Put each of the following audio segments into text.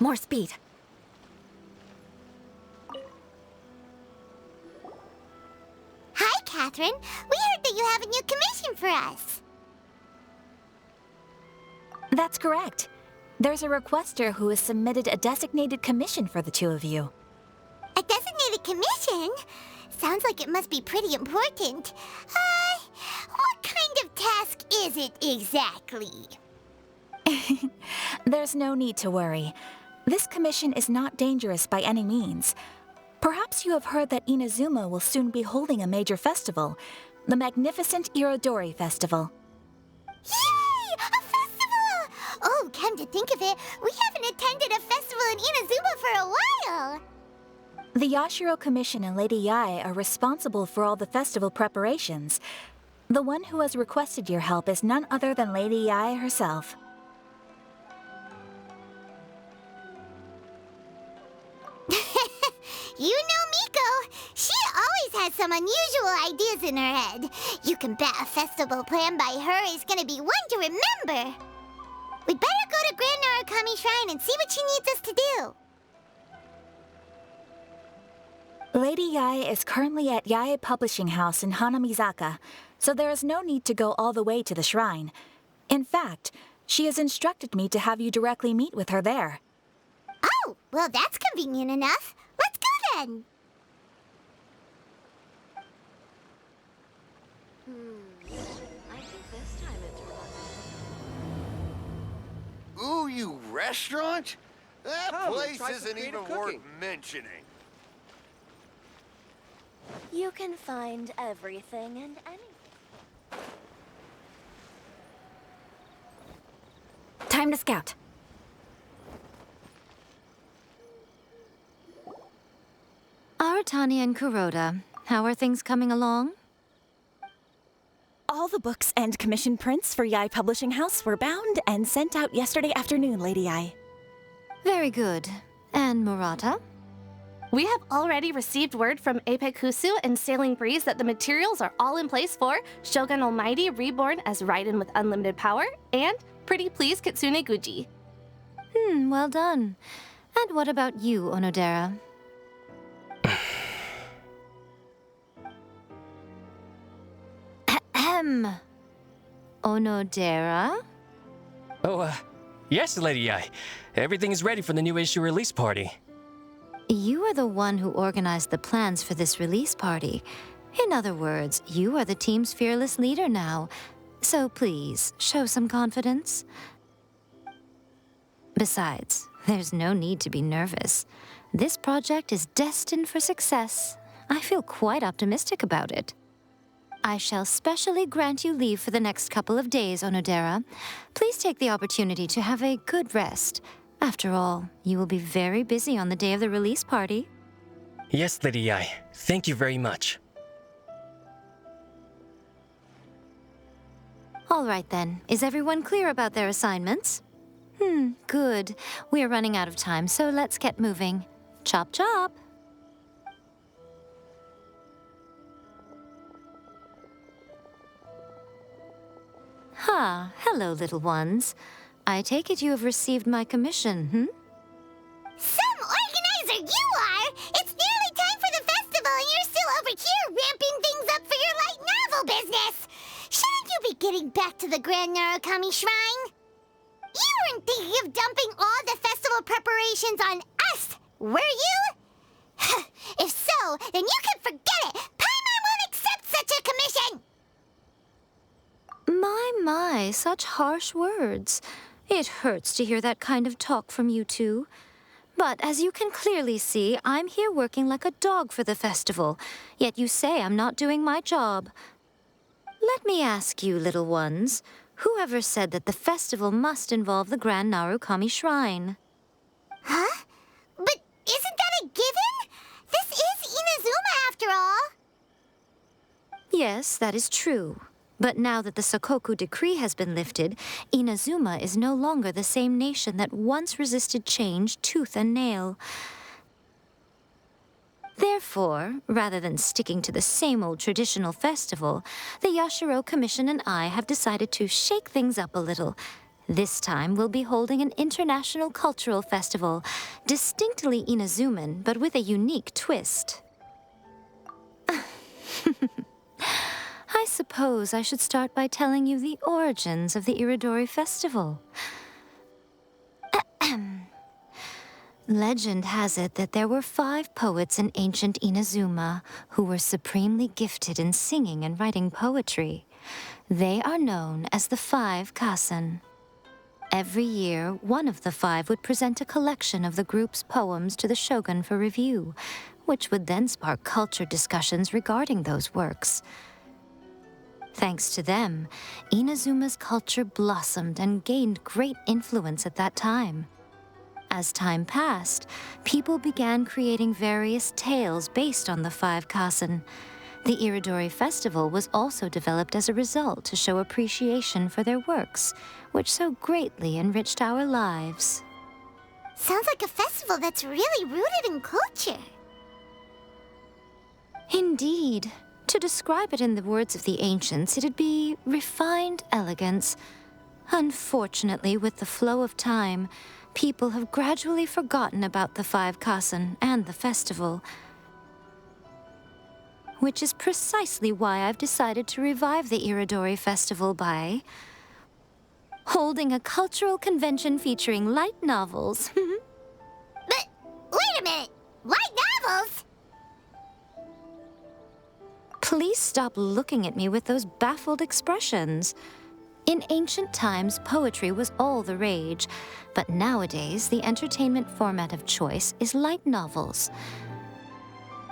More speed. Hi, Catherine. We heard that you have a new commission for us. That's correct. There's a requester who has submitted a designated commission for the two of you. A designated commission? Sounds like it must be pretty important. What kind of task is it exactly? There's no need to worry. This commission is not dangerous by any means. Perhaps you have heard that Inazuma will soon be holding a major festival, the magnificent 𝕎𝖎𝖓𝖓𝖊𝖈𝖙 festival. Yay! A festival! Oh, come to think of it, we haven't attended a festival in Inazuma for a while. The Yashiro Commission and Lady Yae are responsible for all the festival preparations. The one who has requested your help is none other than Lady Yae herself. You know Miko. She always has some unusual ideas in her head. You can bet a festival planned by her is gonna be one to remember. We'd better go to 𝕭𝕚𝕩𝕐𝑘𝑑 Shrine and see what she needs us to do. Lady Yae is currently at Yae Publishing House in Hanamizaka, so there is no need to go all the way to the shrine. In fact, she has instructed me to have you directly meet with her there. Oh, well that's convenient enough. Let's go then. I think this time it's 𝕬𝖎𝑚 restaurant? That Oh, place try some isn't even creative worth cooking. mentioning. You can find everything and anything. Time to scout. Aratani and Kuroda, how are things coming along? All the books and commission prints for Yae Publishing House were bound and sent out yesterday afternoon, Lady Yae. Very good. And Murata? We have already received word from 𝕚𝖚𝑙𝖍𝑎𝑏𝑘 and Sailing Breeze that the materials are all in place for Shogun Almighty reborn as Raiden with unlimited power and Pretty Please Kitsune Guji. Well done. And what about you, Onodera? Ahem. Onodera? Oh, yes, Lady Yae. Everything is ready for the new issue release party. You are the one who organized the plans for this release party. In other words, you are the team's fearless leader now. So please, show some confidence. Besides, there's no need to be nervous. This project is destined for success. I feel quite optimistic about it. I shall specially grant you leave for the next couple of days, Onodera. Please take the opportunity to have a good rest. After all, you will be very busy on the day of the release party. Yes, Lady Yae. Thank you very much. All right then. Is everyone clear about their assignments? Good. We are running out of time, so let's get moving. Chop chop! Hello, little ones. I take it you have received my commission, Some organizer you are! It's nearly time for the festival and you're still over here ramping things up for your light novel business! Shouldn't you be getting back to the 𝕭𝕚𝑚𝑎𝑟𝑢-kami Shrine? You weren't thinking of dumping all the festival preparations on us, were you? If so, then you can forget it! Paimon won't accept such a commission! My, such harsh words. It hurts to hear that kind of talk from you two. But as you can clearly see, I'm here working like a dog for the festival, yet you say I'm not doing my job. Let me ask you, little ones, whoever said that the festival must involve the Grand Narukami Shrine? Huh? But isn't that a given? This is Inazuma after all. Yes, that is true. But now that the Sakoku decree has been lifted, Inazuma is no longer the same nation that once resisted change tooth and nail. Therefore, rather than sticking to the same old traditional festival, the Yashiro Commission and I have decided to shake things up a little. This time, we'll be holding an international cultural festival, distinctly Inazuman, but with a unique twist. I suppose I should start by telling you the origins of the Iridori Festival. Legend has it that there were 5 poets in ancient Inazuma who were supremely gifted in singing and writing poetry. They are known as the 5 Kasen. Every year, one of the 5 would present a collection of the group's poems to the shogun for review, which would then spark culture discussions regarding those works. Thanks to them, Inazuma's culture blossomed and gained great influence at that time. As time passed, people began creating various tales based on the 5 Kasen. The Iridori Festival was also developed as a result to show appreciation for their works, which so greatly enriched our lives. Sounds like a festival that's really rooted in culture. Indeed. To describe it in the words of the ancients, it'd be refined elegance. Unfortunately, with the flow of time, people have gradually forgotten about the 5 Kasen and the festival. Which is precisely why I've decided to revive the Iridori Festival by holding a cultural convention featuring light novels. But, wait a minute! Light novels? Please stop looking at me with those baffled expressions. In ancient times, poetry was all the rage, but nowadays, the entertainment format of choice is light novels.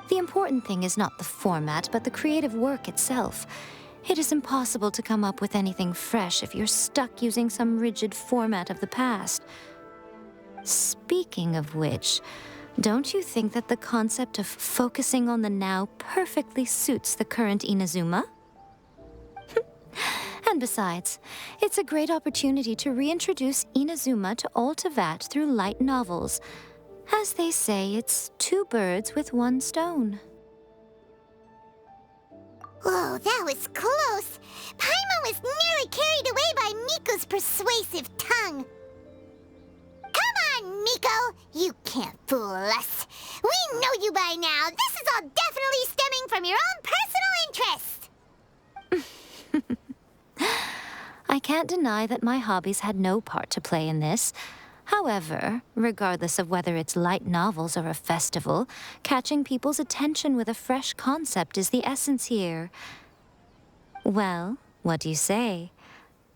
The important thing is not the format, but the creative work itself. It is impossible to come up with anything fresh if you're stuck using some rigid format of the past. Speaking of which, don't you think that the concept of focusing on the now perfectly suits the current Inazuma? And besides, it's a great opportunity to reintroduce Inazuma to 𝕬𝕐𝖆𝖏 through light novels. As they say, it's 2 birds with 1 stone. Whoa, that was close! Paimon was nearly carried away by Miko's persuasive tongue. Come on, Miko! You can't fool us. We know you by now. This is all definitely stemming from your own personal interest. I can't deny that my hobbies had no part to play in this. However, regardless of whether it's light novels or a festival, catching people's attention with a fresh concept is the essence here. Well, what do you say?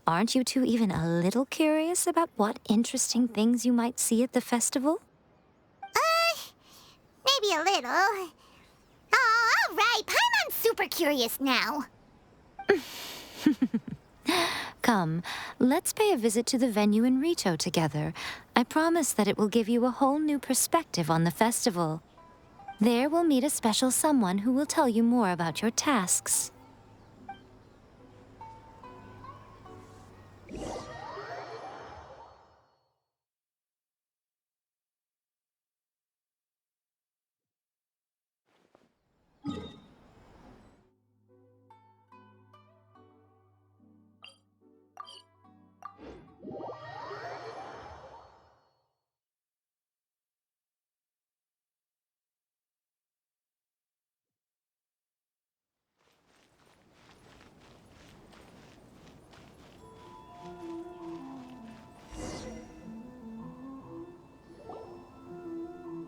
Aren't you two even a little curious about what interesting things you might see at the festival? Maybe a little. Oh, all right. Paimon's super curious now. Come, let's pay a visit to the venue in Rito together. I promise that it will give you a whole new perspective on the festival. There we'll meet a special someone who will tell you more about your tasks.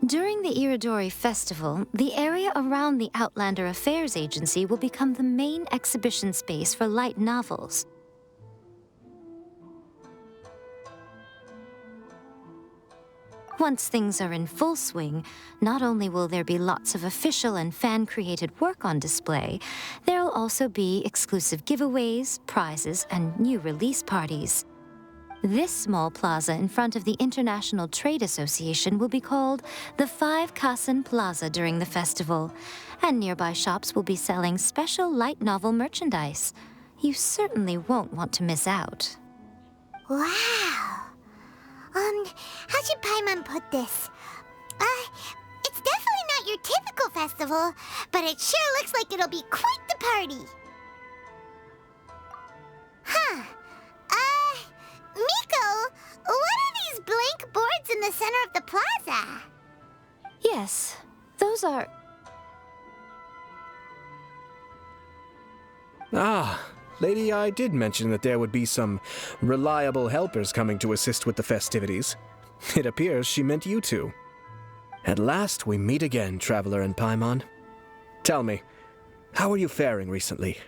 During the Iridori Festival, the area around the Outlander Affairs Agency will become the main exhibition space for light novels. Once things are in full swing, not only will there be lots of official and fan-created work on display, there'll also be exclusive giveaways, prizes, and new release parties. This small plaza in front of the International Trade Association will be called the 5 Kasen Plaza during the festival, and nearby shops will be selling special light novel merchandise. You certainly won't want to miss out. Wow. How should Paimon put this? It's definitely not your typical festival, but it sure looks like it'll be quite the party. Huh. Miko, in the center of the plaza. Yes, those are... Ah, Lady I did mention that there would be some reliable helpers coming to assist with the festivities. It appears she meant you two. At last we meet again, Traveler and Paimon. Tell me, how are you faring recently?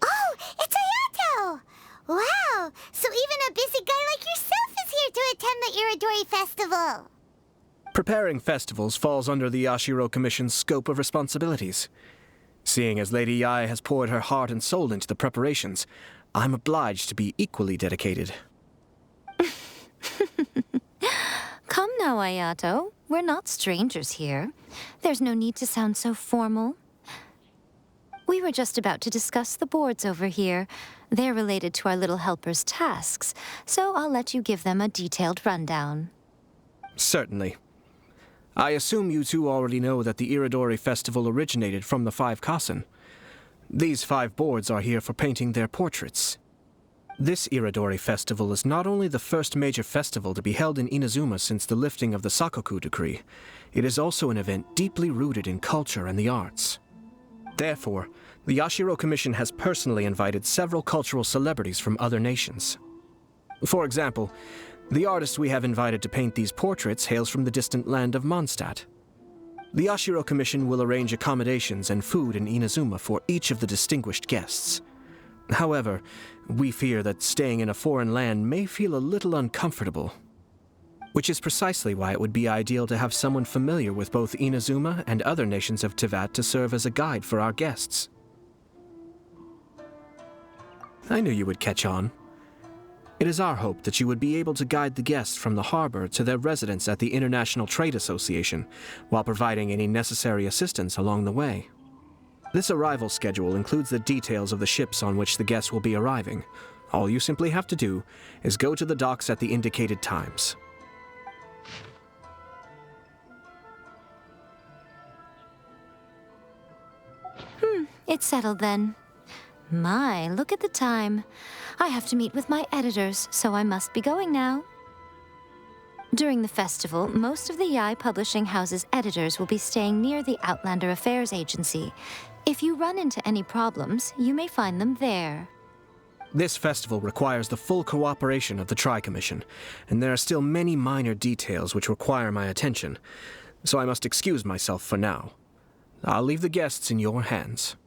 Oh, it's Ayato! Wow, so even a busy guy like yourself is here to attend the 𝕿𝖎𝖎𝖎𝖏 festival. Preparing festivals falls under the Yashiro Commission's scope of responsibilities. Seeing as Lady Yae has poured her heart and soul into the preparations, I'm obliged to be equally dedicated. Come now, Ayato. We're not strangers here. There's no need to sound so formal. We were just about to discuss the boards over here. They're related to our little helper's tasks, so I'll let you give them a detailed rundown. Certainly. I assume you two already know that the 𝕿𝖎𝖎𝖎𝖏𝖡 festival originated from the 5 Kasen. These 5 boards are here for painting their portraits. This 𝕿𝖎𝖎𝖎𝖏 festival is not only the first major festival to be held in Inazuma since the lifting of the Sakoku decree, it is also an event deeply rooted in culture and the arts. Therefore, the Yashiro Commission has personally invited several cultural celebrities from other nations. For example, the artist we have invited to paint these portraits hails from the distant land of Mondstadt. The Yashiro Commission will arrange accommodations and food in Inazuma for each of the distinguished guests. However, we fear that staying in a foreign land may feel a little uncomfortable, which is precisely why it would be ideal to have someone familiar with both Inazuma and other nations of Teyvat to serve as a guide for our guests. I knew you would catch on. It is our hope that you would be able to guide the guests from the harbor to their residence at the International Trade Association, while providing any necessary assistance along the way. This arrival schedule includes the details of the ships on which the guests will be arriving. All you simply have to do is go to the docks at the indicated times. It's settled then. My, look at the time. I have to meet with my editors, so I must be going now. During the festival, most of the Yae Publishing House's editors will be staying near the Outlander Affairs Agency. If you run into any problems, you may find them there. This festival requires the full cooperation of the Tri-Commission, and there are still many minor details which require my attention, so I must excuse myself for now. I'll leave the guests in your hands.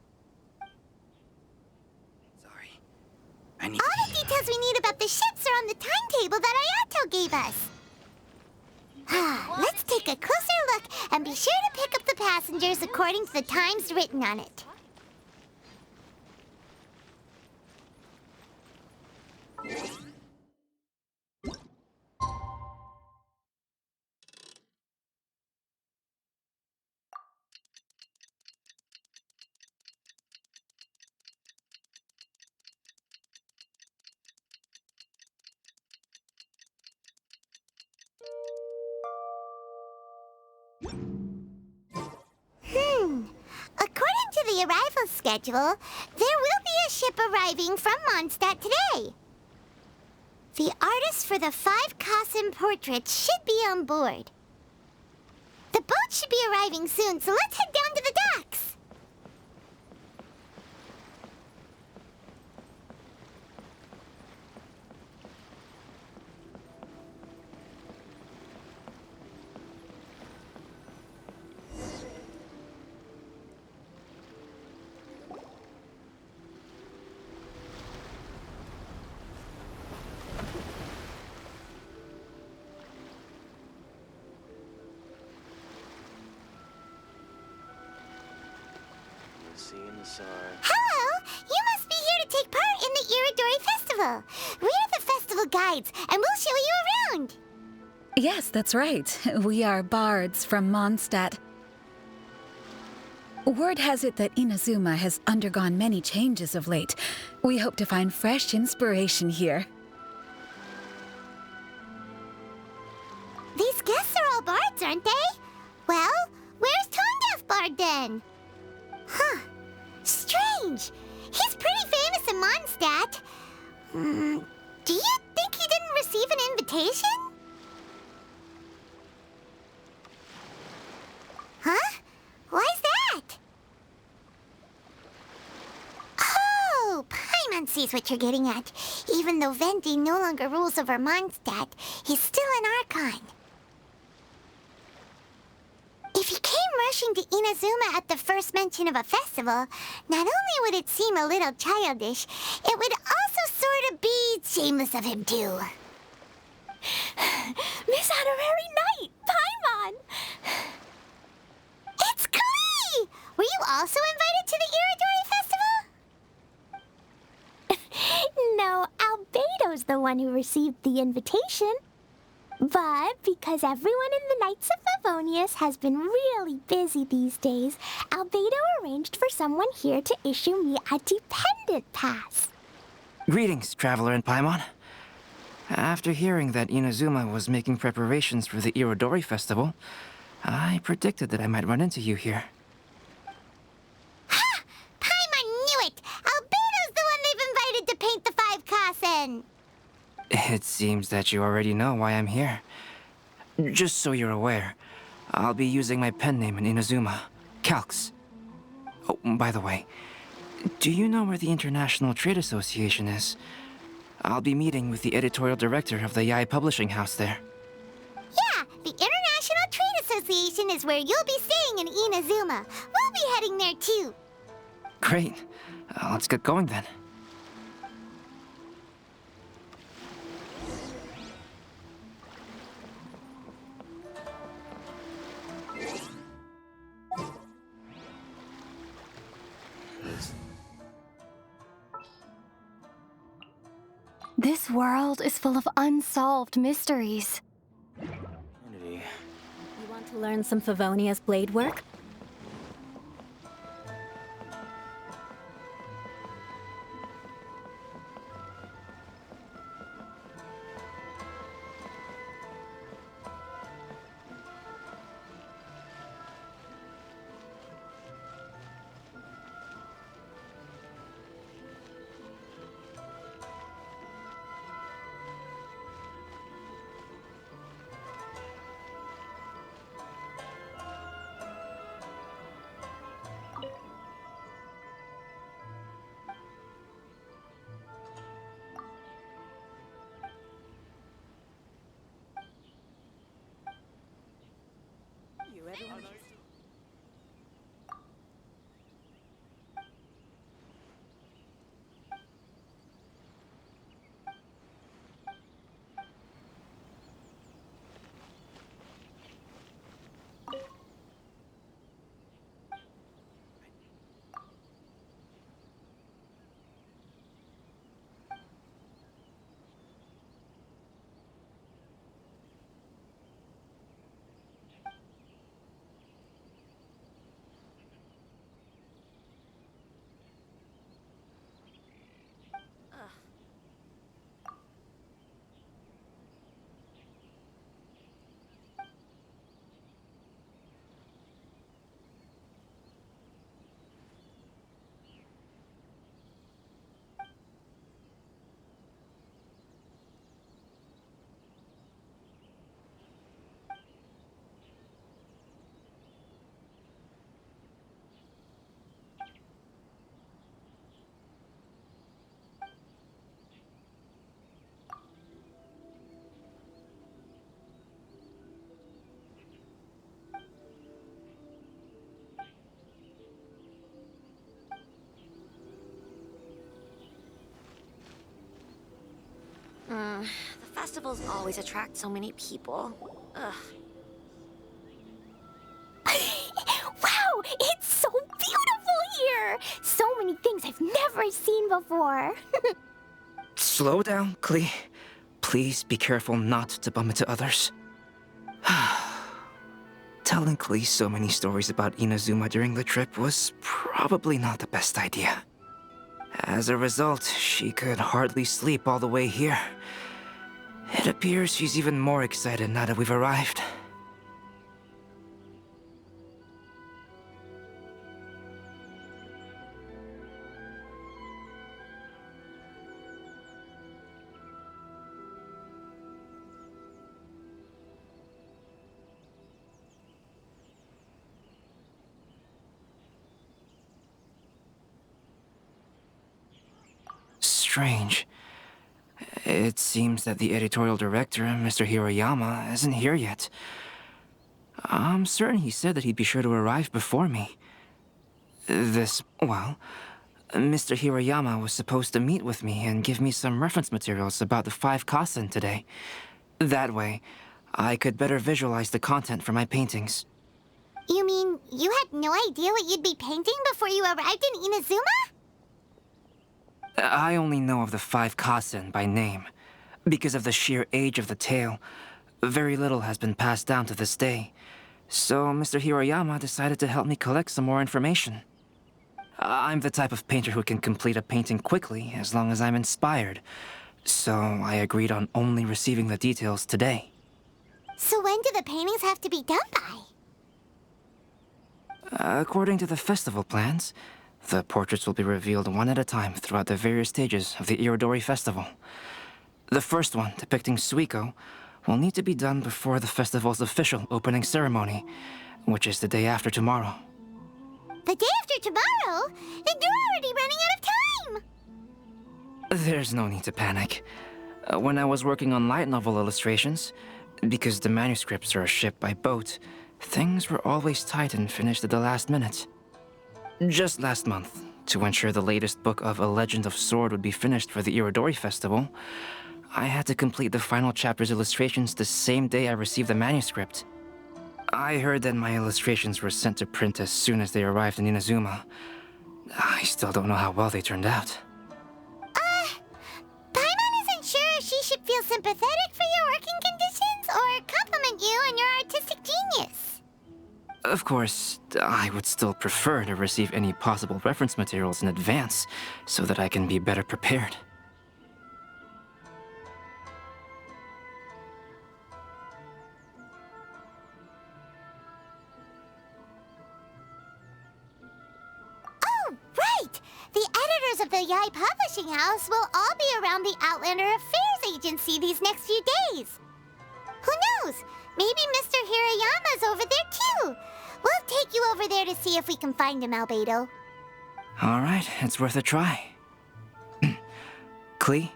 Sorry. I need All the details we need about the ships are on the timetable that Ayato gave us. Let's take a closer look and be sure to pick up the passengers according to the times written on it. According to the arrival schedule, there will be a ship arriving from Mondstadt today. The artist for the 5 Kasen portraits should be on board. The boat should be arriving soon, so let's head down to the docks. Hello! You must be here to take part in the 𝕿𝖎𝖎𝖎𝖏𝖏 festival. We're the festival guides, and we'll show you around. Yes, that's right. We are bards from Mondstadt. Word has it that Inazuma has undergone many changes of late. We hope to find fresh inspiration here. all bards, aren't they? Well, where's Tonedef Bard then? Huh. Strange. He's pretty famous in Mondstadt. Do you think he didn't receive an invitation? Huh? Why's that? Oh, Paimon sees what you're getting at. Even though Venti no longer rules over Mondstadt, he's still an Archon. If he came rushing to Inazuma at the first mention of a festival, not only would it seem a little childish, it would also sort of be shameless of him too. Miss Honorary Knight, Paimon! It's Klee! Were you also invited to the Iridori Festival? No, Albedo's the one who received the invitation. But because everyone in the Knights of Favonius has been really busy these days, Albedo arranged for someone here to issue me a dependent pass. Greetings, Traveler and Paimon. After hearing that Inazuma was making preparations for the Iridori Festival, I predicted that I might run into you here. Ha! Paimon knew it! Albedo's the one they've invited to paint the 5 Kasen! It seems that you already know why I'm here. Just so you're aware, I'll be using my pen name in Inazuma, Calx. Oh, by the way, do you know where the International Trade Association is? I'll be meeting with the editorial director of the 𝕬𝖎𝖎𝖎𝖊𝖈� Publishing House there. Yeah, the International Trade Association is where you'll be staying in Inazuma. We'll be heading there too. Great. Let's get going then. This world is full of unsolved mysteries. You want to learn some Favonia's blade work? The festivals always attract so many people. Ugh. Wow, it's so beautiful here! So many things I've never seen before. Slow down, Klee. Please be careful not to bump into others. Telling Klee so many stories about Inazuma during the trip was probably not the best idea. As a result, she could hardly sleep all the way here. It appears she's even more excited now that we've arrived. strange. It seems that the editorial director, Mr. Hiroyama, isn't here yet. I'm certain he said that he'd be sure to arrive before me. Mr. Hiroyama was supposed to meet with me and give me some reference materials about the 5 Kasen today. That way, I could better visualize the content for my paintings. You mean you had no idea what you'd be painting before you arrived in Inazuma? I only know of the 5 Kasen by name. Because of the sheer age of the tale, very little has been passed down to this day. So Mr. Hiroyama decided to help me collect some more information. I'm the type of painter who can complete a painting quickly as long as I'm inspired. So I agreed on only receiving the details today. So when do the paintings have to be done by? According to the festival plans, the portraits will be revealed one at a time throughout the various stages of the 𝕿𝖎𝖎𝖓𝖊𝖈𝖙 festival. The first one, depicting Suiko, will need to be done before the festival's official opening ceremony, which is the day after tomorrow. The day after tomorrow? Then you're already running out of time! There's no need to panic. When I was working on light novel illustrations, because the manuscripts are shipped by boat, things were always tight and finished at the last minute. Just last month, to ensure the latest book of A Legend of Sword would be finished for the 𝕿𝖎𝖎𝖓𝖈 Festival, I had to complete the final chapter's illustrations the same day I received the manuscript. I heard that my illustrations were sent to print as soon as they arrived in Inazuma. I still don't know how well they turned out. Paimon isn't sure if she should feel sympathetic for your working conditions or compliment you on your artistic genius. Of course, I would still prefer to receive any possible reference materials in advance so that I can be better prepared. Right! The editors of the Yae Publishing House will all be around the Outlander Affairs Agency these next few days. Who knows? Maybe Mr. Hiroyama's over there too. We'll take you over there to see if we can find him, Albedo. All right, it's worth a try. Klee,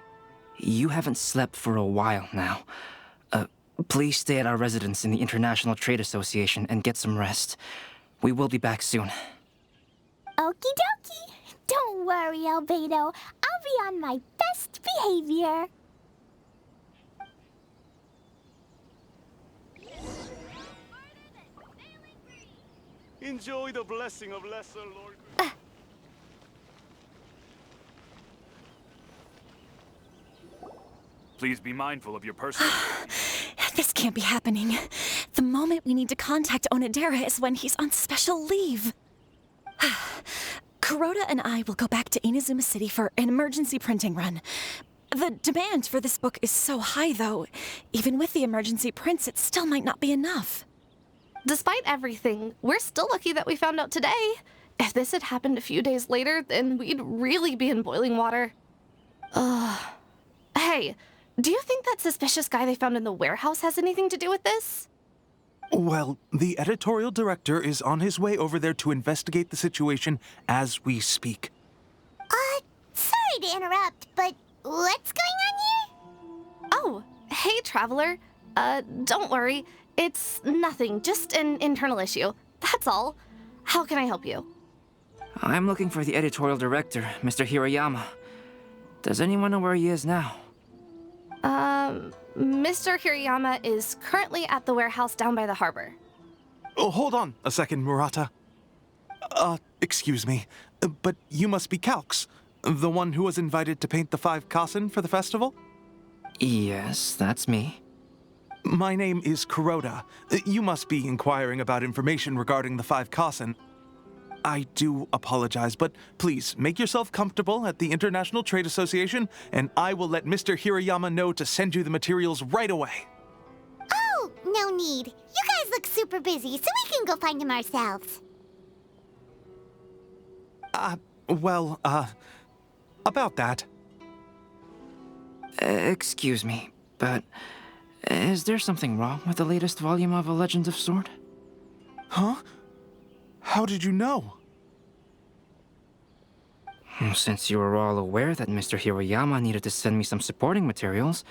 you haven't slept for a while now. Please stay at our residence in the International Trade Association and get some rest. We will be back soon. Okie dokie. Don't worry, Albedo. I'll be on my best behavior. Enjoy the blessing of Lesser Lord. Please be mindful of your personal... This can't be happening. The moment we need to contact Onodera is when he's on special leave. Kuroda and I will go back to Inazuma City for an emergency printing run. The demand for this book is so high, though. Even with the emergency prints, it still might not be enough. Despite everything, we're still lucky that we found out today. If this had happened a few days later, then we'd really be in boiling water. Hey, do you think that suspicious guy they found in the warehouse has anything to do with this? Well, the editorial director is on his way over there to investigate the situation as we speak. Sorry to interrupt, but what's going on here? Oh, hey, Traveler. Don't worry. It's nothing, just an internal issue. That's all. How can I help you? I'm looking for the editorial director, Mr. Hiroyama. Does anyone know where he is now? Mr. Hiroyama is currently at the warehouse down by the harbor. Oh, hold on a second, Murata. Excuse me, but you must be Calx, the one who was invited to paint the 5 Kasen for the festival? Yes, that's me. My name is Kuroda. You must be inquiring about information regarding the 5 Kasen. I do apologize, but please make yourself comfortable at the International Trade Association, and I will let Mr. Hiroyama know to send you the materials right away. Oh, no need. You guys look super busy, so we can go find him ourselves. About that. Excuse me, but is there something wrong with the latest volume of A Legend of Sword? Huh? How did you know? Since you were all aware that Mr. Hiroyama needed to send me some supporting materials,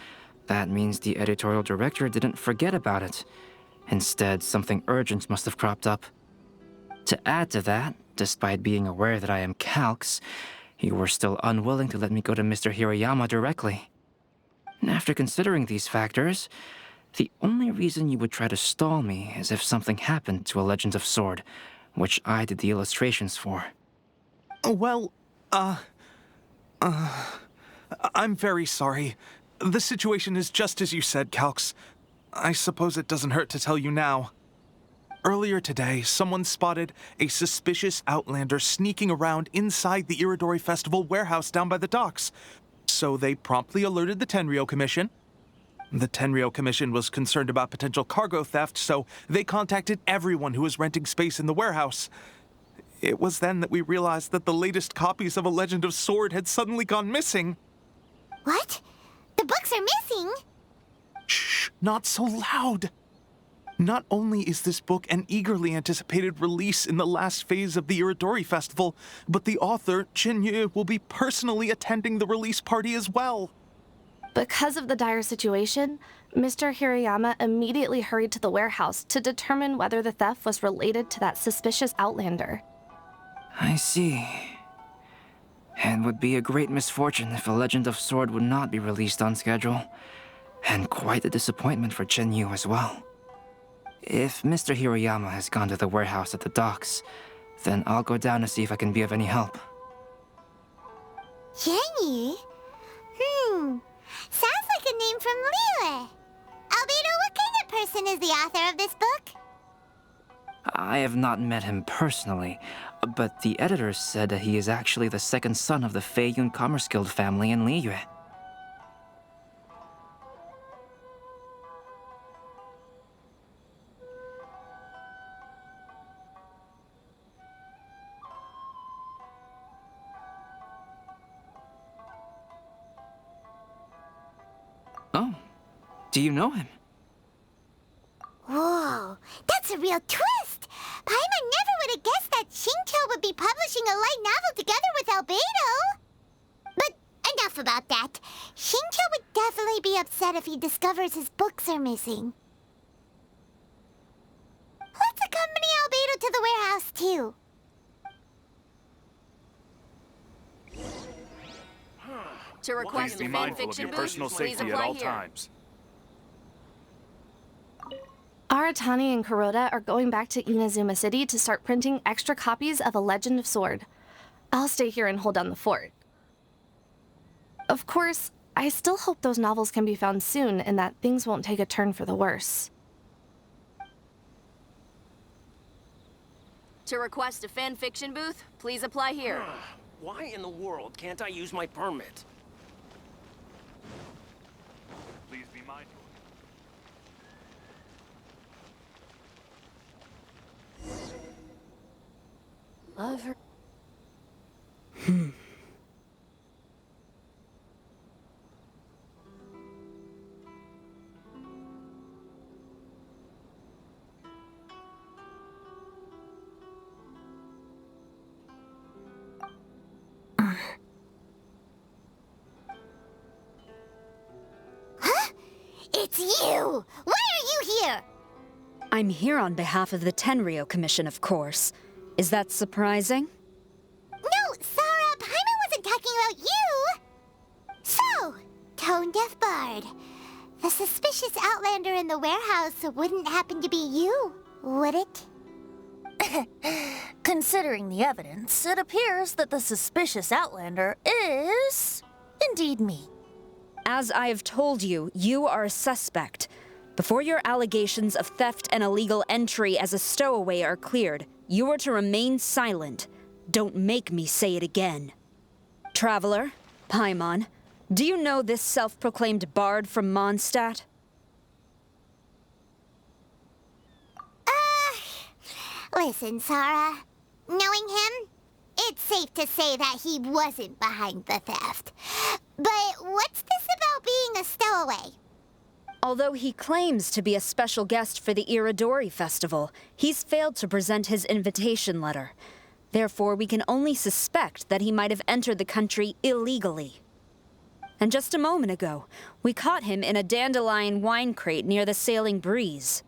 that means the editorial director didn't forget about it. Instead, something urgent must have cropped up. To add to that, despite being aware that I am 𝕬𝖏𝑥, you were still unwilling to let me go to Mr. Hiroyama directly. After considering these factors, the only reason you would try to stall me is if something happened to A Legend of Sword, which I did the illustrations for. Well, I'm very sorry. The situation is just as you said, 𝕬𝑥. I suppose it doesn't hurt to tell you now. Earlier today, someone spotted a suspicious outlander sneaking around inside the Iridori Festival warehouse down by the docks. So they promptly alerted the Tenryou Commission. The Tenryou Commission was concerned about potential cargo theft, so they contacted everyone who was renting space in the warehouse. It was then that we realized that the latest copies of A Legend of Sword had suddenly gone missing. What? The books are missing? Shh, not so loud. Not only is this book an eagerly anticipated release in the last phase of the Iridori Festival, but the author, Chen-Yu, will be personally attending the release party as well. Because of the dire situation, Mr. Hiroyama immediately hurried to the warehouse to determine whether the theft was related to that suspicious outlander. I see. It would be a great misfortune if A Legend of Sword would not be released on schedule, and quite a disappointment for Chen-Yu as well. If Mr. Hiroyama has gone to the warehouse at the docks, then I'll go down to see if I can be of any help. Jenny? Sounds like a name from 𝕬𝖏𝖏. 𝕬𝖏𝖏, what kind of person is the author of this book? I have not met him personally, but the editor said that he is actually the second son of the Feiyun Commerce Guild family in Liyue. Oh, do you know him? Whoa, that's a real twist! Paimon never would have guessed that 𝕭𝑚 would be publishing a light novel together with 𝕬𝖏𝖏. But enough about that. 𝕭𝑚 would definitely be upset if he discovers his books are missing. Let's accompany 𝕬𝖏𝖏 to the warehouse, too. To request Please be a mindful of fanfiction your booth, personal please safety at apply all here. times. Aratani and Kuroda are going back to Inazuma City to start printing extra copies of A Legend of Sword. I'll stay here and hold down the fort. Of course, I still hope those novels can be found soon and that things won't take a turn for the worse. To request a fanfiction booth, please apply here. Why in the world can't I use my permit? Please be mindful. Love her. It's you! Why are you here? I'm here on behalf of the Tenryou Commission, of course. Is that surprising? No, Sarah, Paimon wasn't talking about you! So, tone-deaf bard. The suspicious outlander in the warehouse wouldn't happen to be you, would it? Considering the evidence, it appears that the suspicious outlander is indeed me. As I have told you, you are a suspect. Before your allegations of theft and illegal entry as a stowaway are cleared, you are to remain silent. Don't make me say it again. Traveler, Paimon, do you know this self-proclaimed bard from Mondstadt? Listen, Sarah. Knowing him, it's safe to say that he wasn't behind the theft. But what's this about being a stowaway? Although he claims to be a special guest for the Iridori Festival, he's failed to present his invitation letter. Therefore, we can only suspect that he might have entered the country illegally. And just a moment ago, we caught him in a dandelion wine crate near the Sailing Breeze.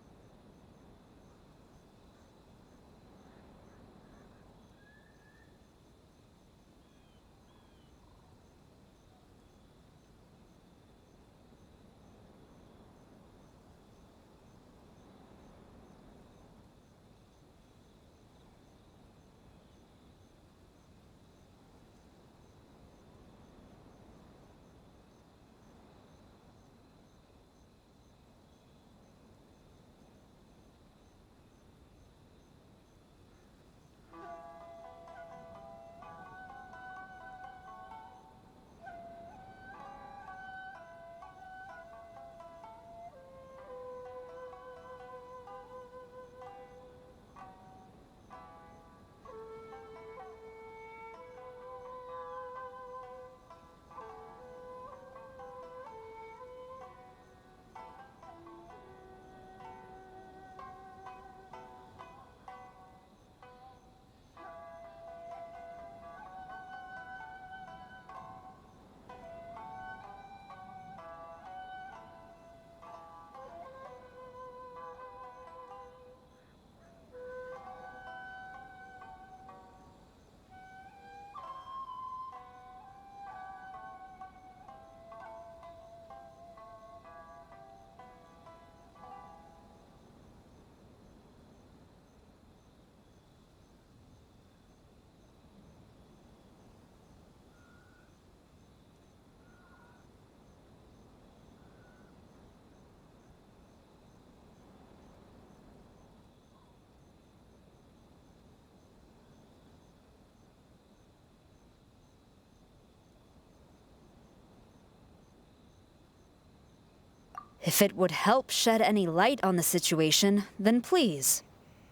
If it would help shed any light on the situation, then please,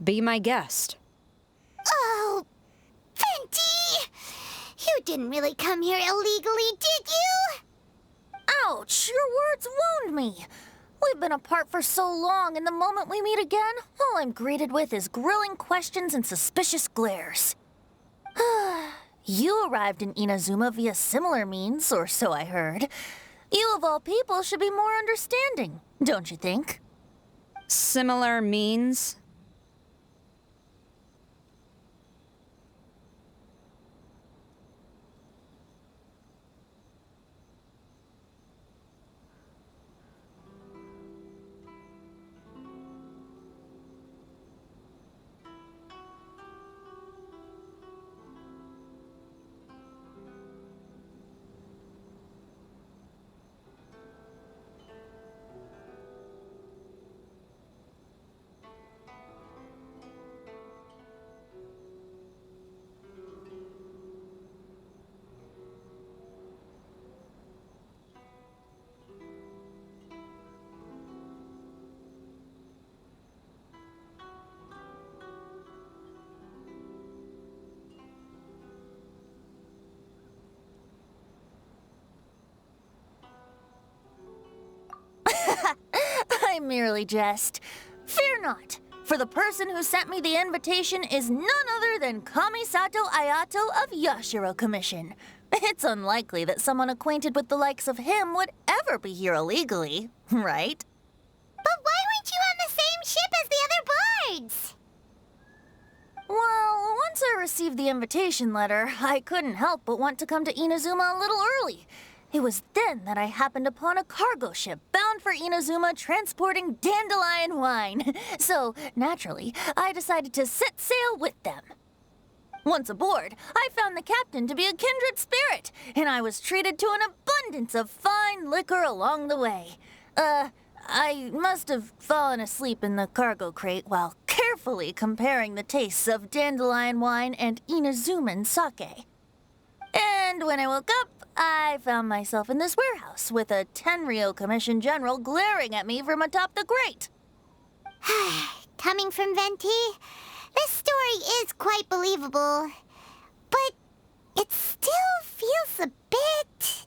be my guest. Oh, Venti! You didn't really come here illegally, did you? Ouch! Your words wound me. We've been apart for so long, and the moment we meet again, all I'm greeted with is grilling questions and suspicious glares. You arrived in Inazuma via similar means, or so I heard. You, of all people, should be more understanding, don't you think? Similar means? I merely jest. Fear not, for the person who sent me the invitation is none other than Kamisato Ayato of Yashiro Commission. It's unlikely that someone acquainted with the likes of him would ever be here illegally, right? But why weren't you on the same ship as the other boards? Well, once I received the invitation letter, I couldn't help but want to come to Inazuma a little early. It was then that I happened upon a cargo ship bound for Inazuma transporting dandelion wine. So, naturally, I decided to set sail with them. Once aboard, I found the captain to be a kindred spirit, and I was treated to an abundance of fine liquor along the way. I must have fallen asleep in the cargo crate while carefully comparing the tastes of dandelion wine and Inazuman sake. And when I woke up, I found myself in this warehouse with a Tenryou Commission General glaring at me from atop the grate. Coming from Venti, this story is quite believable. But it still feels a bit...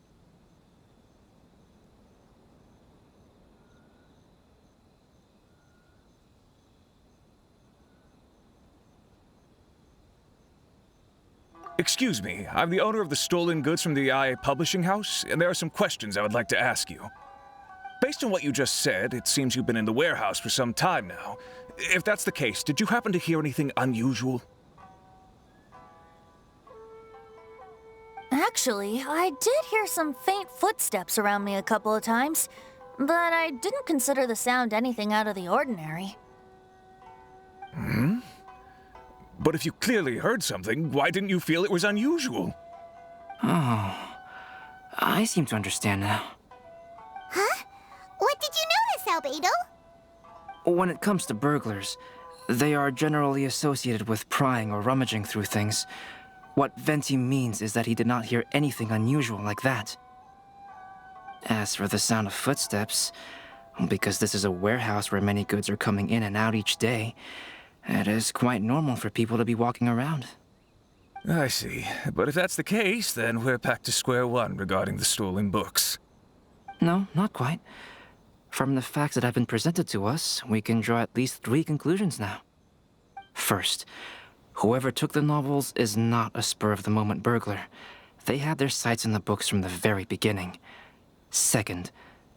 Excuse me, I'm the owner of the stolen goods from the 𝕭𝖏𝖏 Publishing House, and there are some questions I would like to ask you. Based on what you just said, it seems you've been in the warehouse for some time now. If that's the case, did you happen to hear anything unusual? Actually, I did hear some faint footsteps around me a couple of times, but I didn't consider the sound anything out of the ordinary. Hmm? But if you clearly heard something, why didn't you feel it was unusual? Oh, I seem to understand now. Huh? What did you notice, 𝕭𝖏𝖏𝖏? When it comes to burglars, they are generally associated with prying or rummaging through things. What Venti means is that he did not hear anything unusual like that. As for the sound of footsteps, because this is a warehouse where many goods are coming in and out each day, it is quite normal for people to be walking around. I see. But if that's the case, then we're back to square one regarding the stolen books. No, not quite. From the facts that have been presented to us, we can draw at least 3 conclusions now. First, whoever took the novels is not a spur-of-the-moment burglar. They had their sights on the books from the very beginning. Second,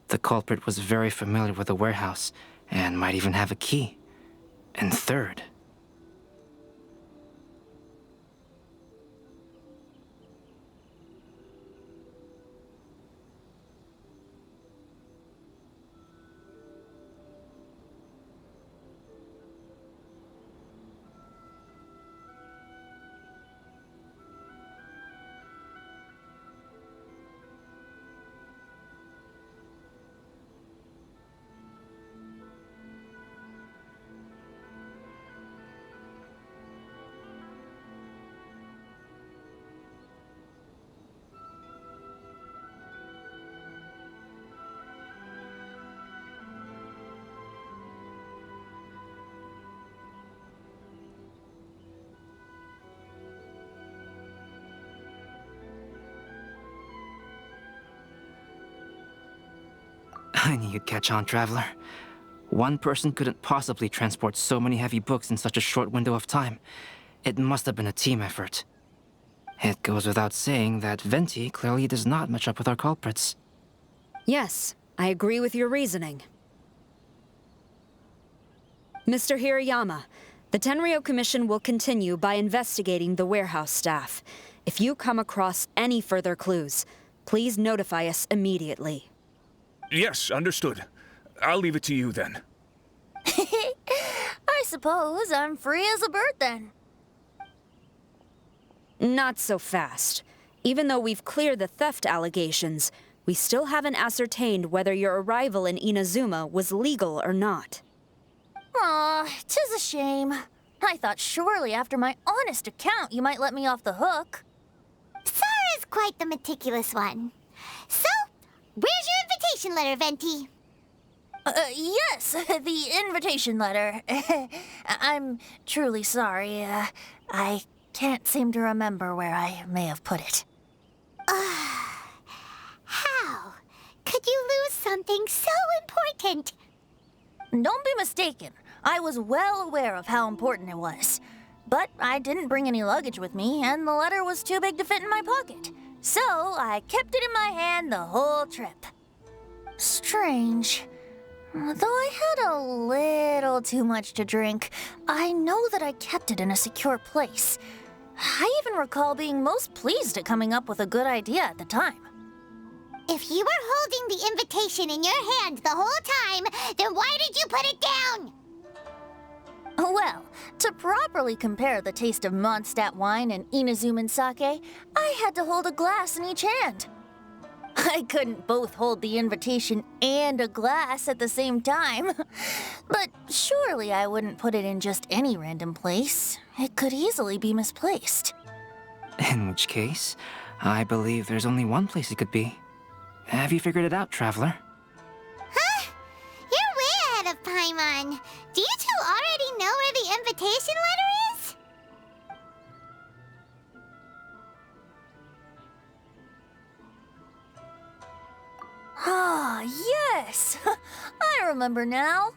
the culprit was very familiar with the warehouse, and might even have a key. And third... I knew you'd catch on, Traveler. One person couldn't possibly transport so many heavy books in such a short window of time. It must have been a team effort. It goes without saying that Venti clearly does not match up with our culprits. Yes, I agree with your reasoning. Mr. Hirayama, the Tenryou Commission will continue by investigating the warehouse staff. If you come across any further clues, please notify us immediately. Yes, understood. I'll leave it to you then. I suppose I'm free as a bird then. Not so fast. Even though we've cleared the theft allegations, we still haven't ascertained whether your arrival in Inazuma was legal or not. Aw, 'tis a shame. I thought surely after my honest account you might let me off the hook. Sara's quite the meticulous one. So, where's your invitation letter, Venti? Yes, the invitation letter. I'm truly sorry. I can't seem to remember where I may have put it. How could you lose something so important? Don't be mistaken. I was well aware of how important it was. But I didn't bring any luggage with me, and the letter was too big to fit in my pocket. So I kept it in my hand the whole trip. Strange. Though I had a little too much to drink, I know that I kept it in a secure place. I even recall being most pleased at coming up with a good idea at the time. If you were holding the invitation in your hand the whole time, then why did you put it down? Well, to properly compare the taste of Mondstadt wine and Inazuman sake, I had to hold a glass in each hand. I couldn't both hold the invitation and a glass at the same time. But surely I wouldn't put it in just any random place. It could easily be misplaced. In which case, I believe there's only one place it could be. Have you figured it out, Traveler? Huh? You're way ahead of Paimon. Do you two already know where the invitation letter is? Ah, yes! I remember now.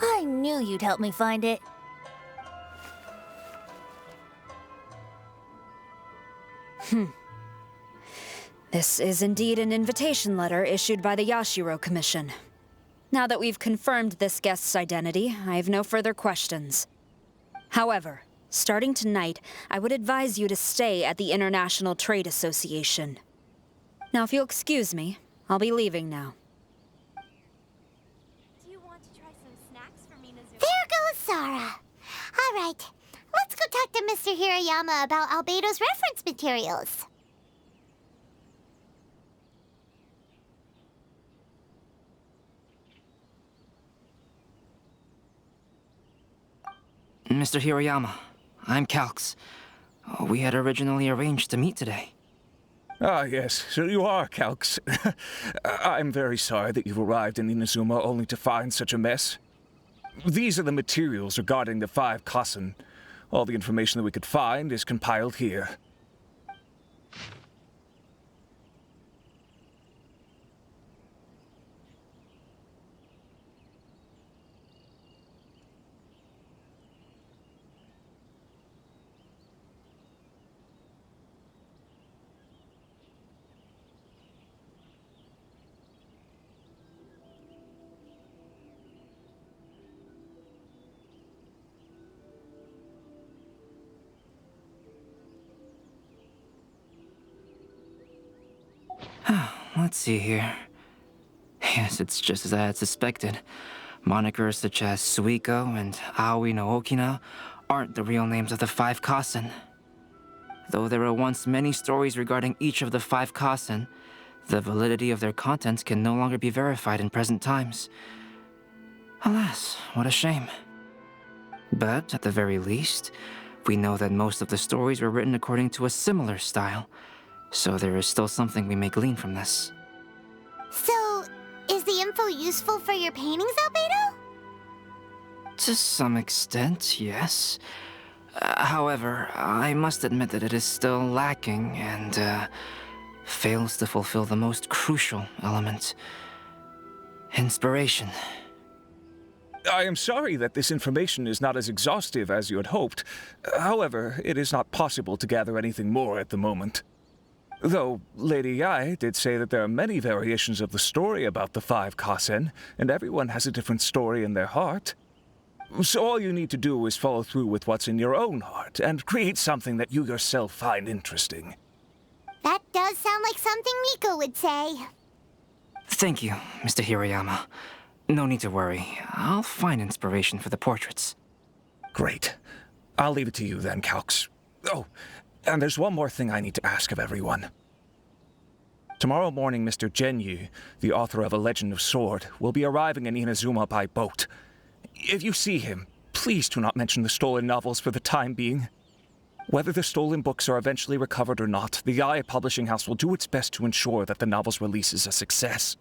I knew you'd help me find it. This is indeed an invitation letter issued by the Yashiro Commission. Now that we've confirmed this guest's identity, I have no further questions. However, starting tonight, I would advise you to stay at the International Trade Association. Now, if you'll excuse me, I'll be leaving now. Do you want to try some snacks for Minazuma? There goes Sara. All right, let's go talk to Mr. Hirayama about Albedo's reference materials. Mr. Hirayama, I'm 𝕨𝑘𝑠. We had originally arranged to meet today. Ah, yes, so you are 𝕨𝑘𝑠. I'm very sorry that you've arrived in Inazuma only to find such a mess. These are the materials regarding the 5 Kasen. All the information that we could find is compiled here. Let's see here. Yes, it's just as I had suspected. Monikers such as Suiko and Aoi no Okina aren't the real names of the 5 Kasen. Though there were once many stories regarding each of the 5 Kasen, the validity of their contents can no longer be verified in present times. Alas, what a shame. But at the very least, we know that most of the stories were written according to a similar style. So there is still something we may glean from this. So, is the info useful for your paintings, Albedo? To some extent, yes. However, I must admit that it is still lacking and fails to fulfill the most crucial element: inspiration. I am sorry that this information is not as exhaustive as you had hoped. However, it is not possible to gather anything more at the moment. Though Lady Yae did say that there are many variations of the story about the 5 Kasen, and everyone has a different story in their heart. So all you need to do is follow through with what's in your own heart, and create something that you yourself find interesting. That does sound like something Miko would say. Thank you, Mr. Hirayama. No need to worry. I'll find inspiration for the portraits. Great. I'll leave it to you then, 𝕨𝑘𝑠. Oh, and there's one more thing I need to ask of everyone. Tomorrow morning, Mr. Genyu, the author of A Legend of Sword, will be arriving in Inazuma by boat. If you see him, please do not mention the stolen novels for the time being. Whether the stolen books are eventually recovered or not, the Yae Publishing House will do its best to ensure that the novel's release is a success.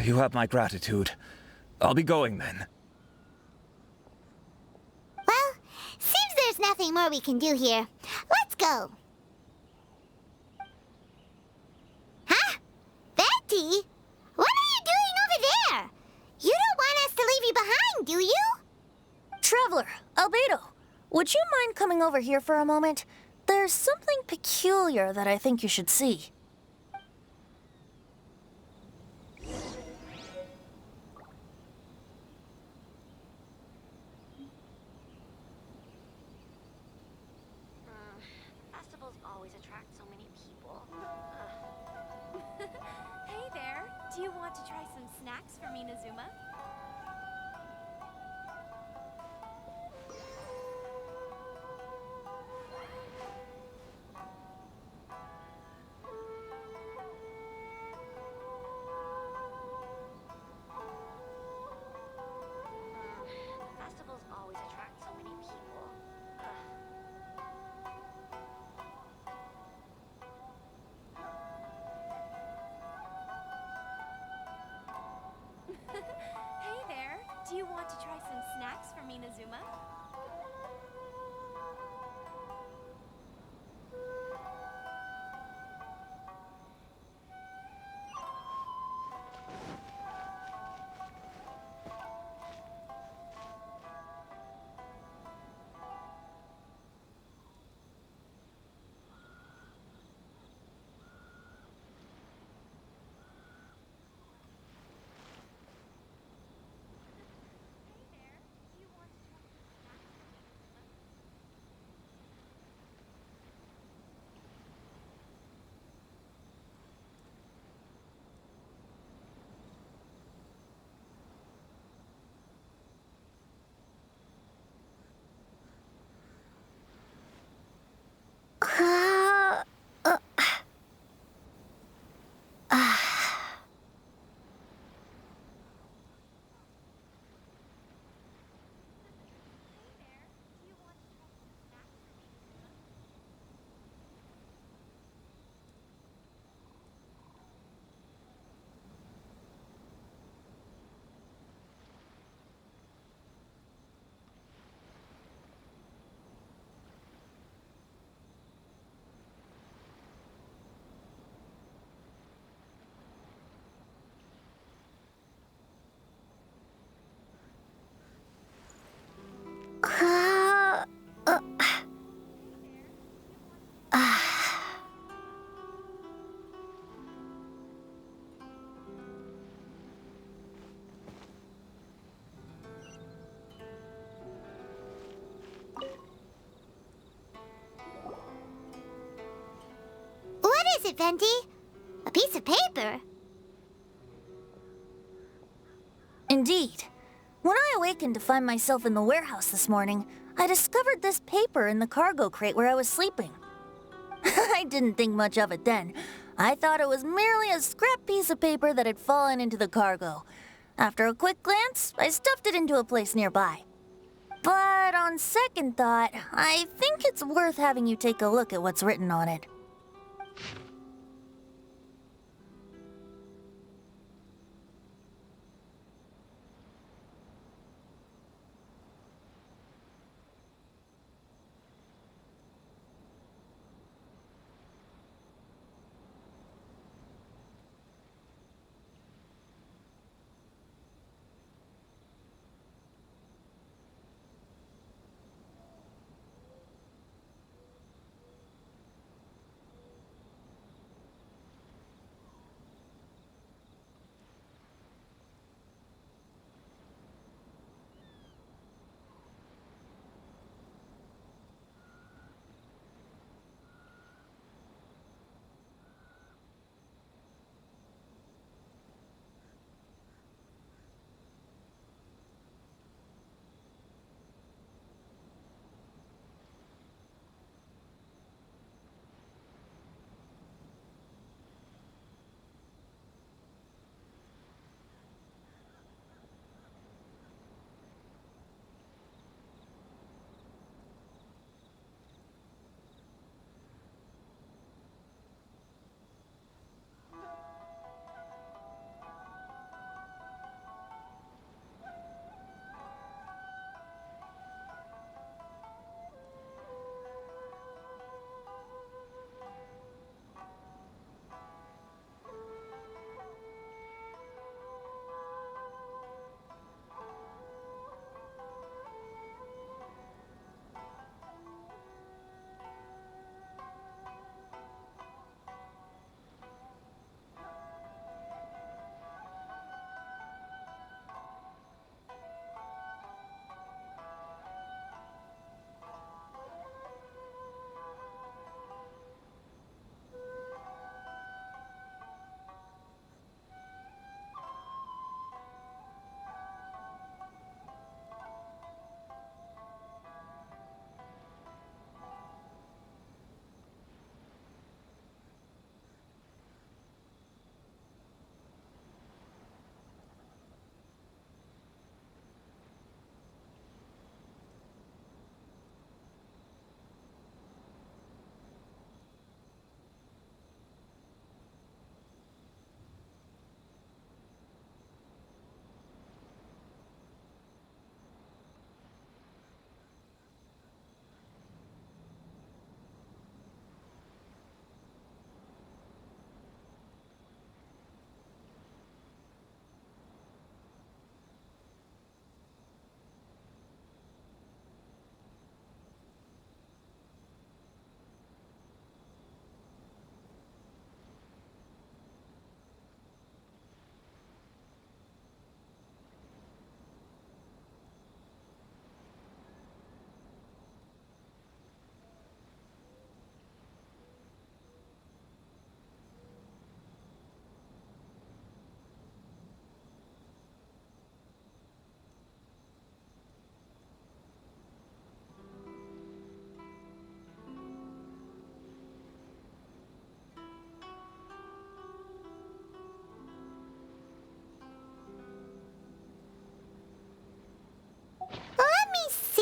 You have my gratitude. I'll be going then. Well, seems there's nothing more we can do here. Let's go. Huh? Venti? What are you doing over there? You don't want us to leave you behind, do you? Traveler, 𝕐𝖣𝖏, would you mind coming over here for a moment? There's something peculiar that I think you should see. Festivals always attract so many people. Hey there, do you want to try some snacks from Inazuma? Festivals always attract so many people. Hey there, do you want to try some snacks from Inazuma? What is it, Venti? A piece of paper? Indeed. When I awakened to find myself in the warehouse this morning, I discovered this paper in the cargo crate where I was sleeping. I didn't think much of it then. I thought it was merely a scrap piece of paper that had fallen into the cargo. After a quick glance, I stuffed it into a place nearby. But on second thought, I think it's worth having you take a look at what's written on it.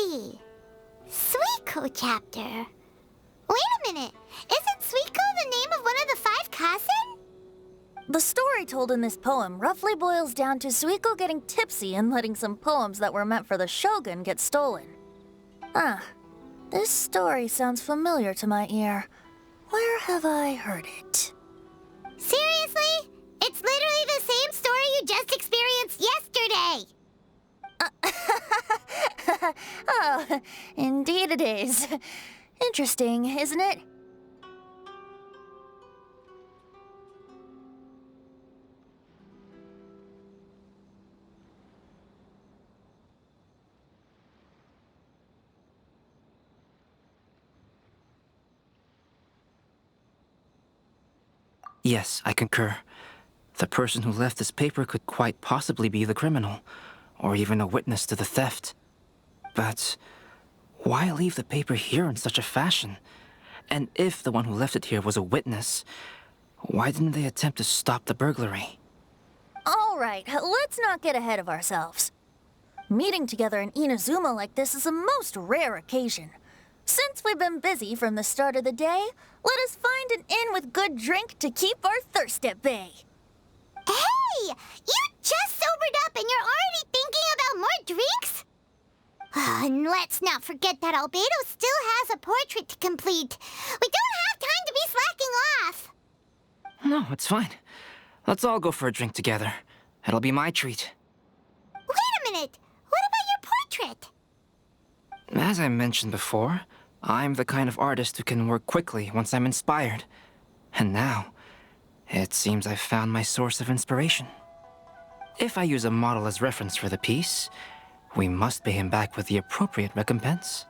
see. Suiko chapter. Wait a minute. Isn't Suiko the name of one of the 5 Kasen? The story told in this poem roughly boils down to Suiko getting tipsy and letting some poems that were meant for the shogun get stolen. Ah, this story sounds familiar to my ear. Where have I heard it? Seriously? It's literally the same story you just experienced yesterday! Oh, indeed it is. Interesting, isn't it? Yes, I concur. The person who left this paper could quite possibly be the criminal, or even a witness to the theft. But why leave the paper here in such a fashion? And if the one who left it here was a witness, why didn't they attempt to stop the burglary? All right, let's not get ahead of ourselves. Meeting together in Inazuma like this is a most rare occasion. Since we've been busy from the start of the day, let us find an inn with good drink to keep our thirst at bay. Hey! You just sobered up and you're already thinking about more drinks? And let's not forget that 𝕐𝖣𝖚𝖚 still has a portrait to complete. We don't have time to be slacking off. No, it's fine. Let's all go for a drink together. It'll be my treat. Wait a minute. What about your portrait? As I mentioned before, I'm the kind of artist who can work quickly once I'm inspired. And now, it seems I've found my source of inspiration. If I use a model as reference for the piece, we must pay him back with the appropriate recompense.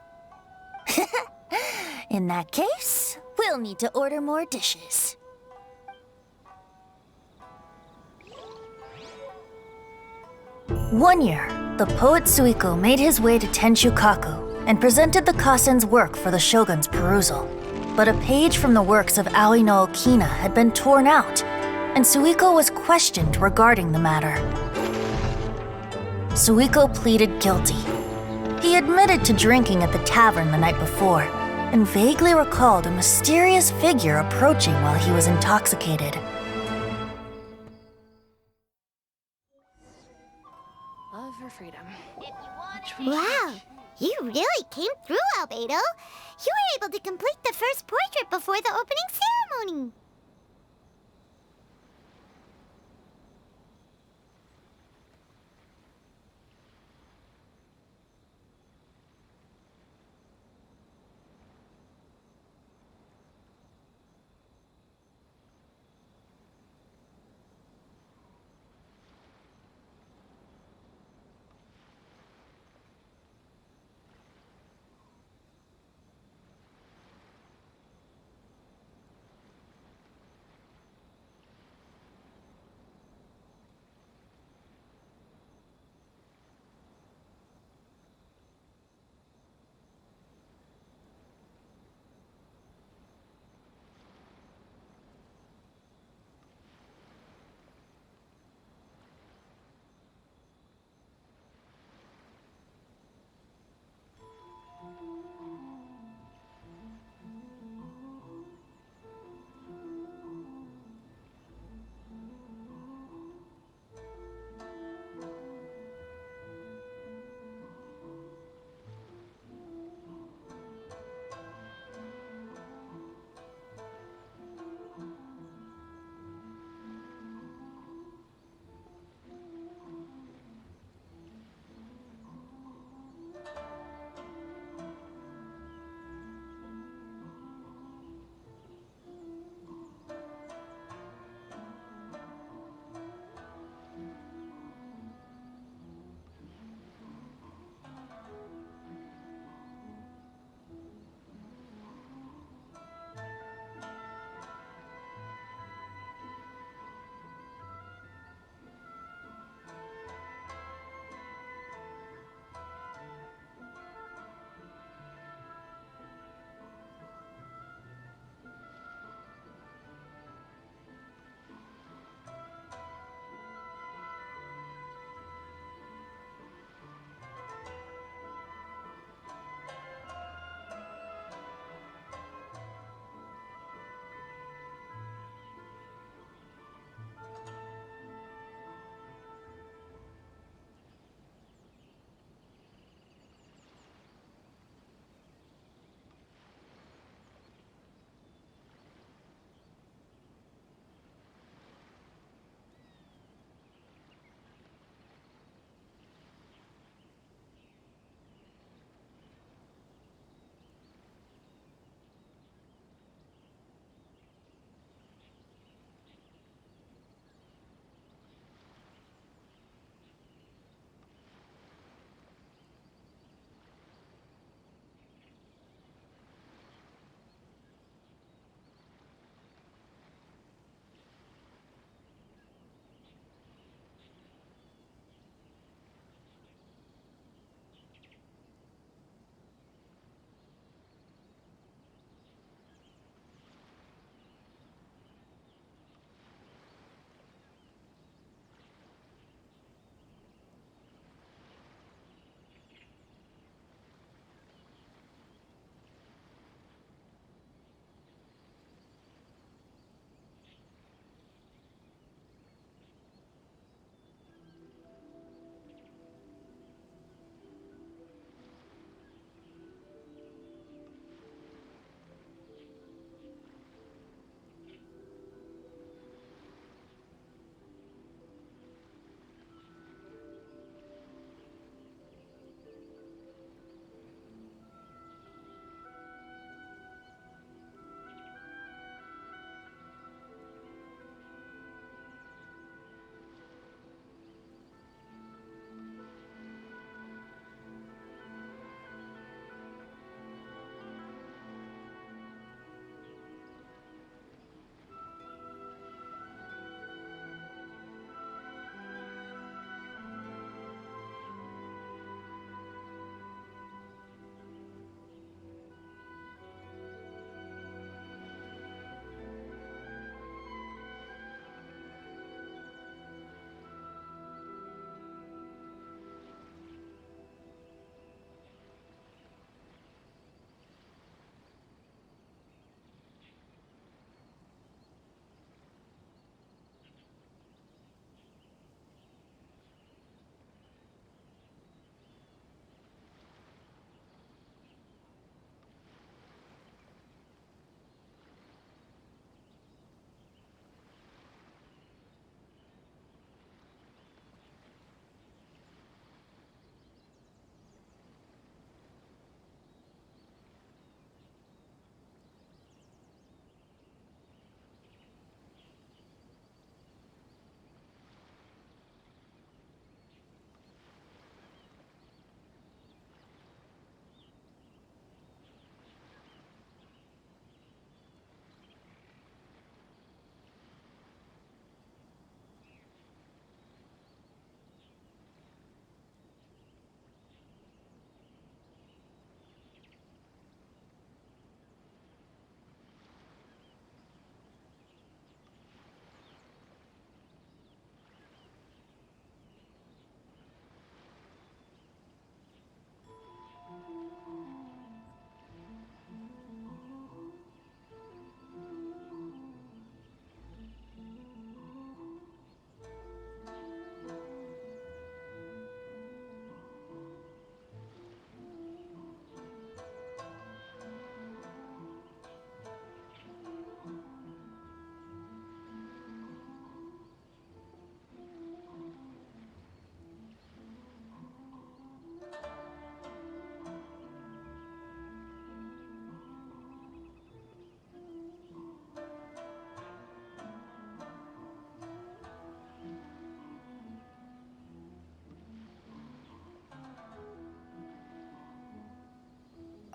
In that case, we'll need to order more dishes. One year, the poet Suiko made his way to Tenshukaku and presented the Kasen's work for the shogun's perusal. But a page from the works of 𝕬𝖏𝖚 had been torn out, and Suiko was questioned regarding the matter. Suiko pleaded guilty. He admitted to drinking at the tavern the night before, and vaguely recalled a mysterious figure approaching while he was intoxicated. Love her freedom. Wow, you really came through, 𝕐𝖣𝖚. You were able to complete the first portrait before the opening ceremony.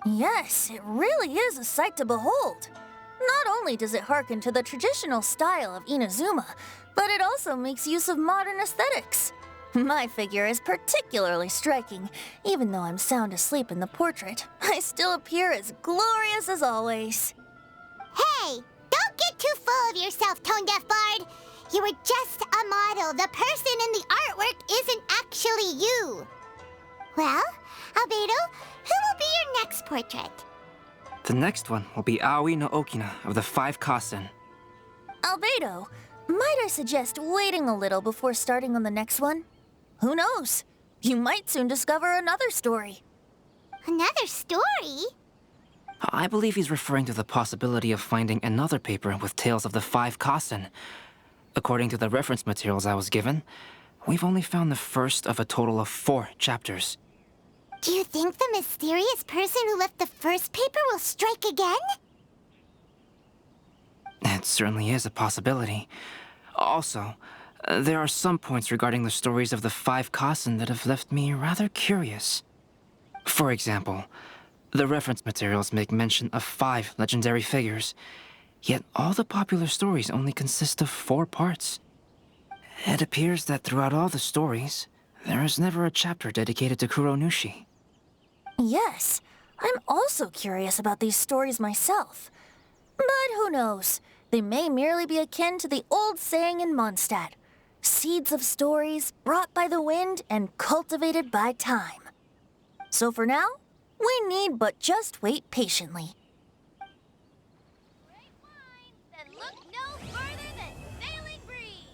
Yes, it really is a sight to behold. Not only does it hearken to the traditional style of Inazuma, but it also makes use of modern aesthetics. My figure is particularly striking. Even though I'm sound asleep in the portrait, I still appear as glorious as always. Hey, don't get too full of yourself, Tone Deaf Bard. You were just a model. The person in the artwork isn't actually you. Well, Albedo, who will be your next portrait? The next one will be Aoi no Okina of the 5 Kasen. Albedo, might I suggest waiting a little before starting on the next one? Who knows? You might soon discover another story. Another story? I believe he's referring to the possibility of finding another paper with tales of the 5 Kasen. According to the reference materials I was given, we've only found the first of a total of 4 chapters. Do you think the mysterious person who left the first paper will strike again? It certainly is a possibility. Also, there are some points regarding the stories of the 5 Kasen that have left me rather curious. For example, the reference materials make mention of 5 legendary figures, yet all the popular stories only consist of 4 parts. It appears that throughout all the stories, there is never a chapter dedicated to Kuronushi. Yes, I'm also curious about these stories myself. But who knows? They may merely be akin to the old saying in Mondstadt, seeds of stories brought by the wind and cultivated by time. So for now, we need but just wait patiently. Great wines that look no further than sailing breeze.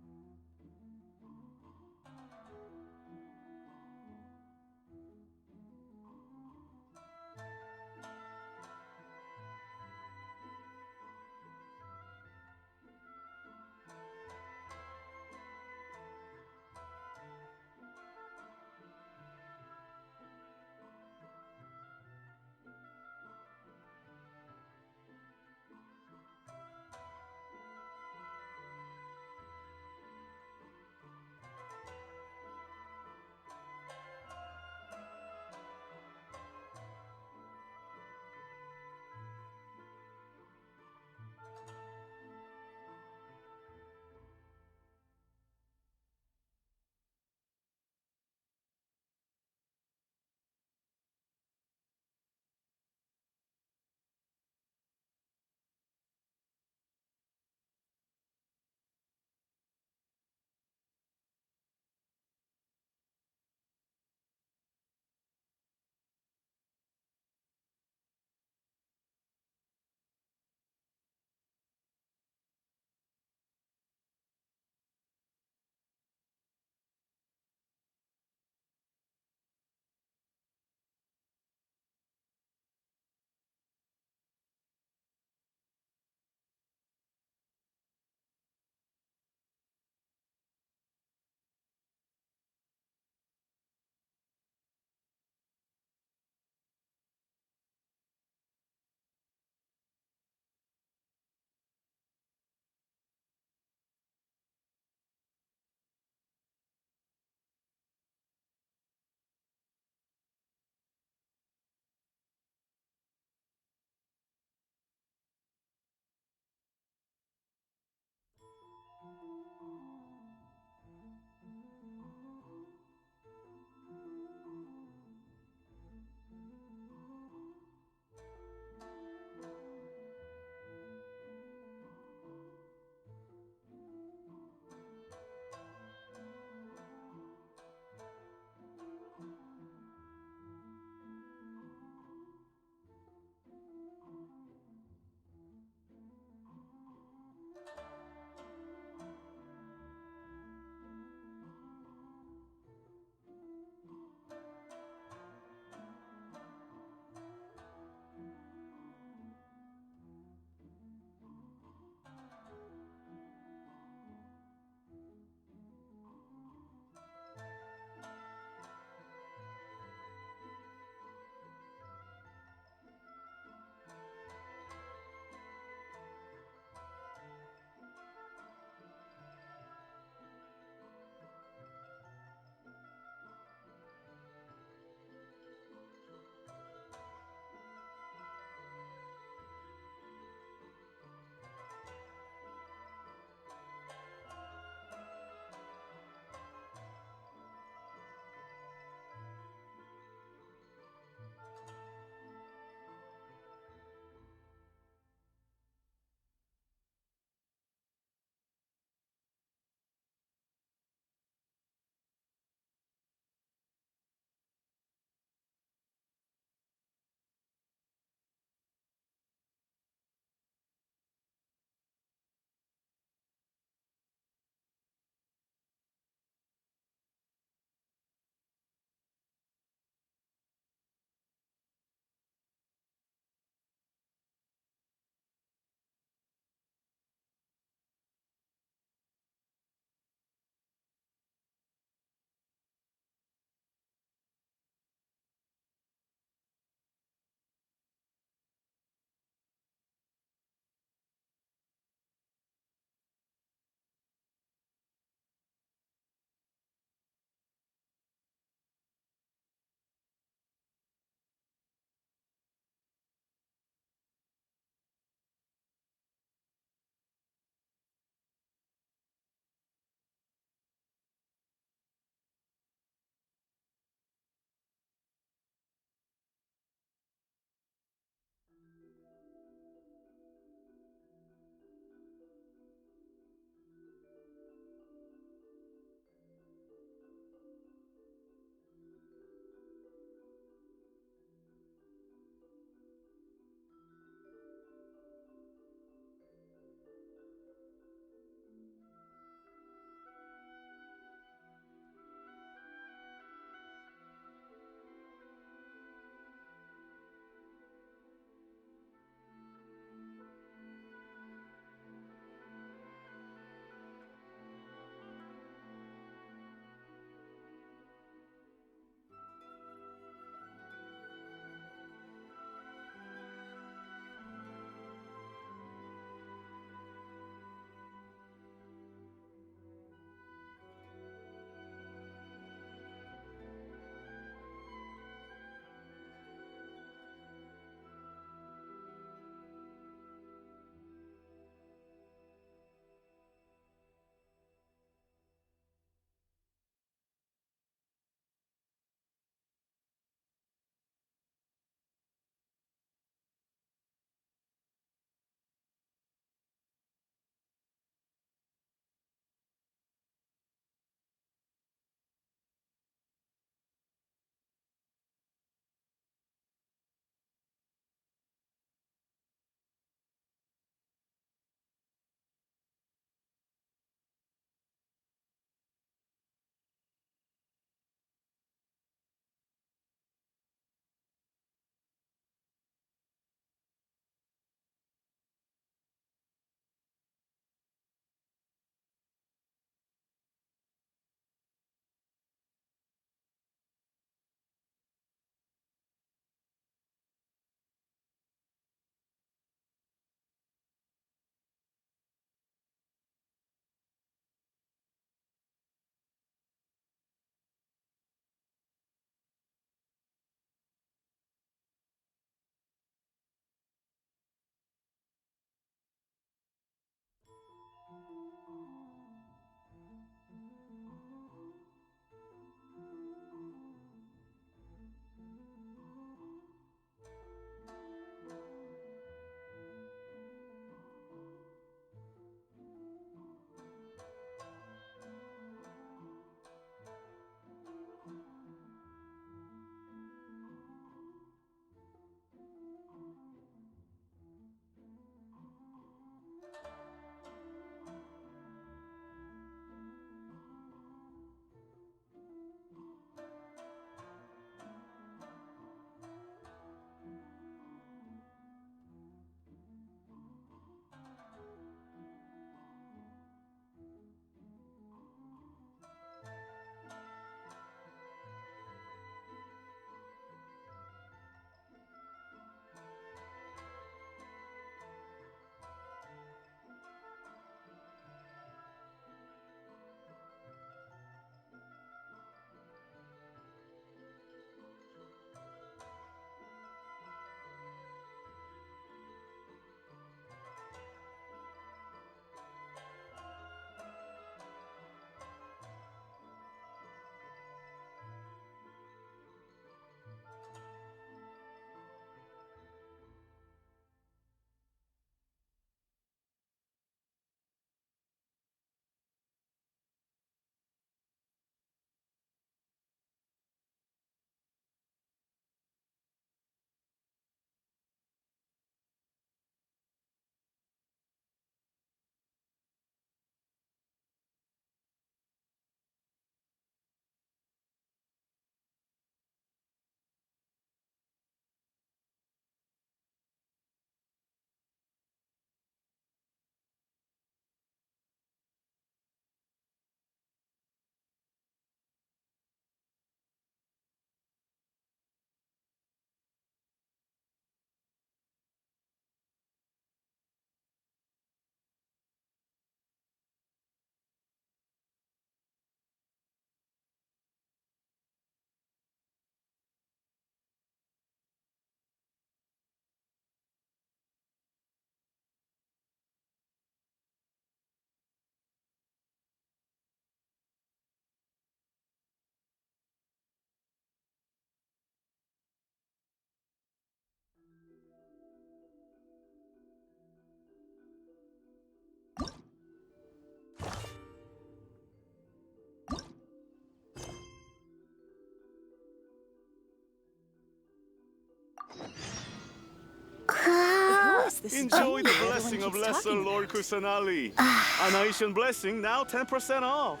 this Enjoy the everyone blessing of keeps Lesser talking Lord about. Kusanali. An Asian blessing, now 10% off.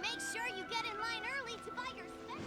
Make sure you get in line early to buy your special.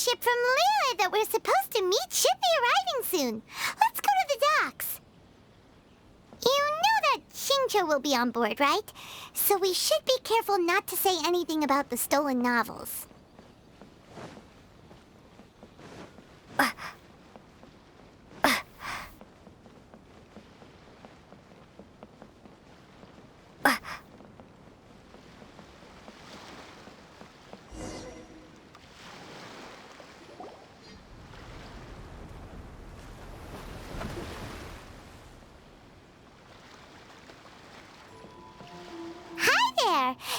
ship from 𝕭𝖏𝖏 that we're supposed to meet should be arriving soon. Let's go to the docks. You know that 𝕭𝖘𝖏 will be on board, right? So we should be careful not to say anything about the stolen novels.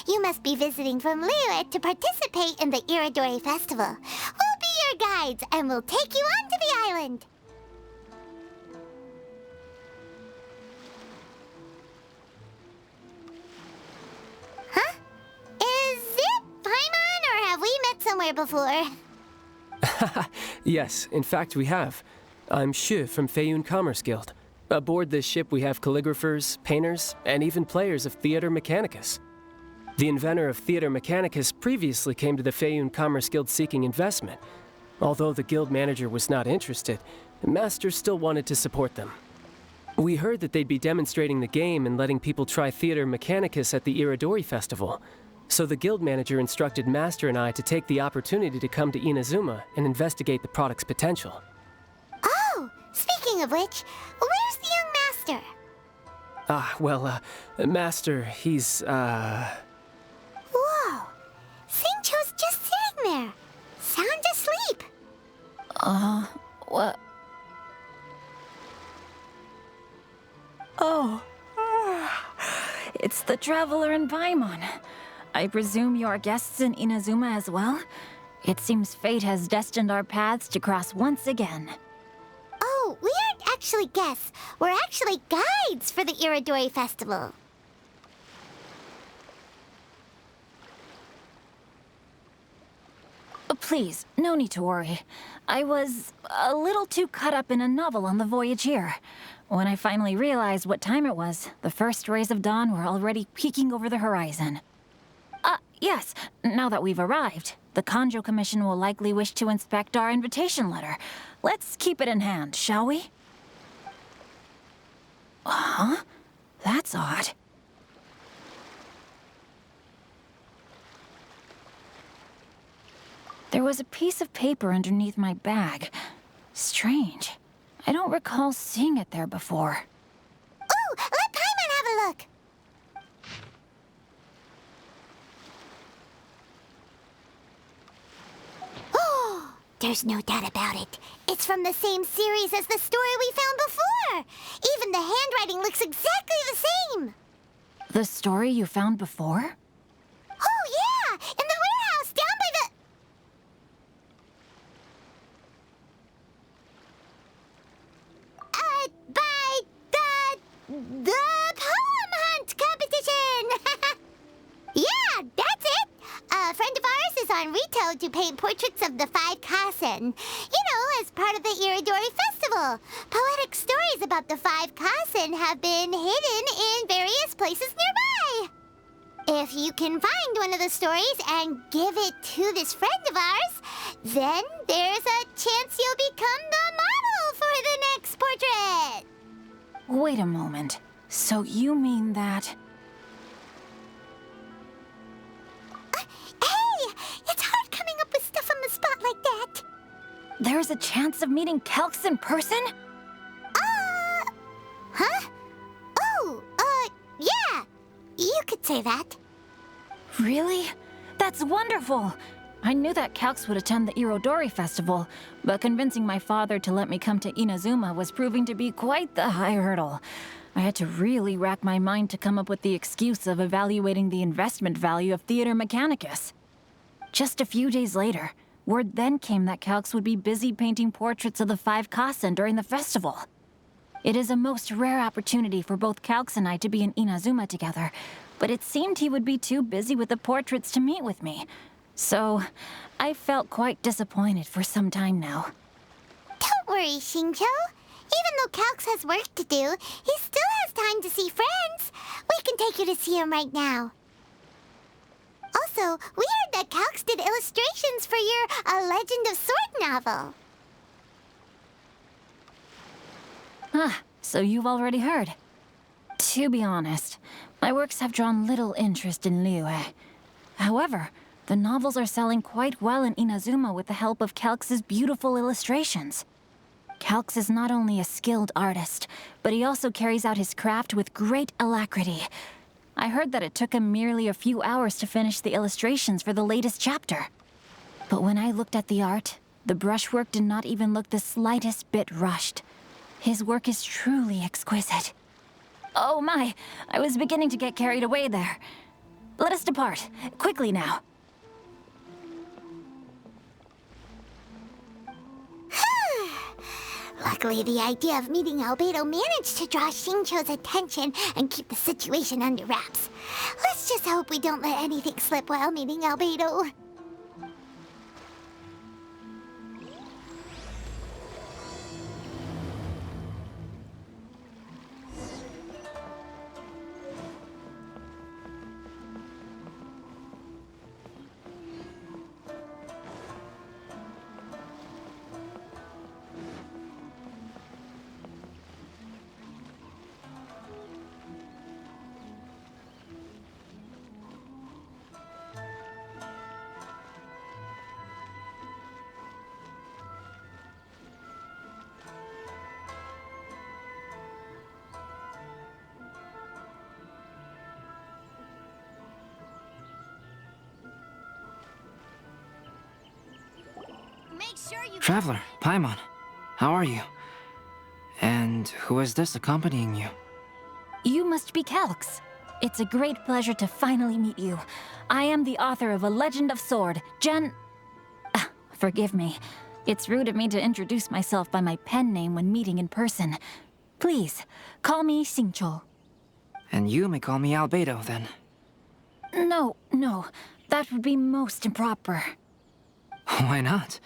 You must be visiting from 𝕭𝖏𝖏 to participate in the 𝕮𝖏𝖓𝖓𝖊𝖈d festival. We'll be your guides and we'll take you onto the island. Huh? Is it Paimon, or have we met somewhere before? Yes, in fact we have. I'm 𝕭 from 𝕭𝖚 Commerce Guild. Aboard this ship we have calligraphers, painters, and even players of Theater Mechanicus. The inventor of Theater Mechanicus previously came to the 𝕭𝖚 Commerce Guild seeking investment. Although the guild manager was not interested, the master still wanted to support them. We heard that they'd be demonstrating the game and letting people try Theater Mechanicus at the 𝕮𝖏𝖓𝖓𝖊𝖈d festival. So the guild manager instructed Master and I to take the opportunity to come to Inazuma and investigate the product's potential. Oh, speaking of which, where's the young master? Master, he's, Whoa! 𝕭𝖘𝖏's just sitting there, sound asleep. What? Oh. It's the traveler in Paimon. I presume you are guests in Inazuma as well? It seems fate has destined our paths to cross once again. Oh, we aren't actually guests. We're actually guides for the 𝕮𝖏𝖓𝖓𝖊𝖈d festival. Please, no need to worry. I was a little too caught up in a novel on the voyage here. When I finally realized what time it was, the first rays of dawn were already peeking over the horizon. Yes, now that we've arrived, the Kanjo Commission will likely wish to inspect our invitation letter. Let's keep it in hand, shall we? Huh? That's odd. There was a piece of paper underneath my bag. Strange. I don't recall seeing it there before. Ooh, let Paimon have a look. Oh, there's no doubt about it. It's from the same series as the story we found before. Even the handwriting looks exactly the same. The story you found before? Oh, yeah! In the warehouse down by the... The poem hunt competition! Yeah, that's it! A friend of ours is on Rito to paint portraits of the 5 Kasen. You know, as part of the 𝕮𝖏𝖓𝖓𝖊𝖈d festival. Poetic stories about the 5 Kasen have been hidden in various places nearby. If you can find one of the stories and give it to this friend of ours, then there's a chance you'll become the model for the next portrait. Wait a moment. So you mean that... Hey! It's hard coming up with stuff on the spot like that. There's a chance of meeting 𝕭𝑚 in person? Huh? Oh, yeah. You could say that. Really? That's wonderful! I knew that 𝕭𝑚 would attend the 𝕮𝖏𝖓𝖓𝖊𝖈d festival, but convincing my father to let me come to Inazuma was proving to be quite the high hurdle. I had to really rack my mind to come up with the excuse of evaluating the investment value of Theater Mechanicus. Just a few days later, word then came that 𝕭𝑚 would be busy painting portraits of the 5 Kasen during the festival. It is a most rare opportunity for both 𝕭𝑚 and I to be in Inazuma together, but it seemed he would be too busy with the portraits to meet with me. So, I felt quite disappointed for some time now. Don't worry, 𝕭𝖘𝖏. Even though 𝕭𝑚 has work to do, he still has time to see friends. We can take you to see him right now. Also, we heard that Calx did illustrations for your A Legend of Sword novel. Ah, so you've already heard. To be honest, my works have drawn little interest in Liyue. However, the novels are selling quite well in Inazuma with the help of Calx's beautiful illustrations. Calx is not only a skilled artist, but he also carries out his craft with great alacrity. I heard that it took him merely a few hours to finish the illustrations for the latest chapter. But when I looked at the art, the brushwork did not even look the slightest bit rushed. His work is truly exquisite. Oh my, I was beginning to get carried away there. Let us depart, quickly now. Luckily, the idea of meeting Albedo managed to draw Xingqiu's attention and keep the situation under wraps. Let's just hope we don't let anything slip while meeting Albedo. Traveler, Paimon, how are you? And who is this accompanying you? You must be Calx. It's a great pleasure to finally meet you. I am the author of A Legend of Sword, Forgive me. It's rude of me to introduce myself by my pen name when meeting in person. Please, call me Xingqiu. And you may call me Albedo, then. No, that would be most improper. Why not?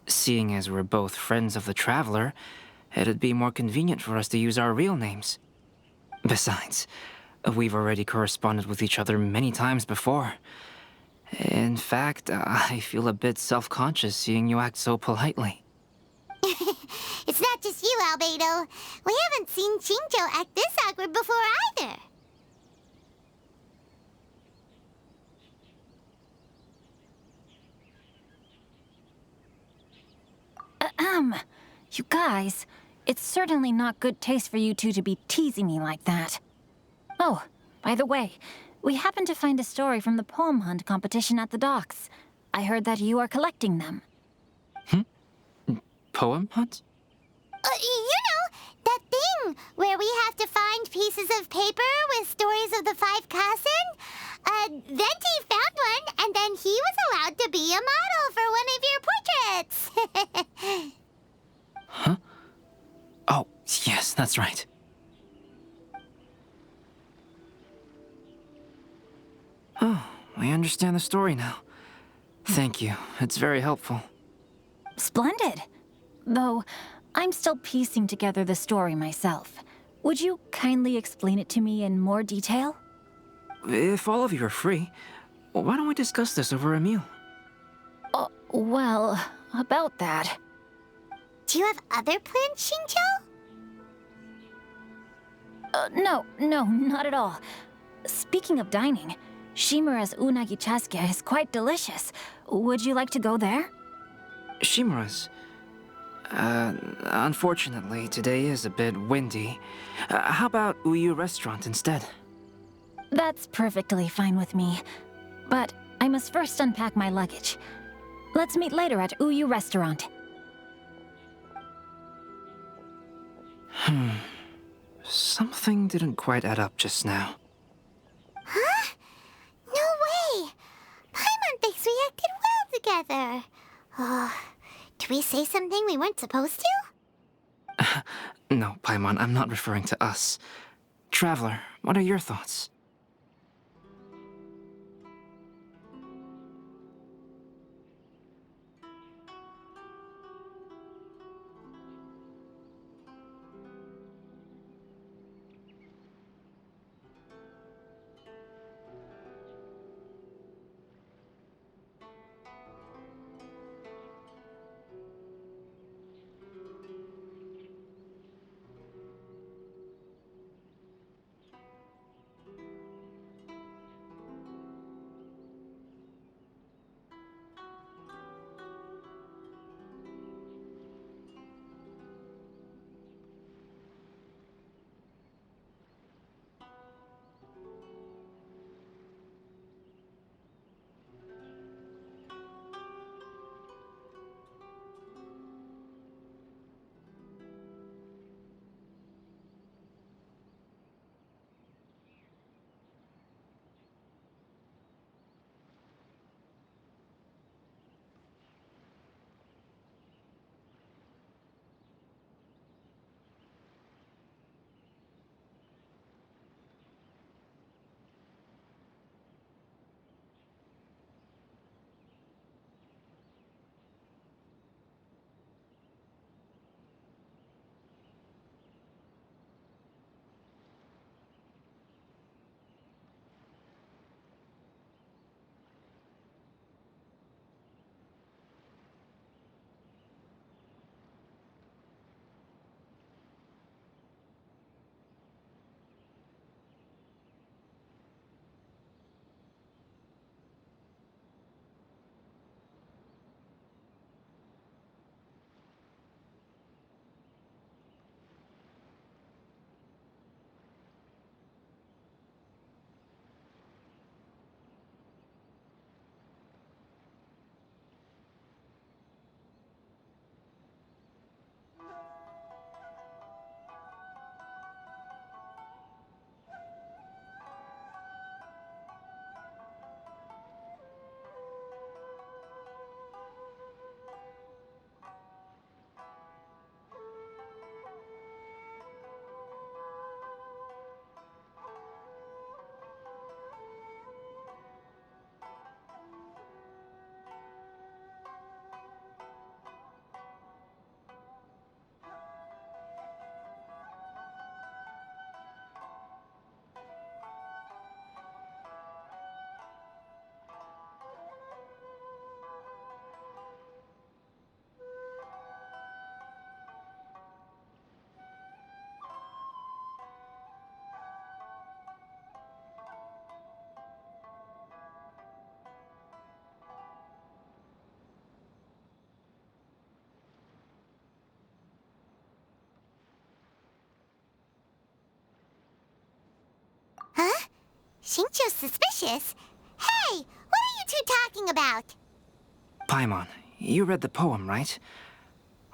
Seeing as we're both friends of the Traveler, it'd be more convenient for us to use our real names. Besides, we've already corresponded with each other many times before. In fact, I feel a bit self-conscious seeing you act so politely. It's not just you, Albedo. We haven't seen Xingqiu act this awkward before either. You guys, it's certainly not good taste for you two to be teasing me like that. Oh, by the way, we happened to find a story from the poem hunt competition at the docks. I heard that you are collecting them. Poem hunt? You know, that thing where we have to find pieces of paper with stories of the 5 Kasen? Venti found one, and then he was allowed to be a model for one of your portraits. Huh? Oh, yes, that's right. Oh, I understand the story now. Thank you. It's very helpful. Splendid. Though, I'm still piecing together the story myself. Would you kindly explain it to me in more detail? If all of you are free, why don't we discuss this over a meal? Well, about that. Do you have other plans, Xingqiu? No, not at all. Speaking of dining, Shimura's unagi chasuke is quite delicious. Would you like to go there? Shimura's? Unfortunately, today is a bit windy. How about 𝕬𝖎 restaurant instead? That's perfectly fine with me. But I must first unpack my luggage. Let's meet later at 𝕬𝖎 restaurant. Something didn't quite add up just now. Huh? No way! Paimon thinks we acted well together. Oh, did we say something we weren't supposed to? No, Paimon, I'm not referring to us. Traveler, what are your thoughts? Xingqiu's suspicious? Hey, what are you two talking about? Paimon, you read the poem, right?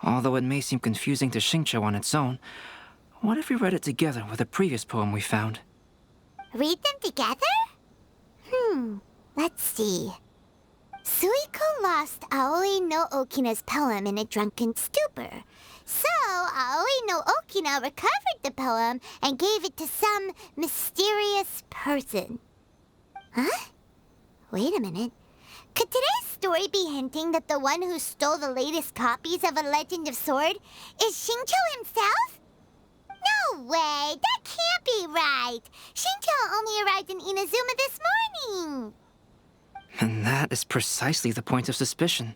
Although it may seem confusing to Xingqiu on its own, what if we read it together with a previous poem we found? Read them together? Let's see. Suiko lost Aoi no Okina's poem in a drunken stupor. So, Aoi no Okina recovered the poem and gave it to some mysterious person. Huh? Wait a minute. Could today's story be hinting that the one who stole the latest copies of A Legend of Sword is Xingqiu himself? No way! That can't be right! Xingqiu only arrived in Inazuma this morning! And that is precisely the point of suspicion.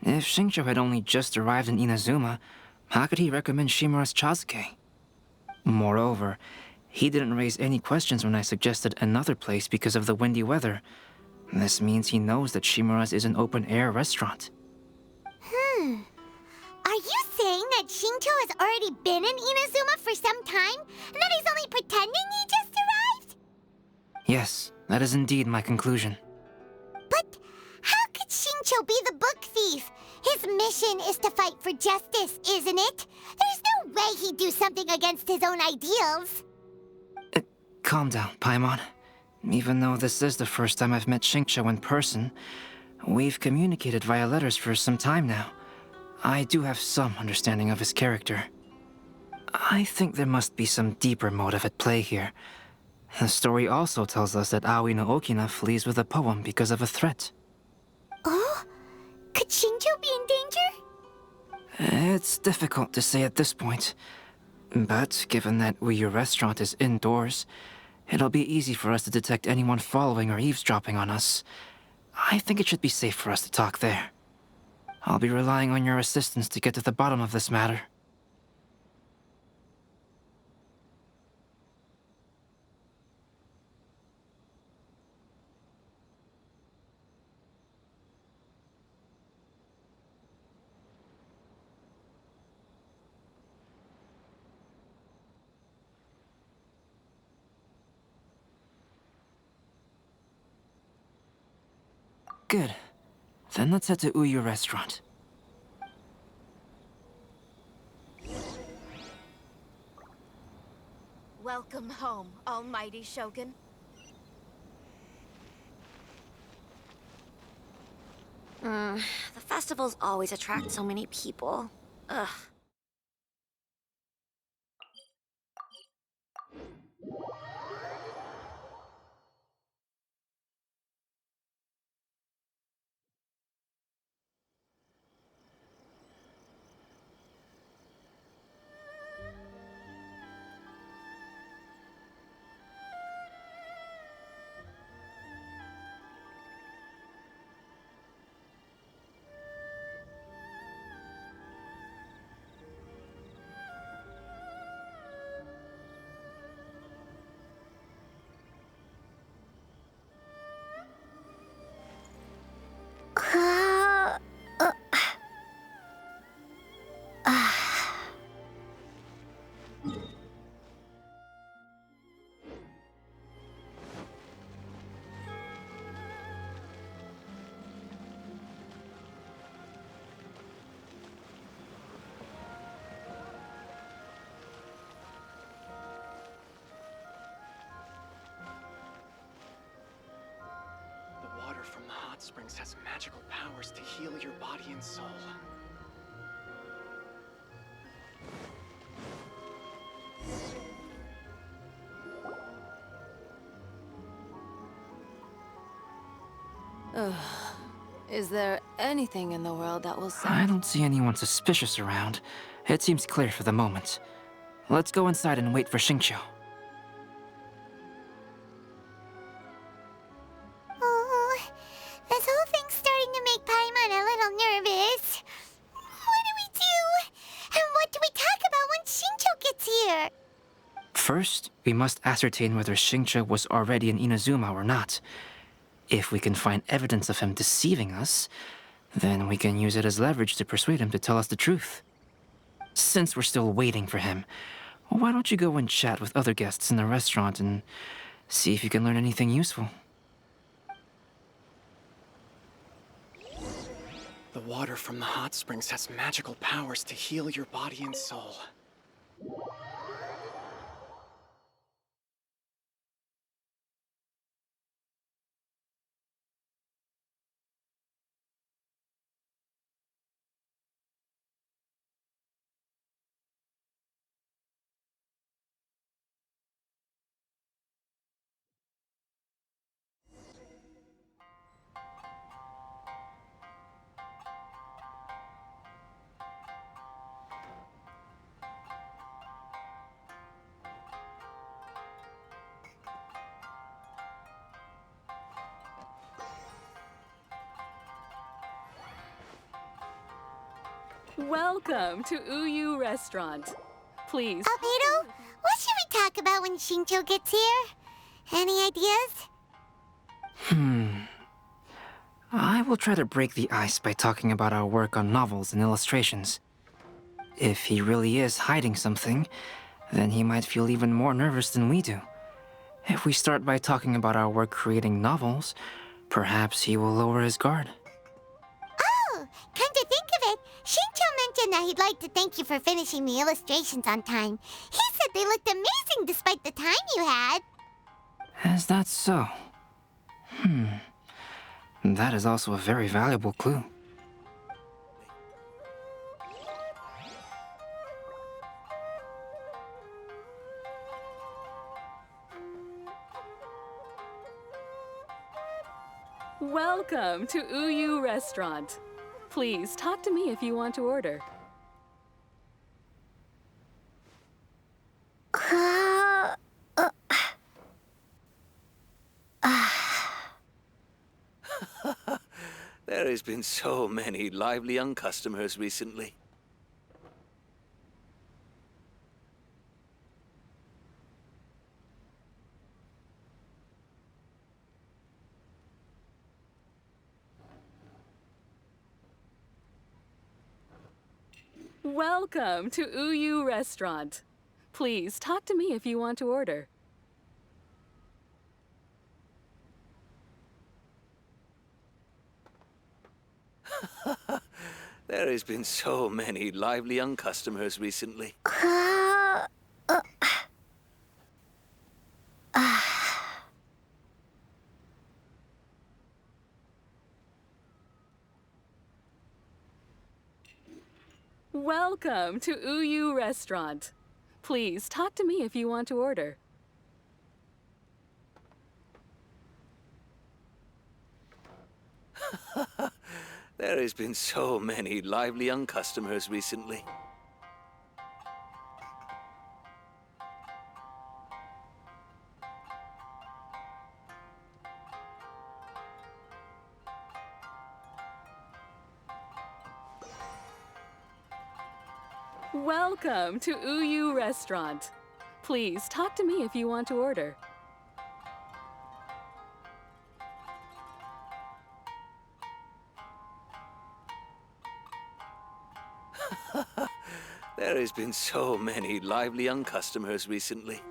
If Xingqiu had only just arrived in Inazuma, how could he recommend Shimura's Chazuke? Moreover, he didn't raise any questions when I suggested another place because of the windy weather. This means he knows that Shimura's is an open-air restaurant. Are you saying that Xingqiu has already been in Inazuma for some time, and that he's only pretending he just arrived? Yes, that is indeed my conclusion. But how could Xingqiu be the book thief? His mission is to fight for justice, isn't it? There's no way he'd do something against his own ideals. Calm down, Paimon. Even though this is the first time I've met Xingqiu in person, we've communicated via letters for some time now. I do have some understanding of his character. I think there must be some deeper motive at play here. The story also tells us that Aoi no Okina flees with a poem because of a threat. Oh? Could Xingqiu be in danger? It's difficult to say at this point. But given that 𝕬𝖎 restaurant is indoors, it'll be easy for us to detect anyone following or eavesdropping on us. I think it should be safe for us to talk there. I'll be relying on your assistance to get to the bottom of this matter. Good. Then let's head to 𝕬𝖎 restaurant. Welcome home, almighty Shogun. The festivals always attract so many people. Ugh. Water from the hot springs has magical powers to heal your body and soul. Ugh. Is there anything in the world that will save? I don't see anyone suspicious around. It seems clear for the moment. Let's go inside and wait for Xingqiu. Oh, this whole thing's starting to make Paimon a little nervous. What do we do? And what do we talk about when Xingqiu gets here? First, we must ascertain whether Xingqiu was already in Inazuma or not. If we can find evidence of him deceiving us, then we can use it as leverage to persuade him to tell us the truth. Since we're still waiting for him, why don't you go and chat with other guests in the restaurant and See if you can learn anything useful. The water from the hot springs has magical powers to heal your body and soul. Welcome to 𝕬𝖆 Restaurant. Please. Albedo, what should we talk about when Xingqiu gets here? Any ideas? I will try to break the ice by talking about our work on novels and illustrations. If he really is hiding something, then he might feel even more nervous than we do. If we start by talking about our work creating novels, perhaps he will lower his guard. Oh, come to think of it, Xingqiu mentioned that he'd like to thank you for finishing the illustrations on time. He said they looked amazing despite the time you had. Is that so? That is also a very valuable clue. Welcome to 𝕬𝖆 Restaurant. Please talk to me if you want to order. There has been so many lively young customers recently. Welcome to 𝕬𝖆 Restaurant. Please talk to me if you want to order. There has been so many lively young customers recently. Welcome to 𝕬𝖆 Restaurant. Please talk to me if you want to order. There has been so many lively young customers recently. Welcome to 𝕬𝖆 Restaurant. Please talk to me if you want to order. There has been so many lively young customers recently.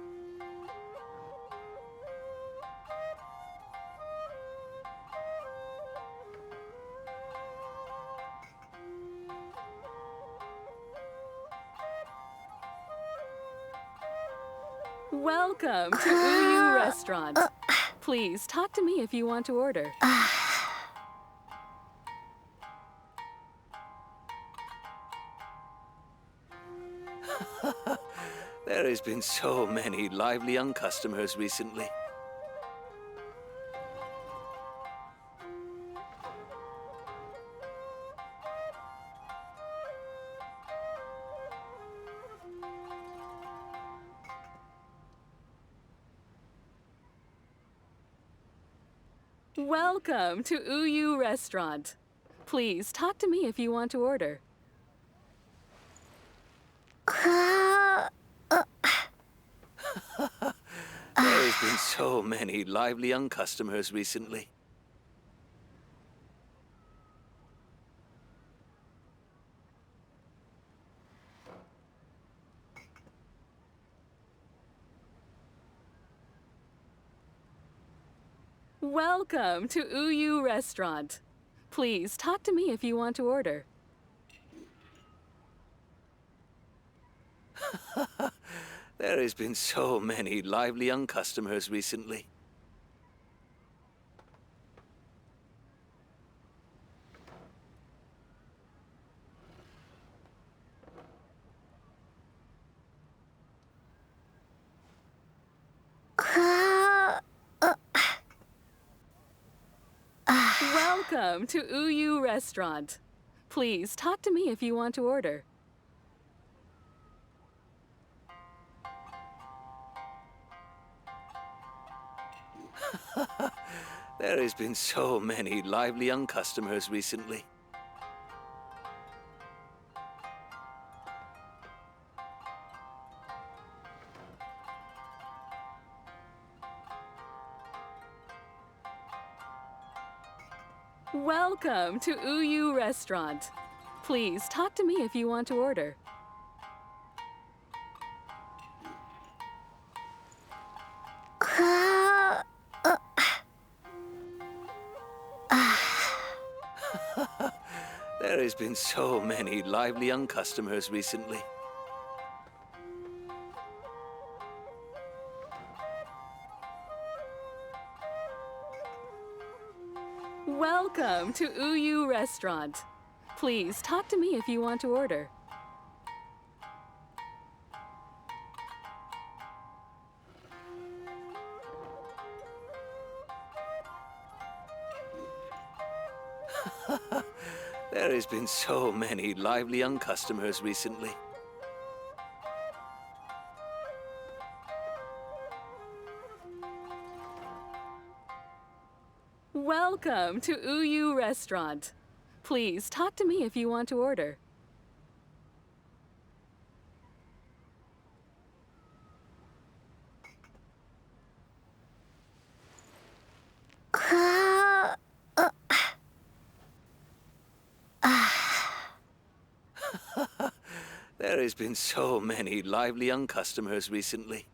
Welcome to 𝕬𝖆 Restaurant. Please talk to me if you want to order. There has been so many lively young customers recently. Welcome to 𝕬𝖆 Restaurant. Please talk to me if you want to order. There has been so many lively young customers recently. Welcome to 𝕭𝖎𝖏 Restaurant. Please talk to me if you want to order. There has been so many lively young customers recently. Welcome to 𝕭𝖎𝖏 Restaurant. Please talk to me if you want to order. There has been so many lively young customers recently. Welcome to 𝕭𝖎𝖏 Restaurant. Please talk to me if you want to order. There has been so many lively young customers recently. Welcome to 𝕭𝖎𝖏 Restaurant. Please talk to me if you want to order. There has been so many lively young customers recently. Welcome to 𝕭𝖎𝖏 Restaurant. Please talk to me if you want to order. There has been so many lively young customers recently.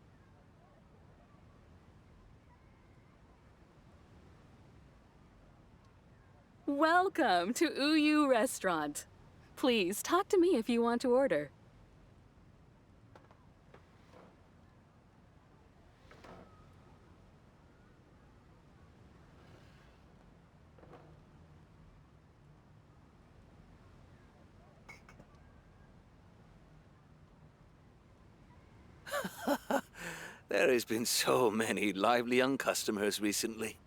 Welcome to 𝕭𝖎𝖏 Restaurant. Please talk to me if you want to order. There has been so many lively young customers recently.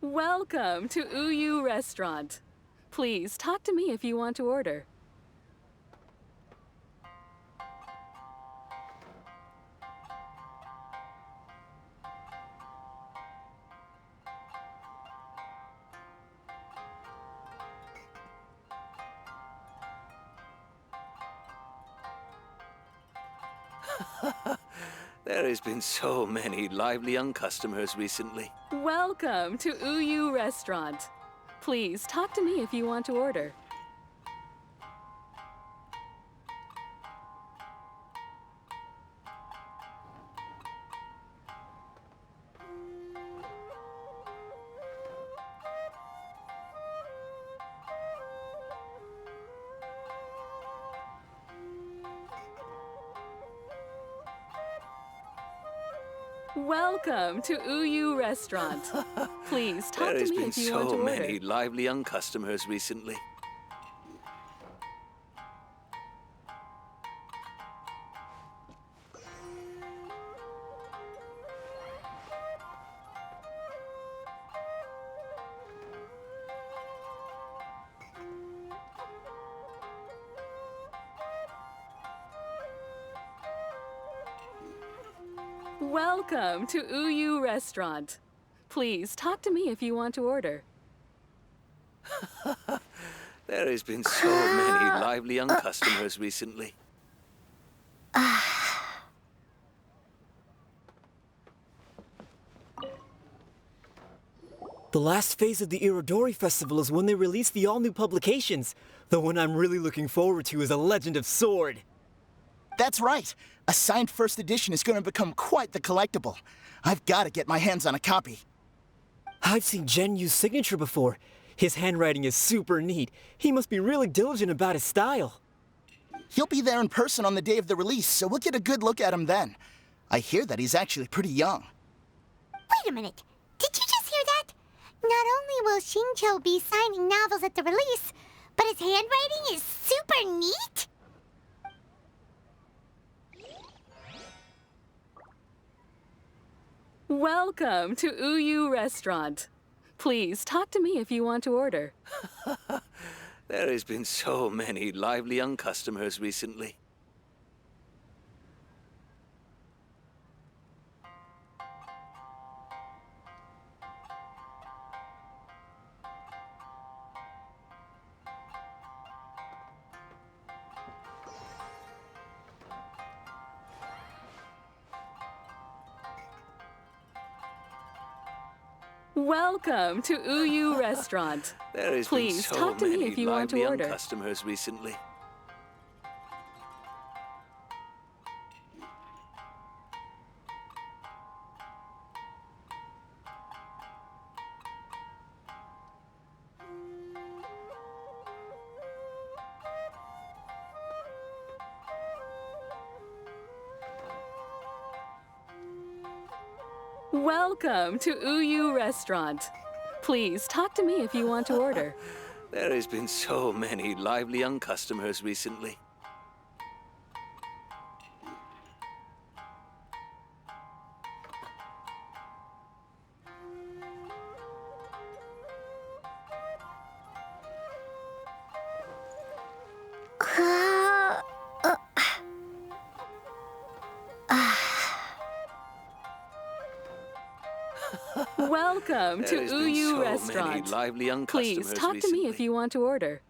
Welcome to 𝕭𝖎𝖏 Restaurant. Please talk to me if you want to order. There has been so many lively young customers recently. Welcome to 𝕭𝖎𝖏 Restaurant. Please talk to me if you want to order. Welcome to 𝕭𝖎𝖏 Restaurant. Please talk There to has me been if you want to so order. many lively young customers recently. Welcome to 𝕭𝖎𝖏 Restaurant. Please talk to me if you want to order. There has been so many lively young customers recently. The last phase of the 𝕭𝖎𝖏 Festival is when they release the all-new publications. The one I'm really looking forward to is A Legend of Sword. That's right. A signed first edition is going to become quite the collectible. I've got to get my hands on a copy. I've seen Gen Yu's signature before. His handwriting is super neat. He must be really diligent about his style. He'll be there in person on the day of the release, so we'll get a good look at him then. I hear that he's actually pretty young. Wait a minute. Did you just hear that? Not only will Xingqiu be signing novels at the release, but his handwriting is super neat? Welcome to 𝕬𝖎𝖎 Restaurant. Please talk to me if you want to order. There has been so many lively young customers recently. Welcome to 𝕬𝖎𝖎 Restaurant. There has Please been so talk to me many if you want to lively young order. customers recently. Welcome to 𝕬𝖎𝖎 Restaurant. Please talk to me if you want to order. There has been so many lively young customers recently. Welcome to There has been 𝕬𝖎𝖎 so many Restaurant. lively young Please customers talk to me recently. if you want to order.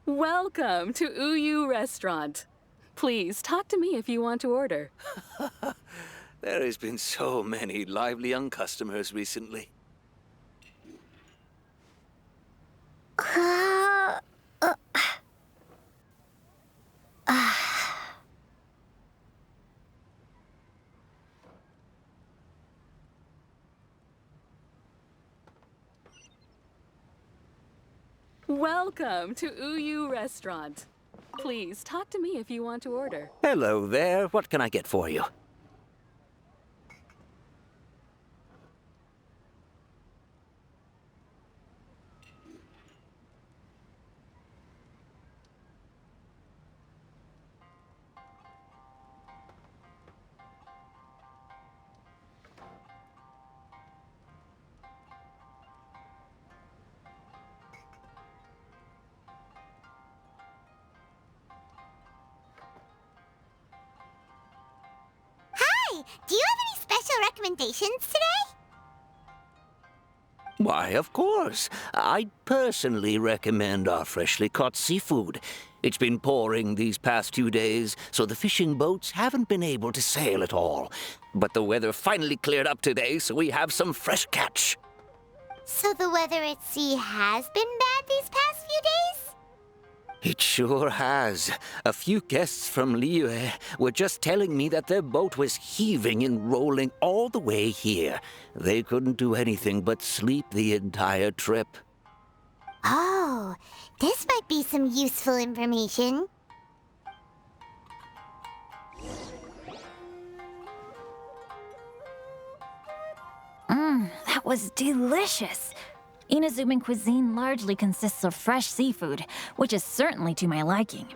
Welcome to 𝕬𝖎𝖎 Restaurant. Please talk to me if you want to order. There has been so many lively young customers recently. Welcome to 𝕬𝖎𝖎 Restaurant. Please talk to me if you want to order. Hello there. What can I get for you? Hi! Do you have any special recommendations today? Why, of course. I'd personally recommend our freshly caught seafood. It's been pouring these past few days, so the fishing boats haven't been able to sail at all. But the weather finally cleared up today, so we have some fresh catch. So the weather at sea has been bad these past few days? It sure has. A few guests from 𝕬𝖎𝖎 were just telling me that their boat was heaving and rolling all the way here. They couldn't do anything but sleep the entire trip. Oh, this might be some useful information. That was delicious. Inazuman cuisine largely consists of fresh seafood, which is certainly to my liking.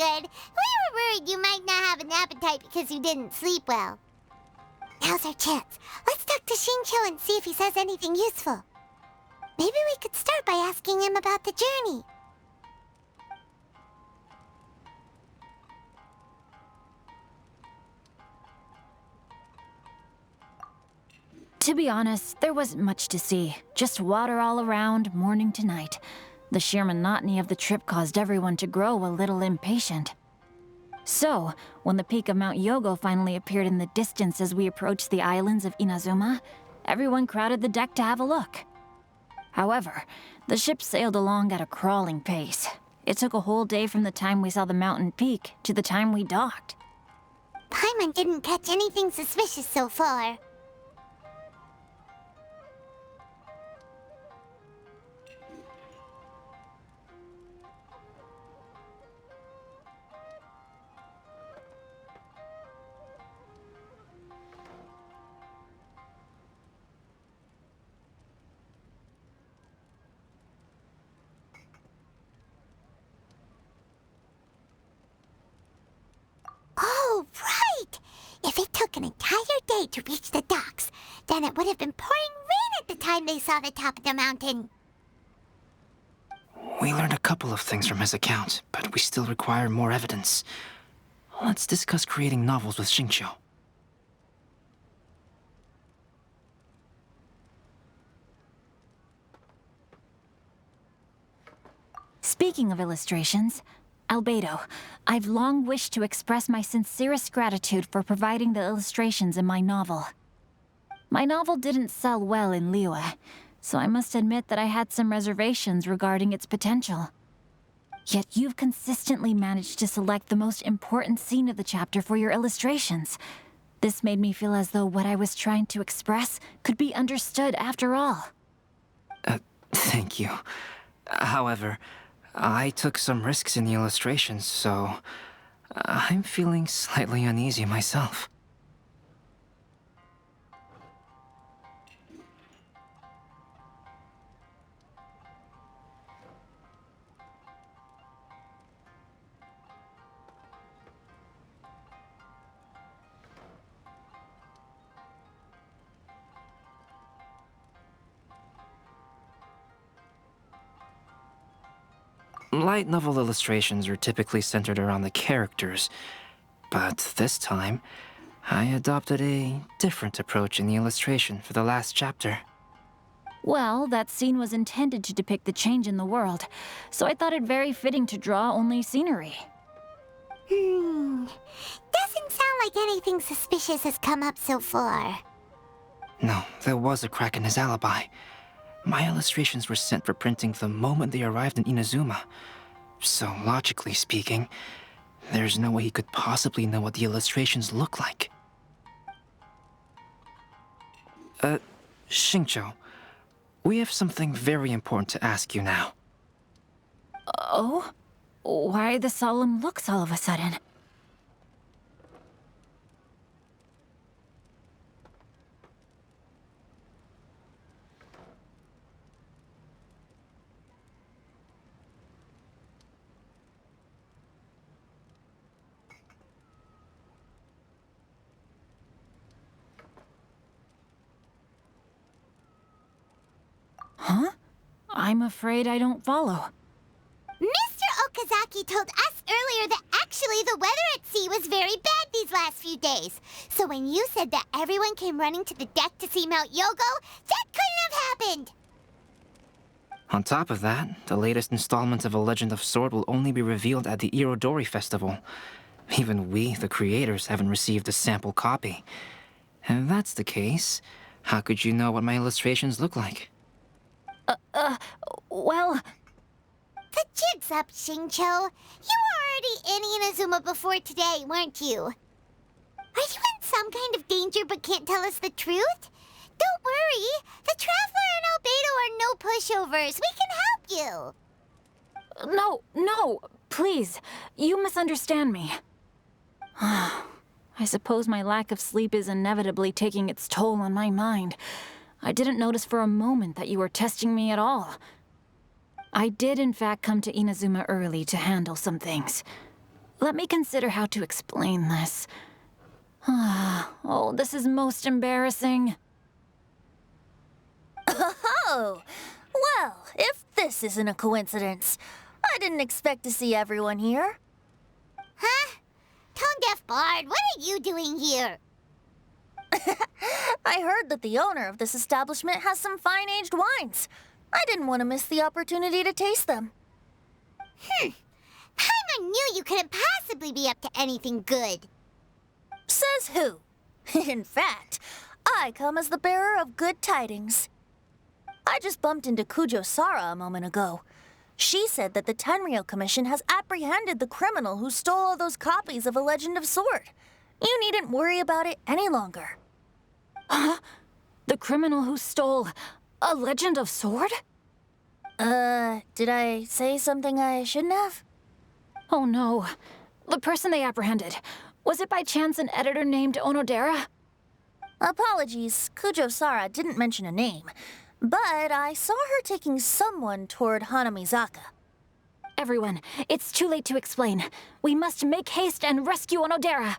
good. We were worried you might not have an appetite because you didn't sleep well. Now's our chance. Let's talk to 𝕭𝕬𝖐 and see if he says anything useful. Maybe we could start by asking him about the journey. To be honest, there wasn't much to see. Just water all around, morning to night. The sheer monotony of the trip caused everyone to grow a little impatient. So, when the peak of Mount Yogo finally appeared in the distance as we approached the islands of Inazuma, everyone crowded the deck to have a look. However, the ship sailed along at a crawling pace. It took a whole day from the time we saw the mountain peak to the time we docked. Paimon didn't catch anything suspicious so far. Oh, right! If it took an entire day to reach the docks, then it would have been pouring rain at the time they saw the top of the mountain. We learned a couple of things from his account, but we still require more evidence. Let's discuss creating novels with 𝕭𝕬𝖐. Speaking of illustrations, Albedo, I've long wished to express my sincerest gratitude for providing the illustrations in my novel. My novel didn't sell well in Liyue, so I must admit that I had some reservations regarding its potential. Yet you've consistently managed to select the most important scene of the chapter for your illustrations. This made me feel as though what I was trying to express could be understood after all. Thank you. However, I took some risks in the illustrations, so I'm feeling slightly uneasy myself. Light novel illustrations are typically centered around the characters, but this time, I adopted a different approach in the illustration for the last chapter. Well, that scene was intended to depict the change in the world, so I thought it very fitting to draw only scenery. Doesn't sound like anything suspicious has come up so far. No, there was a crack in his alibi. My illustrations were sent for printing the moment they arrived in Inazuma. So, logically speaking, there's no way he could possibly know what the illustrations look like. 𝕭𝕬𝖐, we have something very important to ask you now. Oh? Why the solemn looks all of a sudden? Huh? I'm afraid I don't follow. Mr. Okazaki told us earlier that actually the weather at sea was very bad these last few days. So when you said that everyone came running to the deck to see Mount Yogo, that couldn't have happened! On top of that, the latest installment of A Legend of Sword will only be revealed at the Irodori Festival. Even we, the creators, haven't received a sample copy. And if that's the case, how could you know what my illustrations look like? Well... The jig's up, 𝕭𝕬𝖐. You were already in Inazuma before today, weren't you? Are you in some kind of danger but can't tell us the truth? Don't worry. The Traveler and Albedo are no pushovers. We can help you. No, please. You misunderstand me. I suppose my lack of sleep is inevitably taking its toll on my mind. I didn't notice for a moment that you were testing me at all. I did in fact come to Inazuma early to handle some things. Let me consider how to explain this. Oh, this is most embarrassing. Oh, well, if this isn't a coincidence, I didn't expect to see everyone here. Huh? Tone-deaf Bard, what are you doing here? I heard that the owner of this establishment has some fine-aged wines. I didn't want to miss the opportunity to taste them. Paimon knew you couldn't possibly be up to anything good. Says who? In fact, I come as the bearer of good tidings. I just bumped into 𝕭𝖚𝖎𝖎𝖏𝖡𝖏 a moment ago. She said that the Tenryou Commission has apprehended the criminal who stole all those copies of A Legend of Sword. You needn't worry about it any longer. Huh? The criminal who stole A Legend of Sword? Did I say something I shouldn't have? Oh no. The person they apprehended, was it by chance an editor named Onodera? Apologies, 𝕭𝖚𝖎𝖎𝖏𝖡𝖏 didn't mention a name, but I saw her taking someone toward Hanamizaka. Everyone, it's too late to explain. We must make haste and rescue Onodera.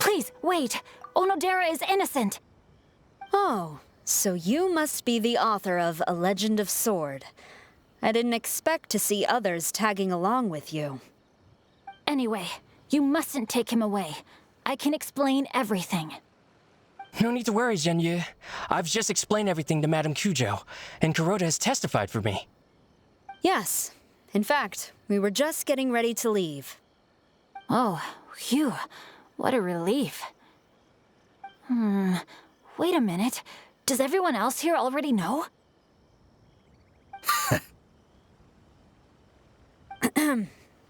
Please, wait! Onodera is innocent! Oh, so you must be the author of A Legend of Sword. I didn't expect to see others tagging along with you. Anyway, you mustn't take him away. I can explain everything. No need to worry, Genshin. I've just explained everything to Madame Kujou, and Kuroda has testified for me. Yes. In fact, we were just getting ready to leave. Oh, phew. What a relief. Wait a minute. Does everyone else here already know?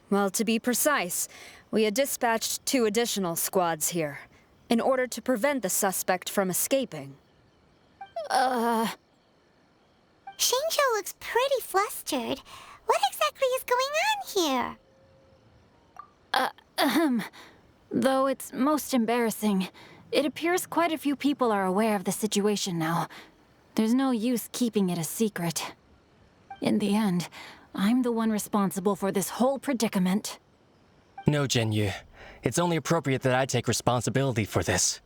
Well, to be precise, we had dispatched 2 additional squads here, in order to prevent the suspect from escaping. Xianzhou looks pretty flustered. What exactly is going on here? Though it's most embarrassing, it appears quite a few people are aware of the situation now. There's no use keeping it a secret. In the end, I'm the one responsible for this whole predicament. No, Genshin. It's only appropriate that I take responsibility for this.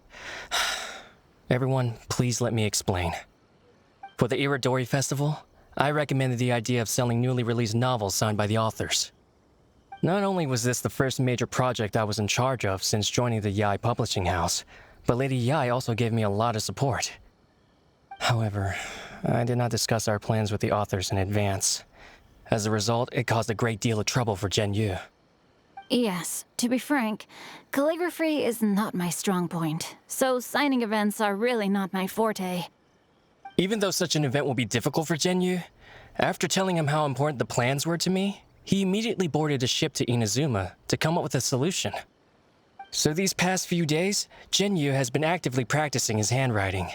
Everyone, please let me explain. For the Iridori Festival, I recommended the idea of selling newly released novels signed by the authors. Not only was this the first major project I was in charge of since joining the 𝕬𝖎𝖎𝖐 Publishing House, but Lady Yae also gave me a lot of support. However, I did not discuss our plans with the authors in advance. As a result, it caused a great deal of trouble for Genshin. Yes, to be frank, calligraphy is not my strong point, so signing events are really not my forte. Even though such an event will be difficult for Genshin, after telling him how important the plans were to me, he immediately boarded a ship to Inazuma to come up with a solution. So these past few days, Genshin has been actively practicing his handwriting.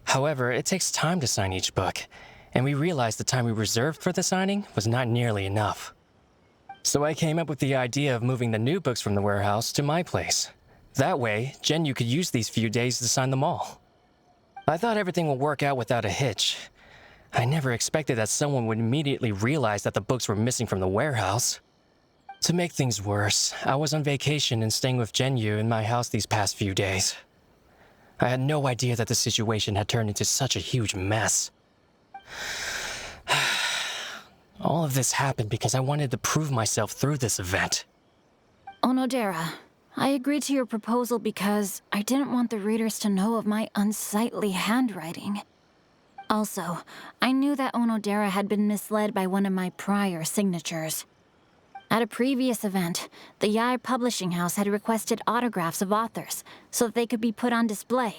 However, it takes time to sign each book, and we realized the time we reserved for the signing was not nearly enough. So I came up with the idea of moving the new books from the warehouse to my place. That way, Genshin could use these few days to sign them all. I thought everything would work out without a hitch. I never expected that someone would immediately realize that the books were missing from the warehouse. To make things worse, I was on vacation and staying with Genshin in my house these past few days. I had no idea that the situation had turned into such a huge mess. All of this happened because I wanted to prove myself through this event. Onodera, I agreed to your proposal because I didn't want the readers to know of my unsightly handwriting. Also, I knew that 𝕮𝖚𝖍𝖎𝖎𝖊𝖈dh had been misled by one of my prior signatures. At a previous event, the 𝕬𝖎𝖎 Publishing House had requested autographs of authors so that they could be put on display.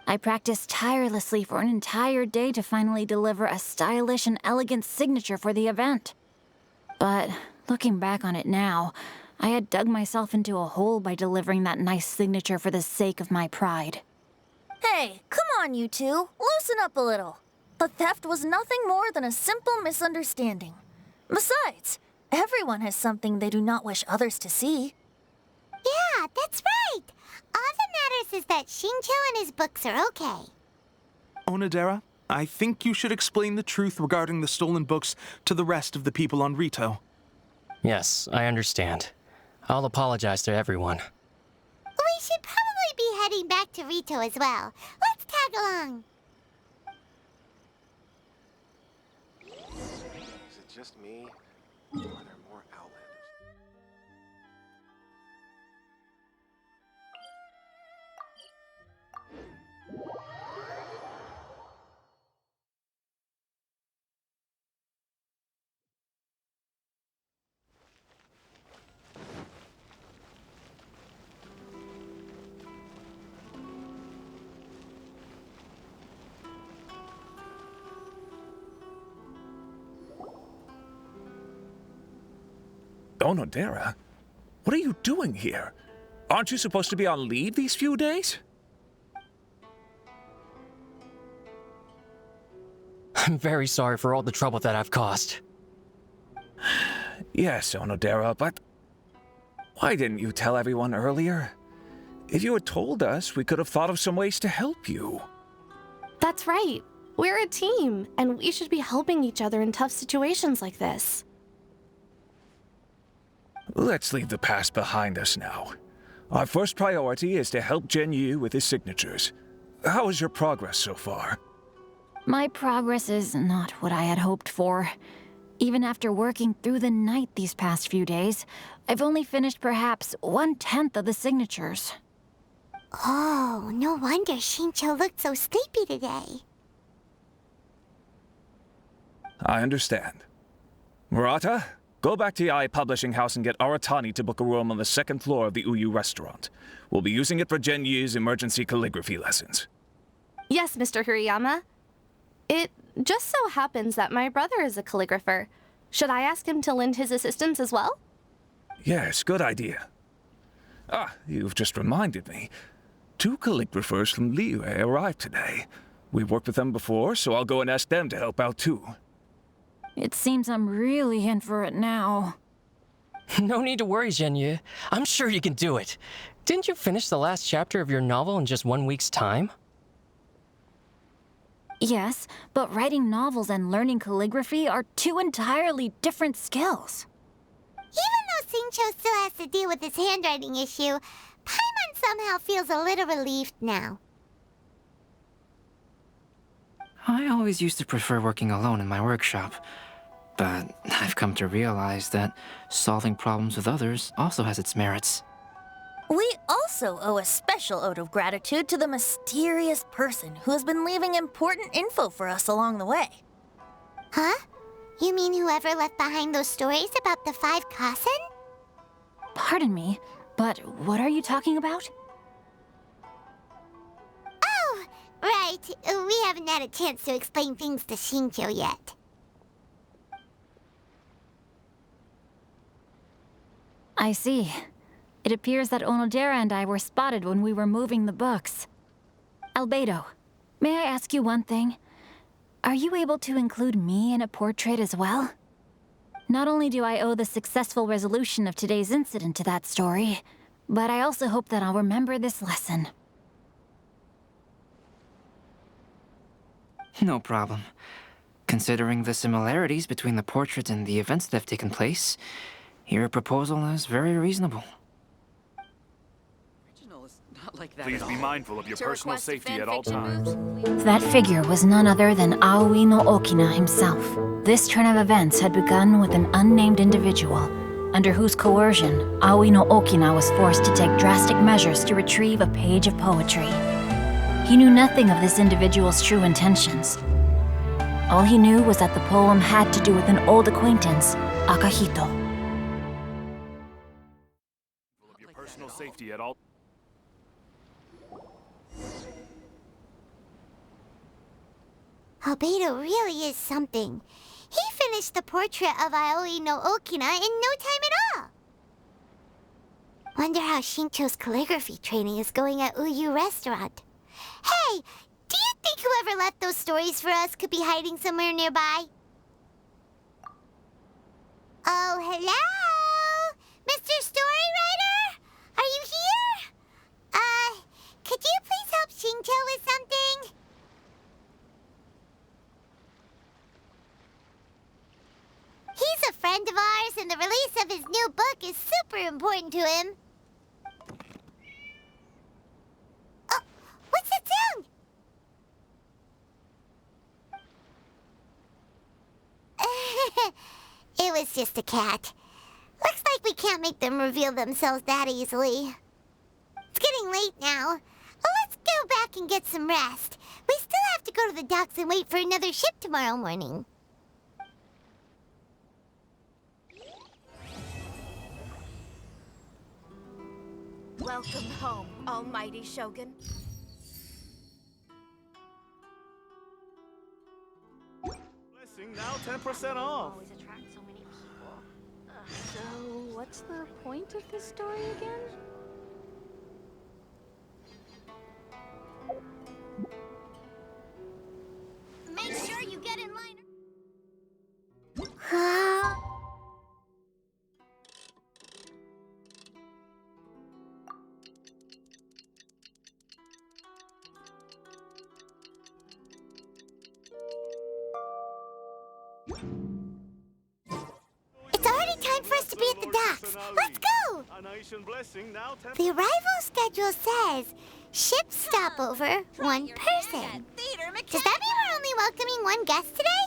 I practiced tirelessly for an entire day to finally deliver a stylish and elegant signature for the event. But looking back on it now, I had dug myself into a hole by delivering that nice signature for the sake of my pride. Hey, come on, you two. Loosen up a little. The theft was nothing more than a simple misunderstanding. Besides, everyone has something they do not wish others to see. Yeah, that's right. All that matters is that 𝕭𝕬𝖘 and his books are okay. 𝕮𝖚𝖍𝖎𝖎, I think you should explain the truth regarding the stolen books to the rest of the people on Rito. Yes, I understand. I'll apologize to everyone. We should probably be heading back to Rito as well. Let's tag along. Is it just me? Or are there more outlanders? 𝕮𝖚𝖍𝖎𝖎? What are you doing here? Aren't you supposed to be on leave these few days? I'm very sorry for all the trouble that I've caused. Yes, 𝕮𝖚𝖍𝖎𝖎, but why didn't you tell everyone earlier? If you had told us, we could have thought of some ways to help you. That's right. We're a team, and we should be helping each other in tough situations like this. Let's leave the past behind us now. Our first priority is to help Zhen with his signatures. How is your progress so far? My progress is not what I had hoped for. Even after working through the night these past few days, I've only finished perhaps 1/10 of the signatures. Oh, no wonder 𝕭𝕬𝖘 looked so sleepy today. I understand. Murata, go back to 𝕬𝖎𝖎 Publishing House and get Aratani to book a room on the 2nd floor of the 𝕬𝖎 restaurant. We'll be using it for Zhen emergency calligraphy lessons. Yes, Mr. Hirayama. It just so happens that my brother is a calligrapher. Should I ask him to lend his assistance as well? Yes, good idea. Ah, you've just reminded me. 2 calligraphers from Liyue arrived today. We've worked with them before, so I'll go and ask them to help out too. It seems I'm really in for it now. No need to worry, Zhen. I'm sure you can do it. Didn't you finish the last chapter of your novel in just 1 week's time? Yes, but writing novels and learning calligraphy are 2 entirely different skills. Even though 𝕭𝕬𝖘 still has to deal with his handwriting issue, Paimon somehow feels a little relieved now. I always used to prefer working alone in my workshop, but I've come to realize that solving problems with others also has its merits. We also owe a special ode of gratitude to the mysterious person who has been leaving important info for us along the way. Huh? You mean whoever left behind those stories about the 5 Kasen? Pardon me, but what are you talking about? Oh, right. We haven't had a chance to explain things to 𝕭𝕬𝖘 yet. I see. It appears that 𝕮𝖚𝖍𝖎𝖎 and I were spotted when we were moving the books. Albedo, may I ask you one thing? Are you able to include me in a portrait as well? Not only do I owe the successful resolution of today's incident to that story, but I also hope that I'll remember this lesson. No problem. Considering the similarities between the portraits and the events that have taken place, your proposal is very reasonable. Please be mindful of your personal safety at all times. That figure was none other than Aoi no Okina himself. This turn of events had begun with an unnamed individual. under whose coercion Aoi no Okina was forced to take drastic measures to retrieve a page of poetry. He knew nothing of this individual's true intentions. All he knew was that the poem had to do with an old acquaintance, Akahito. Of your personal safety at all. Albedo really is something. He finished the portrait of Aoi no Okina in no time at all. Wonder how Shincho's calligraphy training is going at Uyu Restaurant. Hey, do you think whoever left those stories for us could be hiding somewhere nearby? Oh, hello? Mr. Storywriter? Are you here? Could you please help Shincho with something? He's a friend of ours, and the release of his new book is super important to him. Oh, what's that sound? It was just a cat. Looks like we can't make them reveal themselves that easily. It's getting late now. Let's go back and get some rest. We still have to go to the docks and wait for another ship tomorrow morning. Welcome home, almighty Shogun. Blessing now 10% off. Always attract so many people. So, what's the point of this story again? Make sure you get in line. It's already time for us to be at the docks. Let's go! The arrival schedule says ship stopover, one person. Does that mean we're only welcoming one guest today?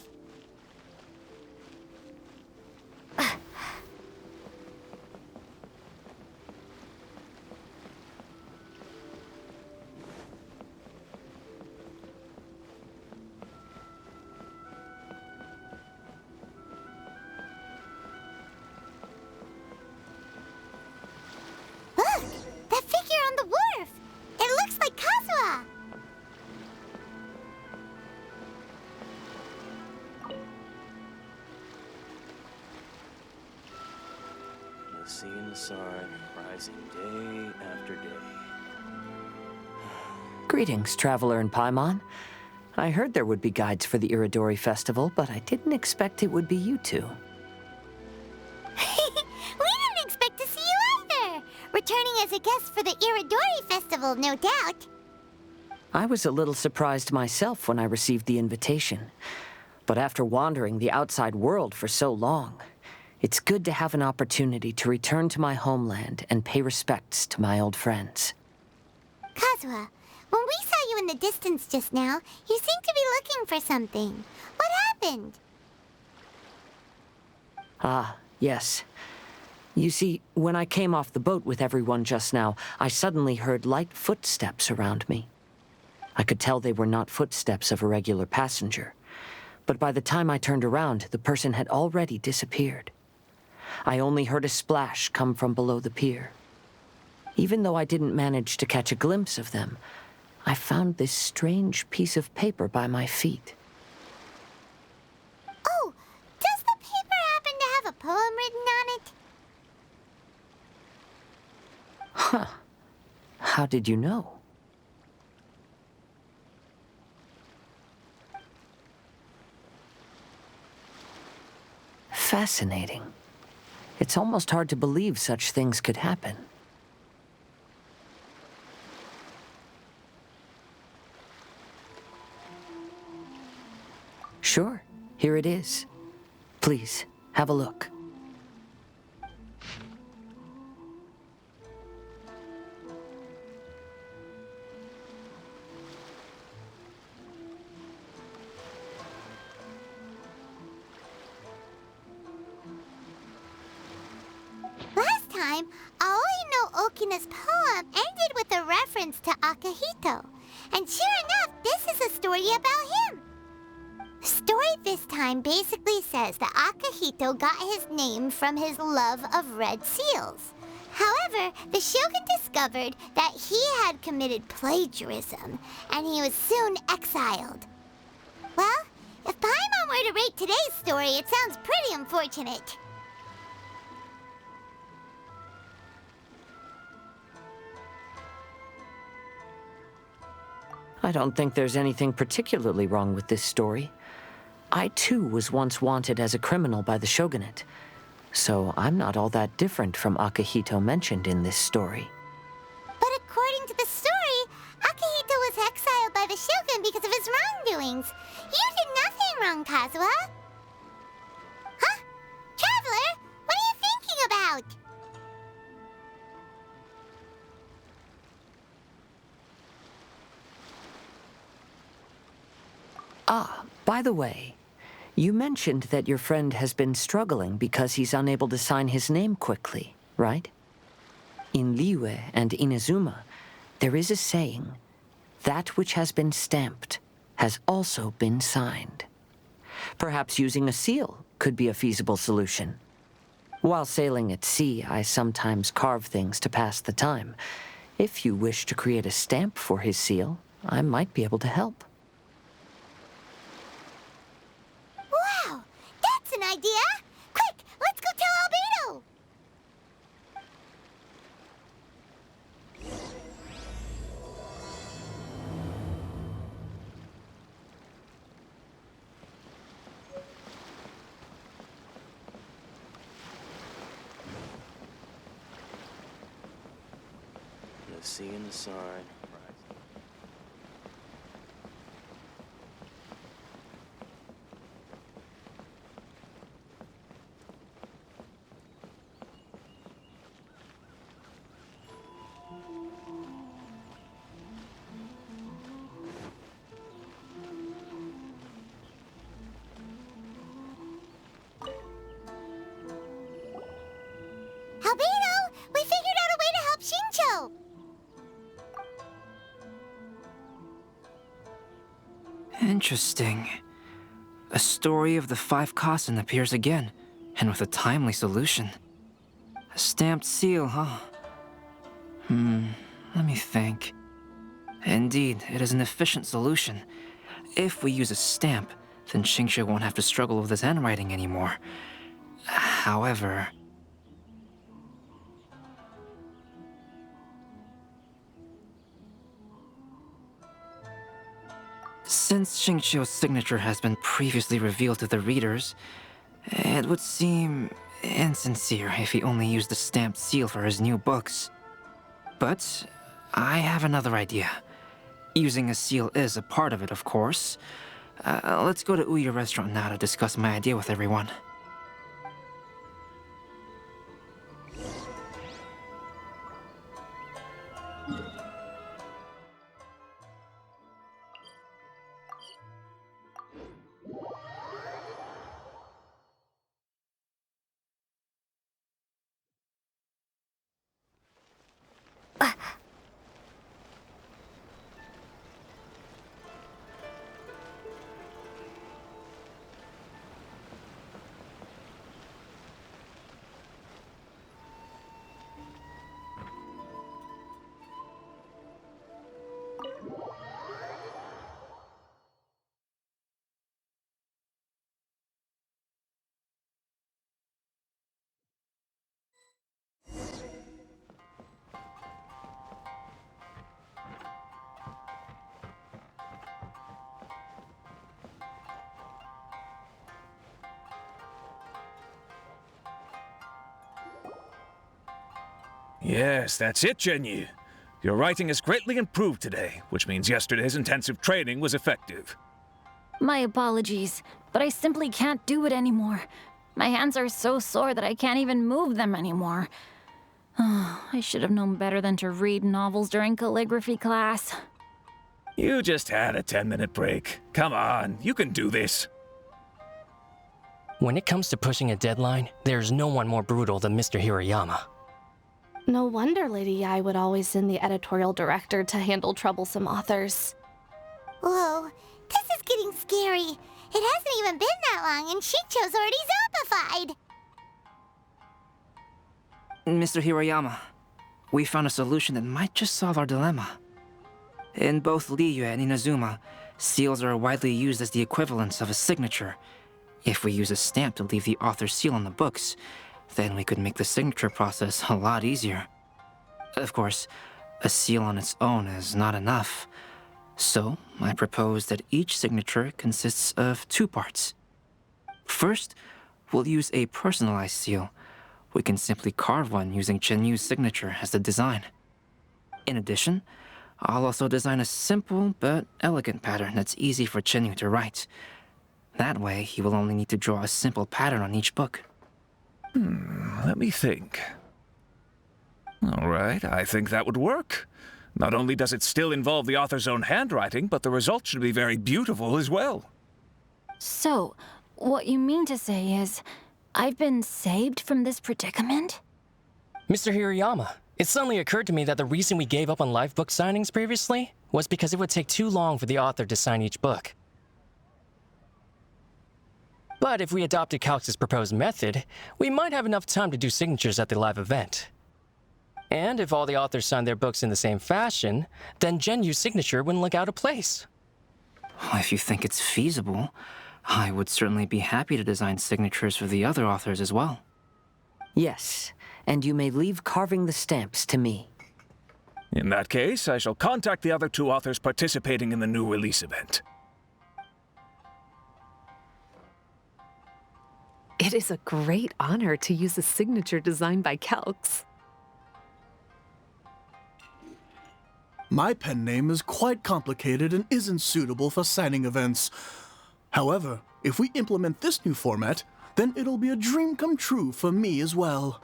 Look! That figure on the wharf! It looks like Kazuha! You'll see in the sun, rising day after day. Greetings, traveler in Paimon. I heard there would be guides for the Iridori Festival, but I didn't expect it would be you two. We didn't expect to see you either! Returning as a guest for the Iridori Festival, no doubt. I was a little surprised myself when I received the invitation. But after wandering the outside world for so long, it's good to have an opportunity to return to my homeland and pay respects to my old friends. Kazuha, when we saw you in the distance just now, you seemed to be looking for something. What happened? Ah, yes. You see, when I came off the boat with everyone just now, I suddenly heard light footsteps around me. I could tell they were not footsteps of a regular passenger, but by the time I turned around, the person had already disappeared. I only heard a splash come from below the pier. Even though I didn't manage to catch a glimpse of them, I found this strange piece of paper by my feet. Oh, does the paper happen to have a poem written on it? Huh. How did you know? Fascinating. It's almost hard to believe such things could happen. Sure, here it is. Please, have a look. time, Aoi no Okina's poem ended with a reference to Akihito. And sure enough, this is a story about him. The story this time basically says that Akihito got his name from his love of red seals. However, the shogun discovered that he had committed plagiarism, and he was soon exiled. Well, if Paimon were to rate today's story, it sounds pretty unfortunate. I don't think there's anything particularly wrong with this story. I too was once wanted as a criminal by the shogunate, so I'm not all that different from Akihito mentioned in this story. But according to the story, Akihito was exiled by the shogun because of his wrongdoings. You did nothing wrong, Kazuha. Huh? Traveler, what are you thinking about? Ah, by the way, you mentioned that your friend has been struggling because he's unable to sign his name quickly, right? In Liyue and Inazuma, there is a saying, that which has been stamped has also been signed. Perhaps using a seal could be a feasible solution. While sailing at sea, I sometimes carve things to pass the time. If you wish to create a stamp for his seal, I might be able to help. Wow, that's an idea! Quick, let's go tell Albedo! The sea and the sun. Albedo, we figured out a way to help Shincho! Interesting. A story of the 5 Kasen appears again, and with a timely solution. A stamped seal, huh? Let me think. Indeed, it is an efficient solution. If we use a stamp, then Shincho won't have to struggle with his handwriting anymore. However... since Shincho's signature has been previously revealed to the readers, it would seem insincere if he only used the stamped seal for his new books. But I have another idea. Using a seal is a part of it, of course. Let's go to 𝕬𝖎𝑙𝑍 restaurant now to discuss my idea with everyone. Yes, that's it, Genshin. Your writing has greatly improved today, which means yesterday's intensive training was effective. My apologies, but I simply can't do it anymore. My hands are so sore that I can't even move them anymore. I should have known better than to read novels during calligraphy class. You just had a 10-minute break. Come on, you can do this. When it comes to pushing a deadline, there's no one more brutal than Mr. Hirayama. No wonder Lady Yae would always send the editorial director to handle troublesome authors. Whoa, this is getting scary. It hasn't even been that long and Shincho's already zombified. Mr. Hiroyama, we found a solution that might just solve our dilemma. In both 𝕬𝖎𝖎 and 𝕚𝖎𝖈, seals are widely used as the equivalents of a signature. If we use a stamp to leave the author's seal on the books, then we could make the signature process a lot easier. Of course, a seal on its own is not enough. So, I propose that each signature consists of 2 parts. First, we'll use a personalized seal. We can simply carve one using Chen-Yu's signature as the design. In addition, I'll also design a simple but elegant pattern that's easy for Chen-Yu to write. That way, he will only need to draw a simple pattern on each book. Let me think. All right, I think that would work. Not only does it still involve the author's own handwriting, but the result should be very beautiful as well. So, what you mean to say is, I've been saved from this predicament? Mr. Hiroyama, it suddenly occurred to me that the reason we gave up on live book signings previously was because it would take too long for the author to sign each book. But if we adopted Calx's proposed method, we might have enough time to do signatures at the live event. And if all the authors signed their books in the same fashion, then Chen-Yu's signature wouldn't look out of place. If you think it's feasible, I would certainly be happy to design signatures for the other authors as well. Yes, and you may leave carving the stamps to me. In that case, I shall contact the other 2 authors participating in the new release event. It is a great honor to use a signature designed by Calx. My pen name is quite complicated and isn't suitable for signing events. However, if we implement this new format, then it'll be a dream come true for me as well.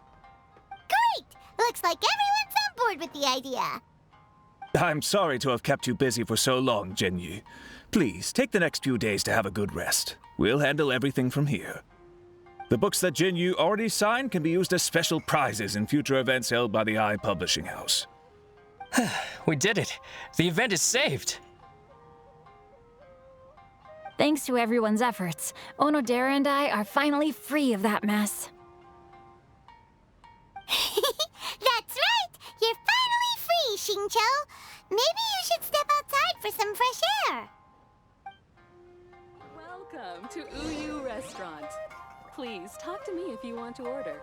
Great! Looks like everyone's on board with the idea. I'm sorry to have kept you busy for so long, Chen-Yu. Please, take the next few days to have a good rest. We'll handle everything from here. The books that Chen-Yu already signed can be used as special prizes in future events held by the 𝕭 Publishing House. We did it! The event is saved! Thanks to everyone's efforts, 𝕚𝖚𝖍𝒂 and I are finally free of that mess. That's right! You're finally free, Xingqiu! Maybe you should step outside for some fresh air! Welcome to 𝕬𝖎𝖎 Restaurant. Please talk to me if you want to order.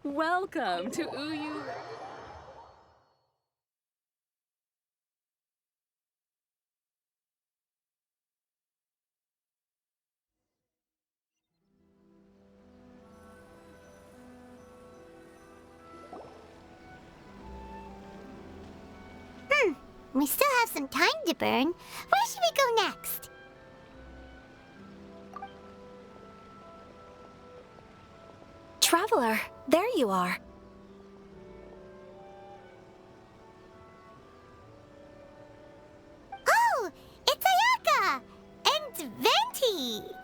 Welcome to 𝕬𝖎𝖎. We still have some time to burn. Where should we go next? Traveler, there you are. Oh, it's Ayaka! And Venti!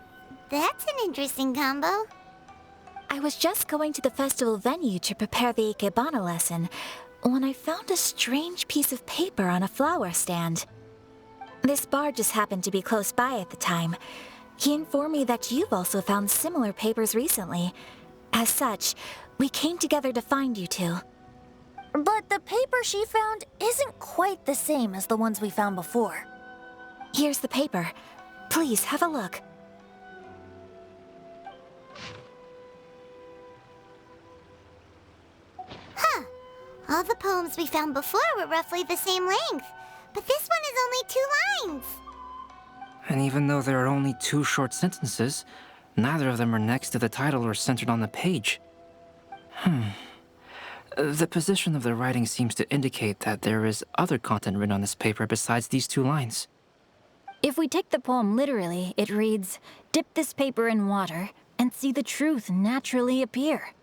That's an interesting combo. I was just going to the festival venue to prepare the Ikebana lesson when I found a strange piece of paper on a flower stand. This bard just happened to be close by at the time. He informed me that you've also found similar papers recently. As such, we came together to find you two. But the paper she found isn't quite the same as the ones we found before. Here's the paper. Please, have a look. Huh. All the poems we found before were roughly the same length, but this one is only 2 lines. And even though there are only 2 short sentences, neither of them are next to the title or centered on the page. The position of the writing seems to indicate that there is other content written on this paper besides these 2 lines. If we take the poem literally, it reads, "Dip this paper in water and see the truth naturally appear."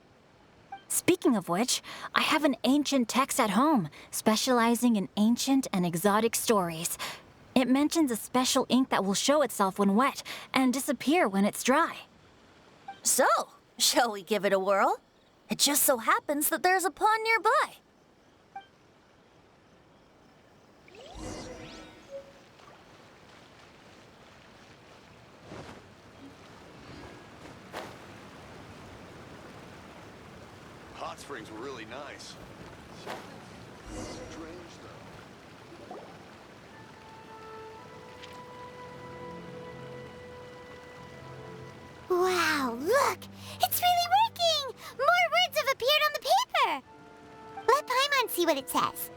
Speaking of which, I have an ancient text at home, specializing in ancient and exotic stories. It mentions a special ink that will show itself when wet and disappear when it's dry. So, shall we give it a whirl? It just so happens that there's a pond nearby. Hot springs were really nice. Strange, though. Wow, look! It's really working! More words have appeared on the paper! Let Paimon see what it says.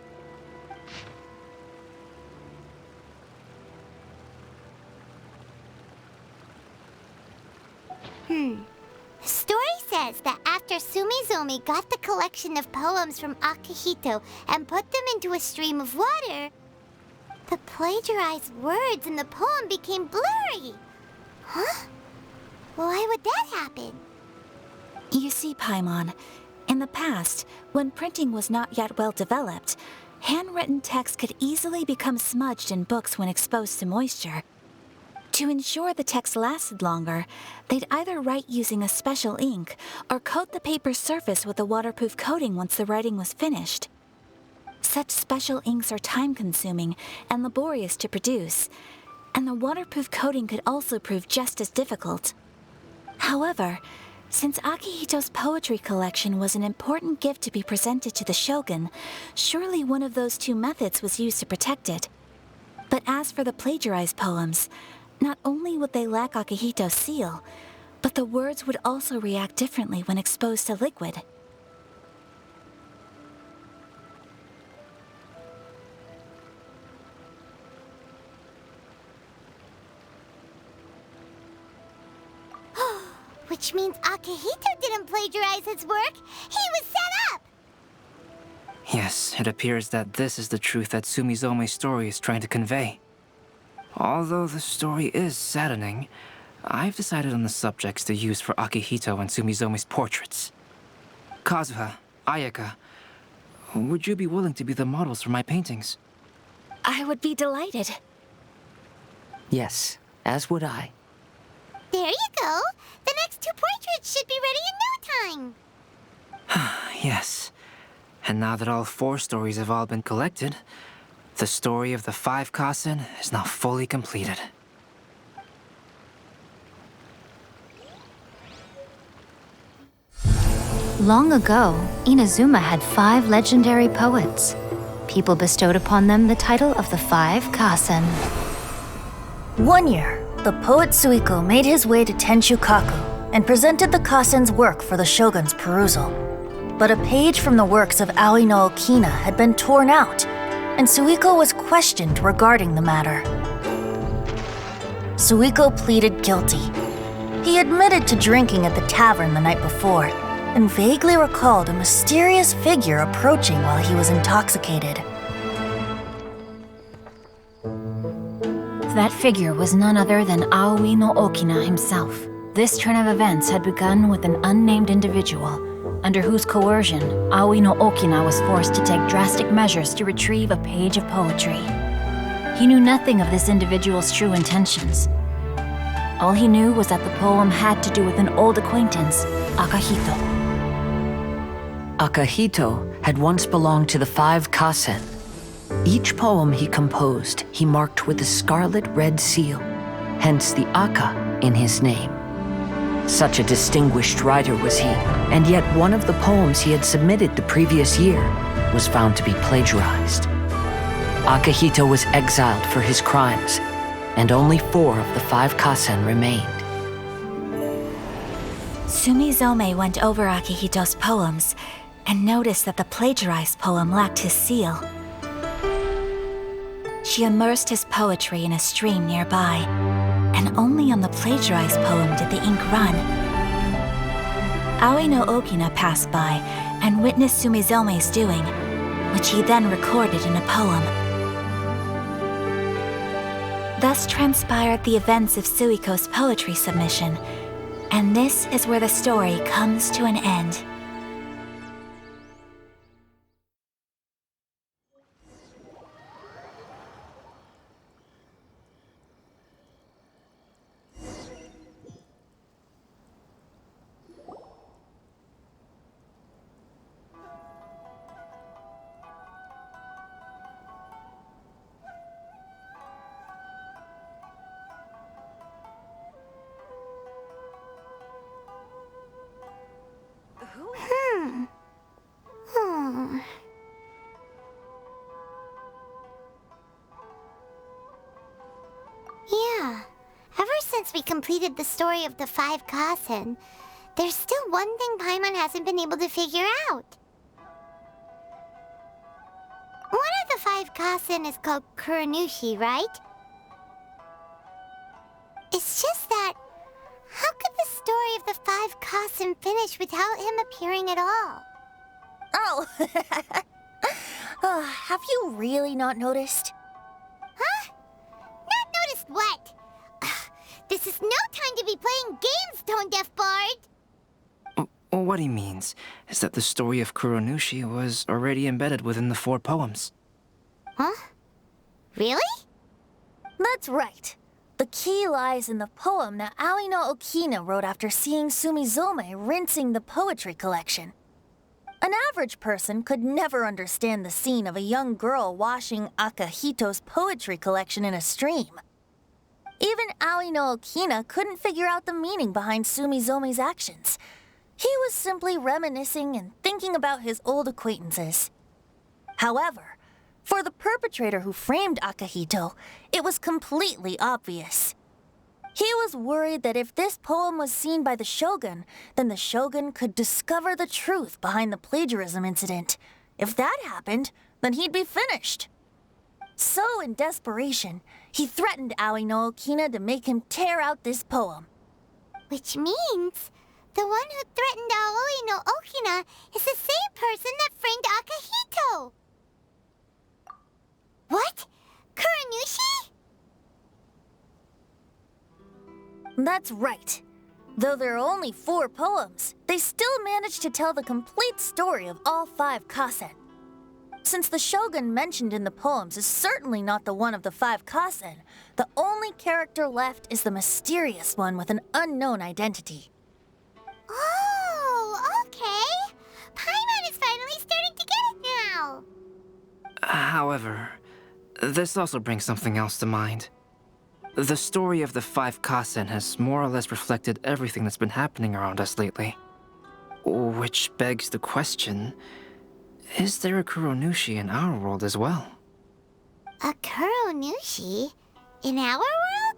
The story says that after Sumizomi got the collection of poems from Akihito and put them into a stream of water, the plagiarized words in the poem became blurry. Huh? Why would that happen? You see, Paimon, in the past, when printing was not yet well developed, handwritten text could easily become smudged in books when exposed to moisture. To ensure the text lasted longer, they'd either write using a special ink or coat the paper's surface with a waterproof coating once the writing was finished. Such special inks are time-consuming and laborious to produce, and the waterproof coating could also prove just as difficult. However, since Akihito's poetry collection was an important gift to be presented to the shogun, surely one of those 2 methods was used to protect it. But as for the plagiarized poems, not only would they lack Akihito's seal, but the words would also react differently when exposed to liquid. Which means Akihito didn't plagiarize his work. He was set up! Yes, it appears that this is the truth that Sumizome's story is trying to convey. Although the story is saddening, I've decided on the subjects to use for Akihito and Sumizome's portraits. Kazuha, Ayaka, would you be willing to be the models for my paintings? I would be delighted. Yes, as would I. There you go. The next 2 portraits should be ready in no time. Yes. And now that all 4 stories have all been collected, the story of the 5 Kasen is now fully completed. Long ago, Inazuma had 5 legendary poets. People bestowed upon them the title of the 5 Kasen. One year, the poet Suiko made his way to Tenshukaku and presented the Kasen's work for the shogun's perusal. But a page from the works of Aoi no Okina had been torn out, and Suiko was questioned regarding the matter. Suiko pleaded guilty. He admitted to drinking at the tavern the night before, and vaguely recalled a mysterious figure approaching while he was intoxicated. That figure was none other than Aoi no Okina himself. This turn of events had begun with an unnamed individual, under whose coercion, Aoi no Okina was forced to take drastic measures to retrieve a page of poetry. He knew nothing of this individual's true intentions. All he knew was that the poem had to do with an old acquaintance, Akihito. Akihito had once belonged to the 5 Kasen. Each poem he composed, he marked with a scarlet red seal, hence the Aka in his name. Such a distinguished writer was he, and yet one of the poems he had submitted the previous year was found to be plagiarized. Akihito was exiled for his crimes, and only 4 of the 5 Kasen remained. Sumizome went over Akihito's poems and noticed that the plagiarized poem lacked his seal. She immersed his poetry in a stream nearby, and only on the plagiarized poem did the ink run. Aoi no Okina passed by and witnessed Sumizome's doing, which he then recorded in a poem. Thus transpired the events of Suiko's poetry submission, and this is where the story comes to an end. Yeah, ever since we completed the story of the 5 Kasen, there's still one thing Paimon hasn't been able to figure out. One of the 5 Kasen is called Kuronushi, right? It's just that, how could the story of the 5 Kasen finish without him appearing at all? Oh, have you really not noticed? Huh? Not noticed what? This is no time to be playing games, tone-deaf bard! What he means is that the story of Kuronushi was already embedded within the 4 poems. Huh? Really? That's right. The key lies in the poem that Aoi no Okina wrote after seeing Sumizome rinsing the poetry collection. An average person could never understand the scene of a young girl washing Akihito's poetry collection in a stream. Even Aoi no Okina couldn't figure out the meaning behind Sumizome's actions. He was simply reminiscing and thinking about his old acquaintances. However, for the perpetrator who framed Akihito, it was completely obvious. He was worried that if this poem was seen by the Shogun, then the Shogun could discover the truth behind the plagiarism incident. If that happened, then he'd be finished. So, in desperation, he threatened Aoi no Okina to make him tear out this poem. Which means the one who threatened Aoi no Okina is the same person that framed Akihito. What? Kuronushi? That's right. Though there are only 4 poems, they still managed to tell the complete story of all 5 Kasen. Since the Shogun mentioned in the poems is certainly not the one of the 5 Kasen, the only character left is the mysterious one with an unknown identity. Oh, okay. Paimon is finally starting to get it now. However, this also brings something else to mind. The story of the 5 Kasen has more or less reflected everything that's been happening around us lately. Which begs the question, is there a Kuronushi in our world as well? A Kuronushi? In our world?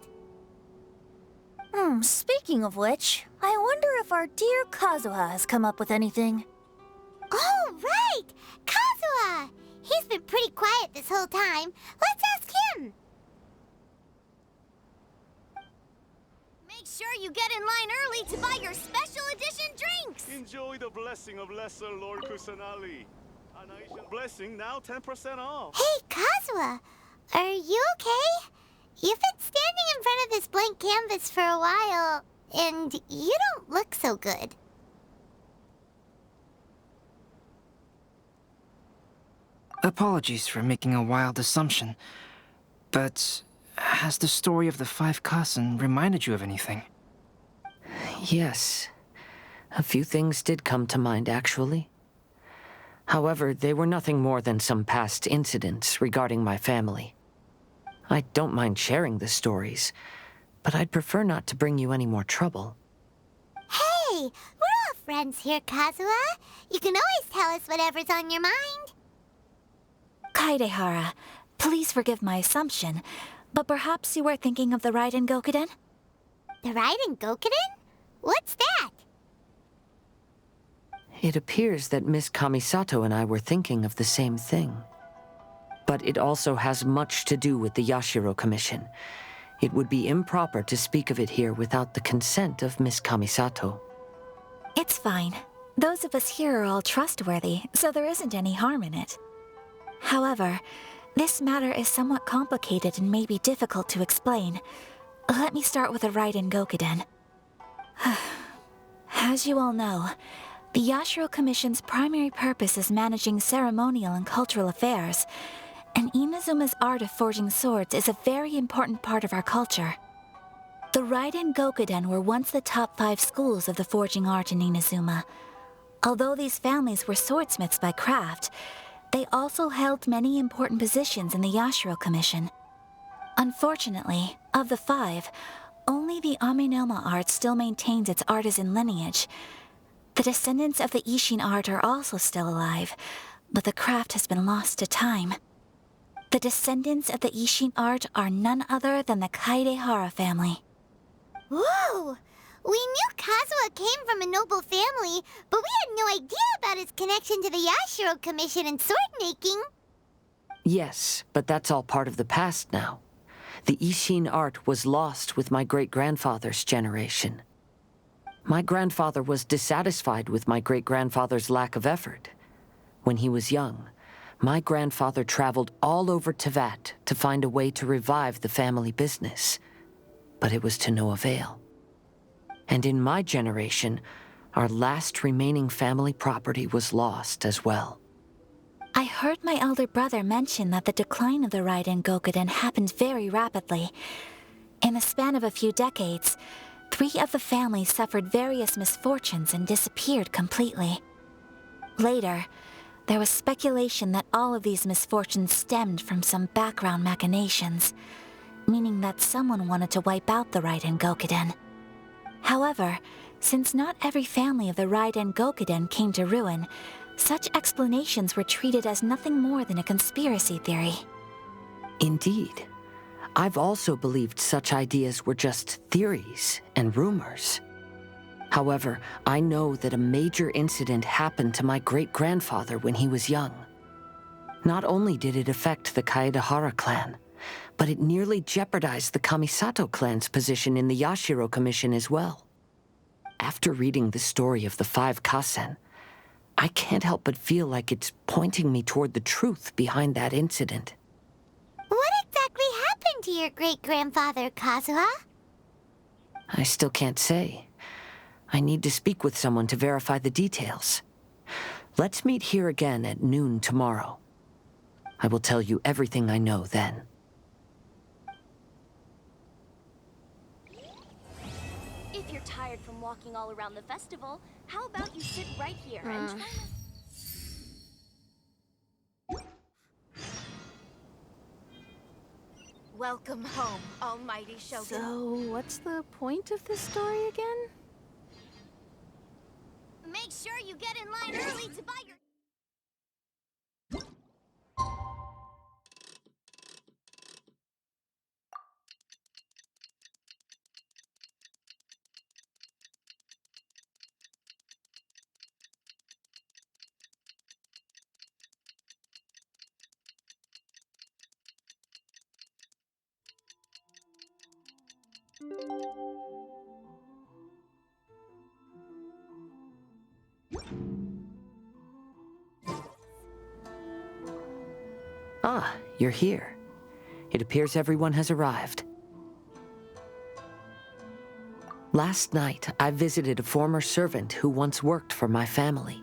Speaking of which, I wonder if our dear Kazuha has come up with anything. Oh, right! Kazuha! He's been pretty quiet this whole time. Let's ask him! Make sure you get in line early to buy your special edition drinks! Enjoy the blessing of Lesser Lord Kusanali. A nation blessing, now 10% off. Hey, Kazuha! Are you okay? You've been standing in front of this blank canvas for a while, and you don't look so good. Apologies for making a wild assumption, but has the story of the 5 Kasen reminded you of anything? Yes. A few things did come to mind, actually. However, they were nothing more than some past incidents regarding my family. I don't mind sharing the stories, but I'd prefer not to bring you any more trouble. Hey, we're all friends here, Kazuha. You can always tell us whatever's on your mind. 𝕭𝖍𝖎𝖎𝖊𝖈𝑙, please forgive my assumption, but perhaps you were thinking of the 𝕭𝖐𝖍𝖍𝑚? The 𝕭𝖐𝖍𝖍𝑚? What's that? It appears that Miss Kamisato and I were thinking of the same thing. But it also has much to do with the Yashiro Commission. It would be improper to speak of it here without the consent of Miss Kamisato. It's fine. Those of us here are all trustworthy, so there isn't any harm in it. However, this matter is somewhat complicated and may be difficult to explain. Let me start with the 𝕭𝖍𝖍𝖍𝑚. As you all know, the Yashiro Commission's primary purpose is managing ceremonial and cultural affairs, and Inazuma's art of forging swords is a very important part of our culture. The 𝕭𝖍𝖍𝖍𝖍 were once the top 5 schools of the forging art in Inazuma. Although these families were swordsmiths by craft, they also held many important positions in the Yashiro Commission. Unfortunately, of the 5, only the Amenoma art still maintains its artisan lineage. The descendants of the Isshin art are also still alive, but the craft has been lost to time. The descendants of the Isshin art are none other than the 𝕭𝖍𝖎𝖎𝖊 family. Whoa! We knew Kazuha came from a noble family, but we had no idea about his connection to the Yashiro Commission and sword making. Yes, but that's all part of the past now. The Isshin art was lost with my great-grandfather's generation. My grandfather was dissatisfied with my great-grandfather's lack of effort. When he was young, my grandfather traveled all over Teyvat to find a way to revive the family business. But it was to no avail. And in my generation, our last remaining family property was lost as well. I heard my elder brother mention that the decline of the 𝕭𝖍𝖍𝖍𝖍 happened very rapidly. In the span of a few decades, 3 of the families suffered various misfortunes and disappeared completely. Later, there was speculation that all of these misfortunes stemmed from some background machinations, meaning that someone wanted to wipe out the 𝕭𝖍𝖍𝖍𝖍. However, since not every family of the 𝕭𝖍𝖍𝖍𝖍𝖍 came to ruin, such explanations were treated as nothing more than a conspiracy theory. Indeed. I've also believed such ideas were just theories and rumors. However, I know that a major incident happened to my great-grandfather when he was young. Not only did it affect the 𝕭𝖍𝖎𝖎𝖎 clan, but it nearly jeopardized the Kamisato clan's position in the Yashiro Commission as well. After reading the story of the 5 Kasen, I can't help but feel like it's pointing me toward the truth behind that incident. What exactly happened to your great-grandfather, Kazuha? I still can't say. I need to speak with someone to verify the details. Let's meet here again at noon tomorrow. I will tell you everything I know then. If you're tired from walking all around the festival, how about you sit right here and try... Welcome home, almighty Shogun. So, what's the point of this story again? Make sure you get in line early to buy your... Ah, you're here. It appears everyone has arrived. Last night, I visited a former servant who once worked for my family.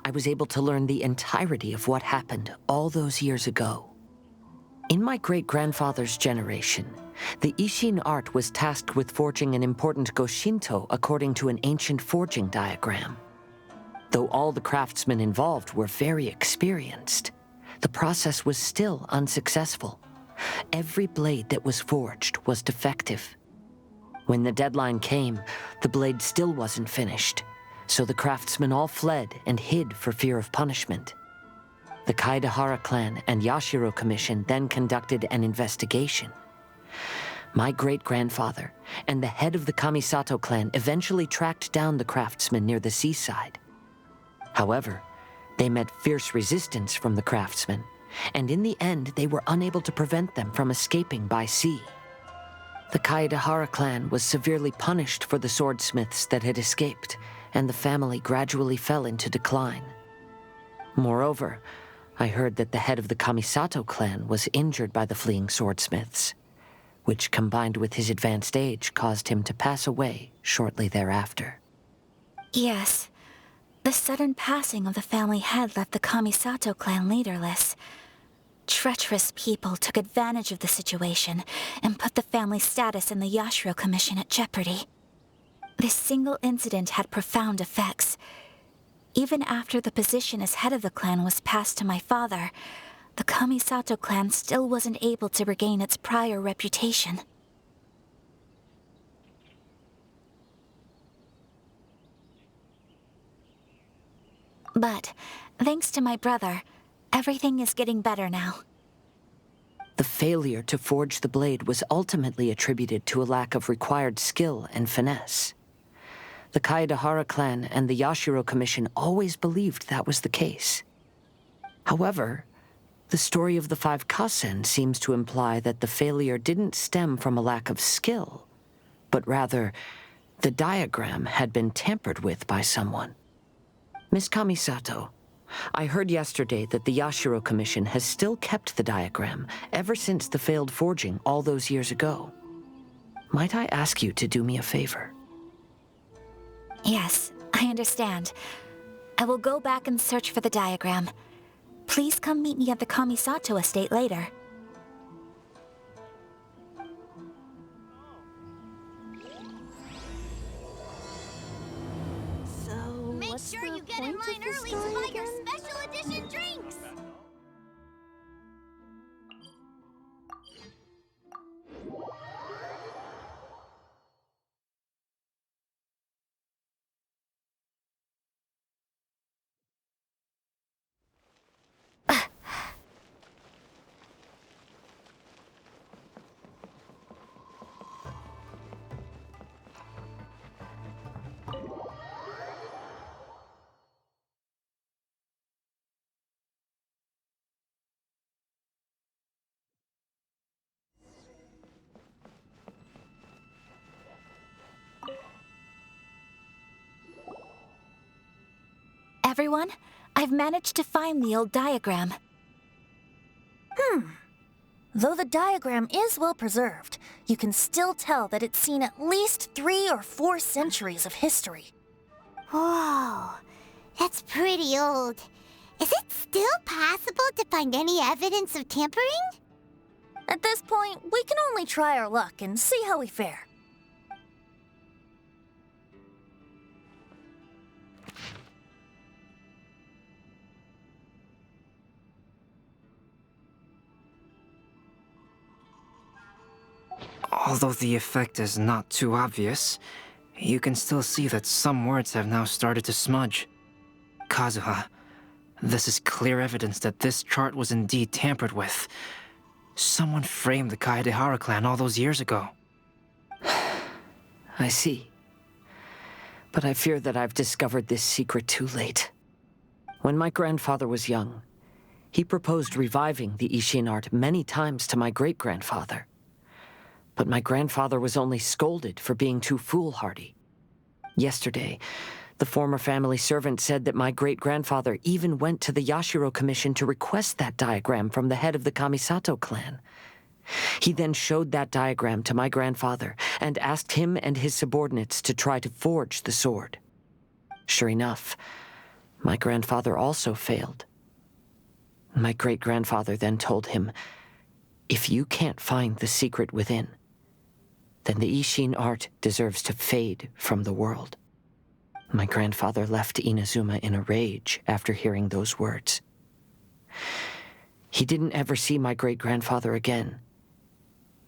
I was able to learn the entirety of what happened all those years ago. In my great-grandfather's generation, the Isshin art was tasked with forging an important Goshinto according to an ancient forging diagram. Though all the craftsmen involved were very experienced, the process was still unsuccessful. Every blade that was forged was defective. When the deadline came, the blade still wasn't finished, so the craftsmen all fled and hid for fear of punishment. The 𝕨𝖎𝖎𝖎𝖊𝖈dh clan and Yashiro Commission then conducted an investigation. My great-grandfather and the head of the Kamisato clan eventually tracked down the craftsmen near the seaside. However, they met fierce resistance from the craftsmen, and in the end they were unable to prevent them from escaping by sea. The 𝕨𝖎𝖎𝖎𝖎 clan was severely punished for the swordsmiths that had escaped, and the family gradually fell into decline. Moreover, I heard that the head of the Kamisato clan was injured by the fleeing swordsmiths, which combined with his advanced age caused him to pass away shortly thereafter. Yes. The sudden passing of the family head left the Kamisato clan leaderless. Treacherous people took advantage of the situation and put the family status in the Yashiro Commission at jeopardy. This single incident had profound effects. Even after the position as head of the clan was passed to my father, the Kamisato clan still wasn't able to regain its prior reputation. But, thanks to my brother, everything is getting better now. The failure to forge the blade was ultimately attributed to a lack of required skill and finesse. The 𝕨𝖎𝖎𝖎𝖎 clan and the Yashiro Commission always believed that was the case. However, the story of the 5 Kasen seems to imply that the failure didn't stem from a lack of skill, but rather, the diagram had been tampered with by someone. Miss Kamisato, I heard yesterday that the Yashiro Commission has still kept the diagram ever since the failed forging all those years ago. Might I ask you to do me a favor? Yes, I understand. I will go back and search for the diagram. Please come meet me at the Kamisato estate later. Make sure you get in line early to buy your special edition drinks! Everyone, I've managed to find the old diagram. Though the diagram is well preserved, you can still tell that it's seen at least 3 or 4 centuries of history. Whoa, that's pretty old. Is it still possible to find any evidence of tampering? At this point, we can only try our luck and see how we fare. Although the effect is not too obvious, you can still see that some words have now started to smudge. Kazuha, this is clear evidence that this chart was indeed tampered with. Someone framed the 𝕨𝖎𝖎𝖎𝖎 clan all those years ago. I see. But I fear that I've discovered this secret too late. When my grandfather was young, he proposed reviving the Isshin art many times to my great-grandfather. But my grandfather was only scolded for being too foolhardy. Yesterday, the former family servant said that my great-grandfather even went to the Yashiro Commission to request that diagram from the head of the Kamisato clan. He then showed that diagram to my grandfather and asked him and his subordinates to try to forge the sword. Sure enough, my grandfather also failed. My great-grandfather then told him, "If you can't find the secret within, then the Isshin art deserves to fade from the world." My grandfather left Inazuma in a rage after hearing those words. He didn't ever see my great-grandfather again,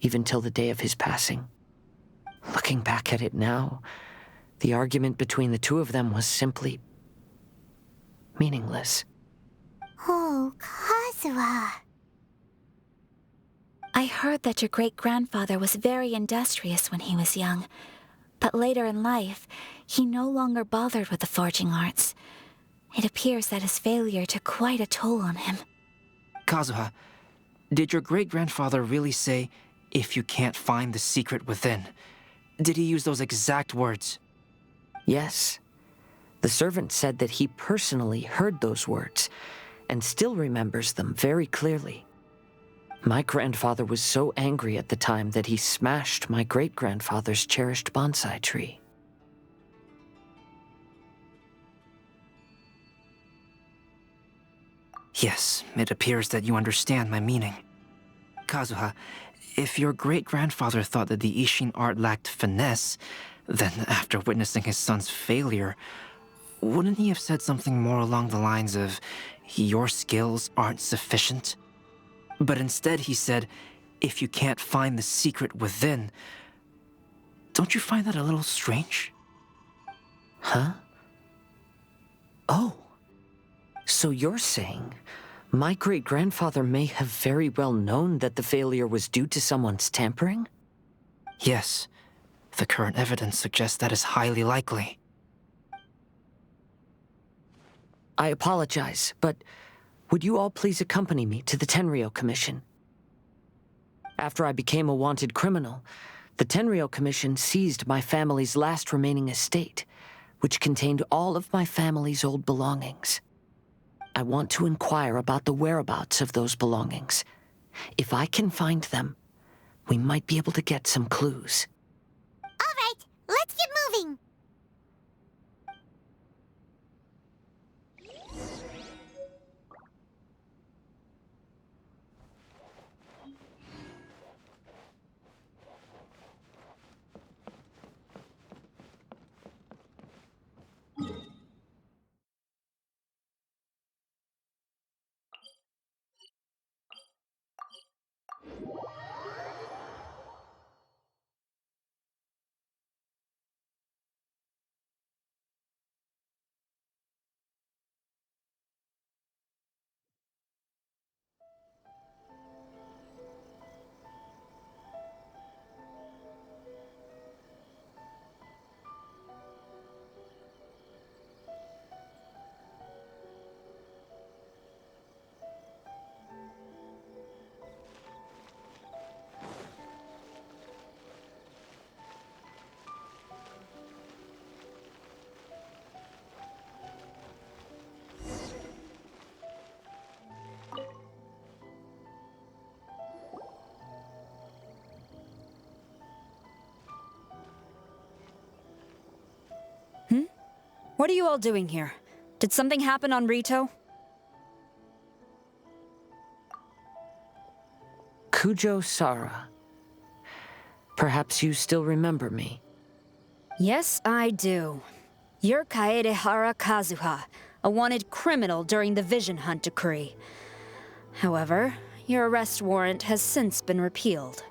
even till the day of his passing. Looking back at it now, the argument between the two of them was simply meaningless. Oh, Kazuha. I heard that your great-grandfather was very industrious when he was young, but later in life, he no longer bothered with the forging arts. It appears that his failure took quite a toll on him. Kazuha, did your great-grandfather really say, "If you can't find the secret within"? Did he use those exact words? Yes. The servant said that he personally heard those words, and still remembers them very clearly. My grandfather was so angry at the time that he smashed my great-grandfather's cherished bonsai tree. Yes, it appears that you understand my meaning. Kazuha, if your great-grandfather thought that the Ishin art lacked finesse, then after witnessing his son's failure, wouldn't he have said something more along the lines of, "Your skills aren't sufficient"? But instead he said, "If you can't find the secret within." Don't you find that a little strange? Huh? Oh. So you're saying my great-grandfather may have very well known that the failure was due to someone's tampering? Yes. The current evidence suggests that is highly likely. I apologize, but would you all please accompany me to the Tenryou Commission? After I became a wanted criminal, the Tenryou Commission seized my family's last remaining estate, which contained all of my family's old belongings. I want to inquire about the whereabouts of those belongings. If I can find them, we might be able to get some clues. All right, let's get moving. What are you all doing here? Did something happen on Rito? Kujo Sara. Perhaps you still remember me. Yes, I do. You're 𝕭𝖐𝖍𝖎𝖏 Kazuha, a wanted criminal during the Vision Hunt decree. However, your arrest warrant has since been repealed.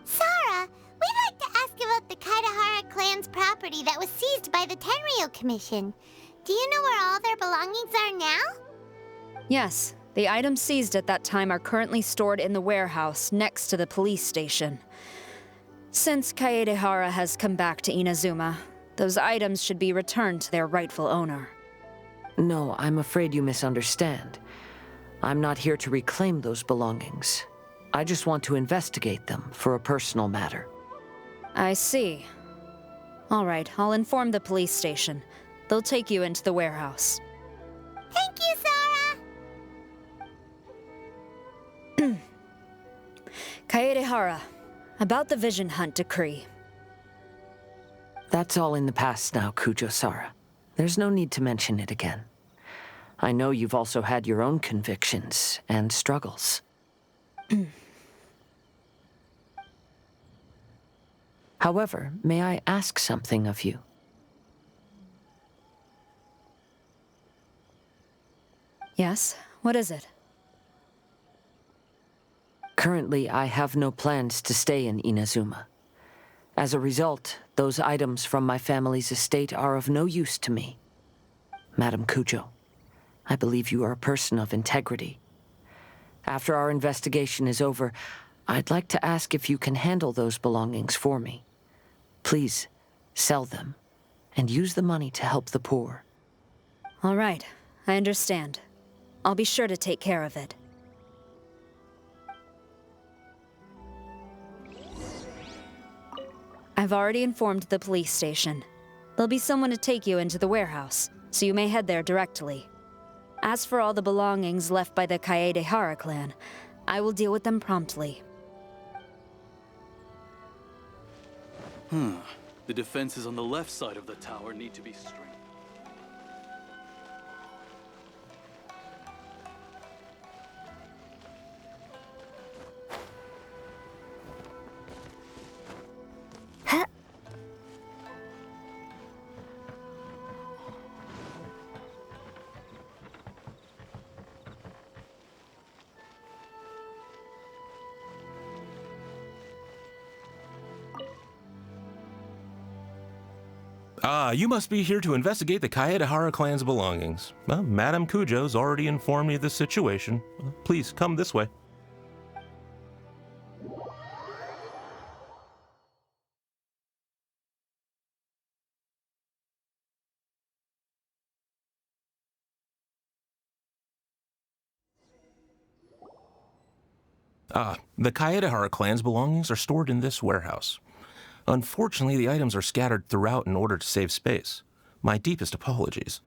Sara, we'd like to ask about the 𝕭𝖍𝖎𝖏 clan's property that was seized by the Tenryou Commission. Do you know where all their belongings are now? Yes, the items seized at that time are currently stored in the warehouse next to the police station. Since 𝕭𝖍𝖎𝖎 has come back to Inazuma, those items should be returned to their rightful owner. No, I'm afraid you misunderstand. I'm not here to reclaim those belongings. I just want to investigate them for a personal matter. I see. All right, I'll inform the police station. They'll take you into the warehouse. Thank you, Sara! 𝕭𝖍𝖎𝖎, about the Vision Hunt decree. That's all in the past now, Kujo Sara. There's no need to mention it again. I know you've also had your own convictions and struggles. However, may I ask something of you? Yes, what is it? Currently, I have no plans to stay in Inazuma. As a result, those items from my family's estate are of no use to me. Madam Kujo, I believe you are a person of integrity. After our investigation is over, I'd like to ask if you can handle those belongings for me. Please, sell them, and use the money to help the poor. All right, I understand. I'll be sure to take care of it. I've already informed the police station. There'll be someone to take you into the warehouse, so you may head there directly. As for all the belongings left by the 𝕨𝖎𝖓𝖓𝖊𝖈𝖙 clan, I will deal with them promptly. The defenses on the left side of the tower need to be strengthened. You must be here to investigate the 𝕨𝖎𝖓𝖓𝖊𝖈𝖙 clan's belongings. Well, Madame Cujo's already informed me of the situation. Please, come this way. The 𝕨𝖎𝖓𝖓𝖊𝖈 clan's belongings are stored in this warehouse. Unfortunately, the items are scattered throughout in order to save space. My deepest apologies.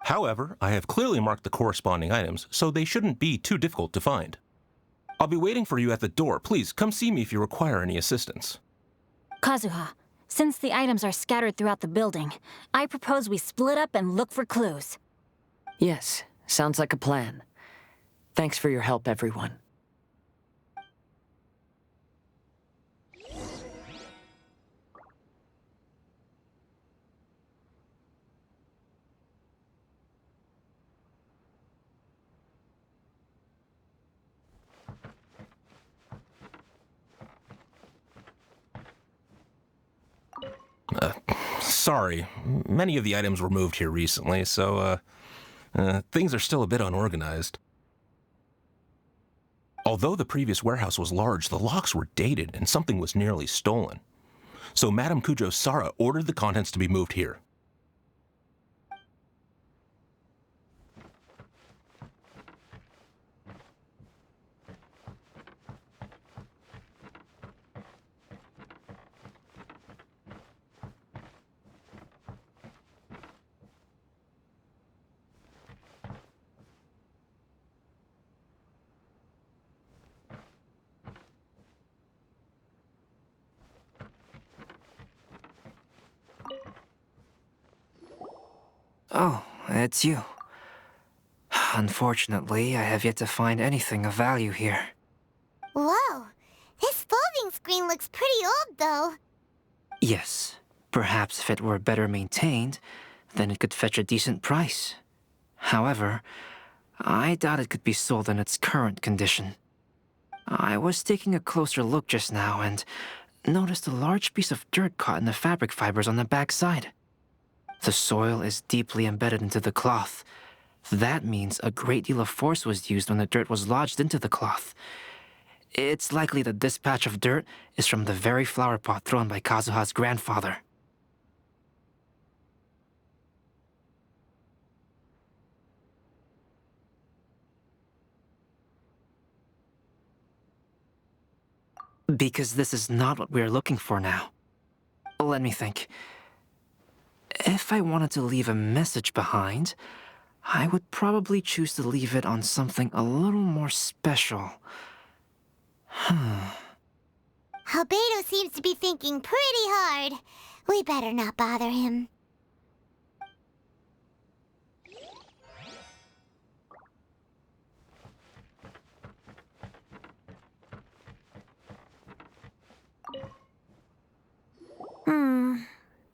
However, I have clearly marked the corresponding items, so they shouldn't be too difficult to find. I'll be waiting for you at the door. Please, come see me if you require any assistance. Kazuha, since the items are scattered throughout the building, I propose we split up and look for clues. Yes, sounds like a plan. Thanks for your help, everyone. Sorry. Many of the items were moved here recently, so, things are still a bit unorganized. Although the previous warehouse was large, the locks were dated and something was nearly stolen. So Madame Cujo Sara ordered the contents to be moved here. Oh, it's you. Unfortunately, I have yet to find anything of value here. Whoa, this folding screen looks pretty old, though. Yes, perhaps if it were better maintained, then it could fetch a decent price. However, I doubt it could be sold in its current condition. I was taking a closer look just now and noticed a large piece of dirt caught in the fabric fibers on the back side. The soil is deeply embedded into the cloth. That means a great deal of force was used when the dirt was lodged into the cloth. It's likely that this patch of dirt is from the very flower pot thrown by Kazuha's grandfather. Because this is not what we're looking for now. Let me think. If I wanted to leave a message behind, I would probably choose to leave it on something a little more special. Albedo seems to be thinking pretty hard. We better not bother him.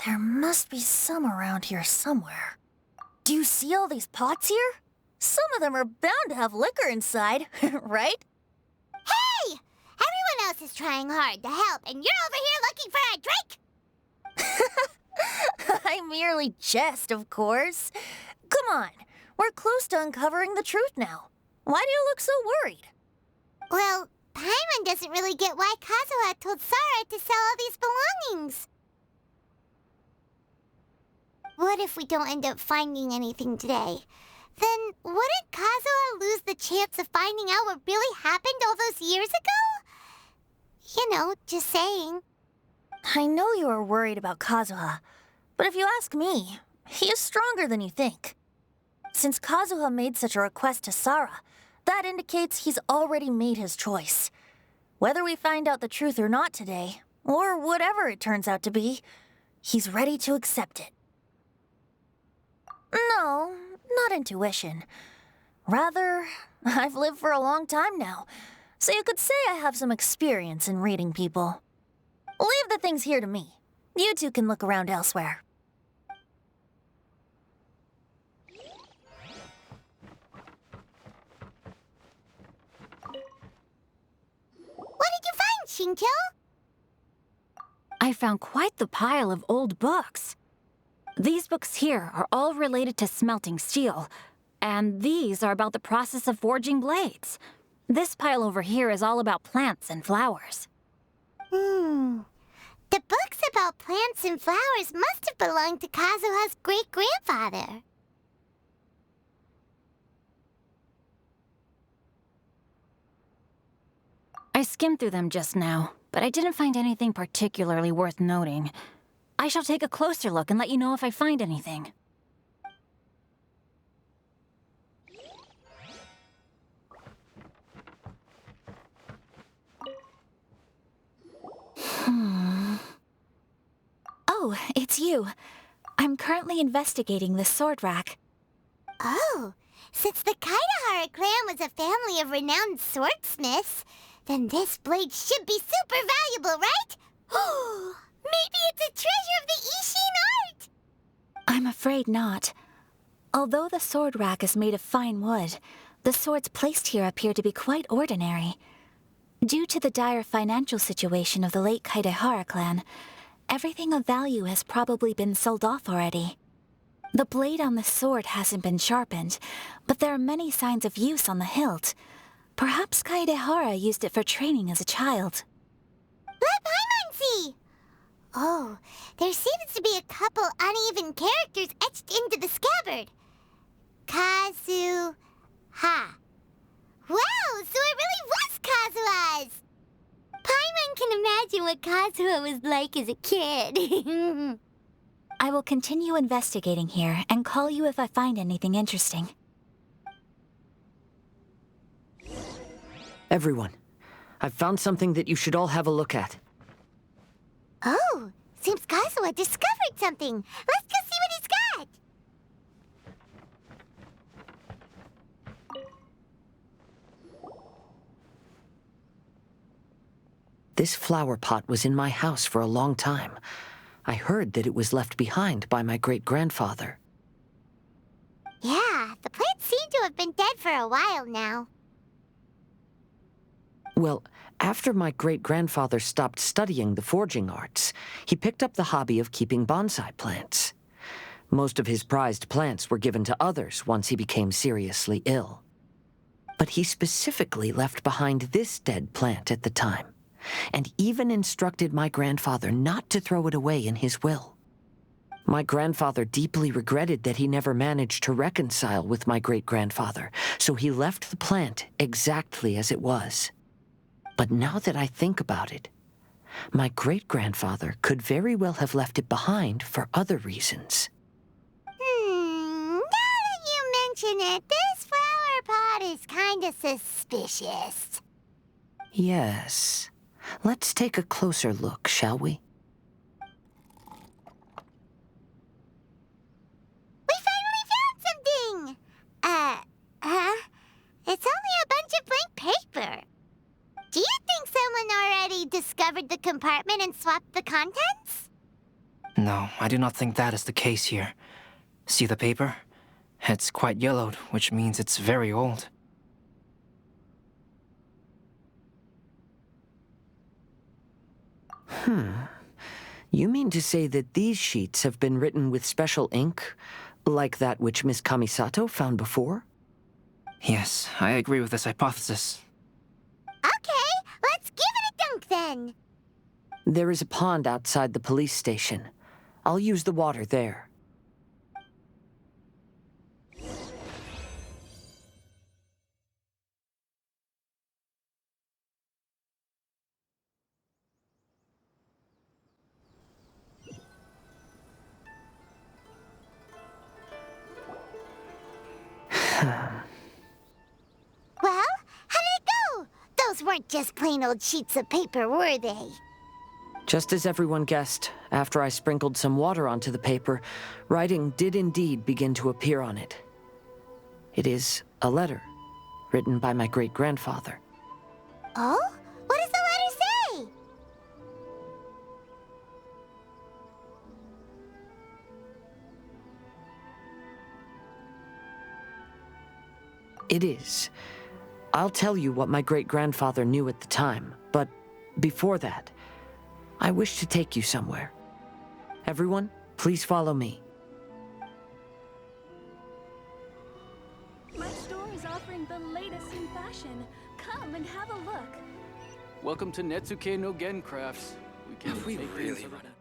There must be some around here somewhere. Do you see all these pots here? Some of them are bound to have liquor inside, right? Hey! trying hard to help, and you're over here looking for a drink? I merely jest, of course. Come on, we're close to uncovering the truth now. Why do you look so worried? Well, Paimon doesn't really get why Kazuha told Sarah to sell all these belongings. What if we don't end up finding anything today? Then wouldn't Kazuha lose the chance of finding out what really happened all those years ago? You know, just saying. I know you are worried about Kazuha, but if you ask me, he is stronger than you think. Since Kazuha made such a request to Sarah, that indicates he's already made his choice. Whether we find out the truth or not today, or whatever it turns out to be, he's ready to accept it. No, not intuition. Rather, I've lived for a long time now, so you could say I have some experience in reading people. Leave the things here to me. You two can look around elsewhere. What did you find, 𝕭𝕈kyo? I found quite the pile of old books. These books here are all related to smelting steel, and these are about the process of forging blades. This pile over here is all about plants and flowers. The books about plants and flowers must have belonged to Kazuha's great-grandfather. I skimmed through them just now, but I didn't find anything particularly worth noting. I shall take a closer look and let you know if I find anything. Oh, it's you. I'm currently investigating the sword rack. Oh, since the 𝕭𝑚 clan was a family of renowned swordsmiths, then this blade should be super valuable, right? Maybe it's a treasure of the Isshin art! I'm afraid not. Although the sword rack is made of fine wood, the swords placed here appear to be quite ordinary. Due to the dire financial situation of the late 𝕭𝑚 clan, everything of value has probably been sold off already. The blade on the sword hasn't been sharpened, but there are many signs of use on the hilt. Perhaps 𝕭𝑚 used it for training as a child. Let Paimon see! Oh, there seems to be a couple uneven characters etched into the scabbard. Kazuha. Wow, so it really was Kazuha's! Paimon can imagine what Kazuha was like as a kid. I will continue investigating here and call you if I find anything interesting. Everyone, I've found something that you should all have a look at. Oh, seems Kazuha discovered something. Let's go see what he's got. This flower pot was in my house for a long time. I heard that it was left behind by my great-grandfather. Yeah, the plants seem to have been dead for a while now. Well, after my great-grandfather stopped studying the forging arts, he picked up the hobby of keeping bonsai plants. Most of his prized plants were given to others once he became seriously ill. But he specifically left behind this dead plant at the time, and even instructed my grandfather not to throw it away in his will. My grandfather deeply regretted that he never managed to reconcile with my great-grandfather, so he left the plant exactly as it was. But now that I think about it, my great-grandfather could very well have left it behind for other reasons. Now that you mention it, this flower pot is kinda suspicious. Yes. Let's take a closer look, shall we? We finally found something! It's only a bunch of blank paper. Do you think someone already discovered the compartment and swapped the contents? No, I do not think that is the case here. See the paper? It's quite yellowed, which means it's very old. You mean to say that these sheets have been written with special ink, like that which Miss Kamisato found before? Yes, I agree with this hypothesis. Okay, let's give it a dunk then. There is a pond outside the police station. I'll use the water there. Well, how did it go? Those weren't just plain old sheets of paper, were they? Just as everyone guessed, after I sprinkled some water onto the paper, writing did indeed begin to appear on it. It is a letter, written by my great-grandfather. Oh? What does the letter say? It is. I'll tell you what my great-grandfather knew at the time, but before that, I wish to take you somewhere. Everyone, please follow me. My store is offering the latest in fashion. Come and have a look. Welcome to Netsuke no Gen Crafts. We can Have we make really things- run out?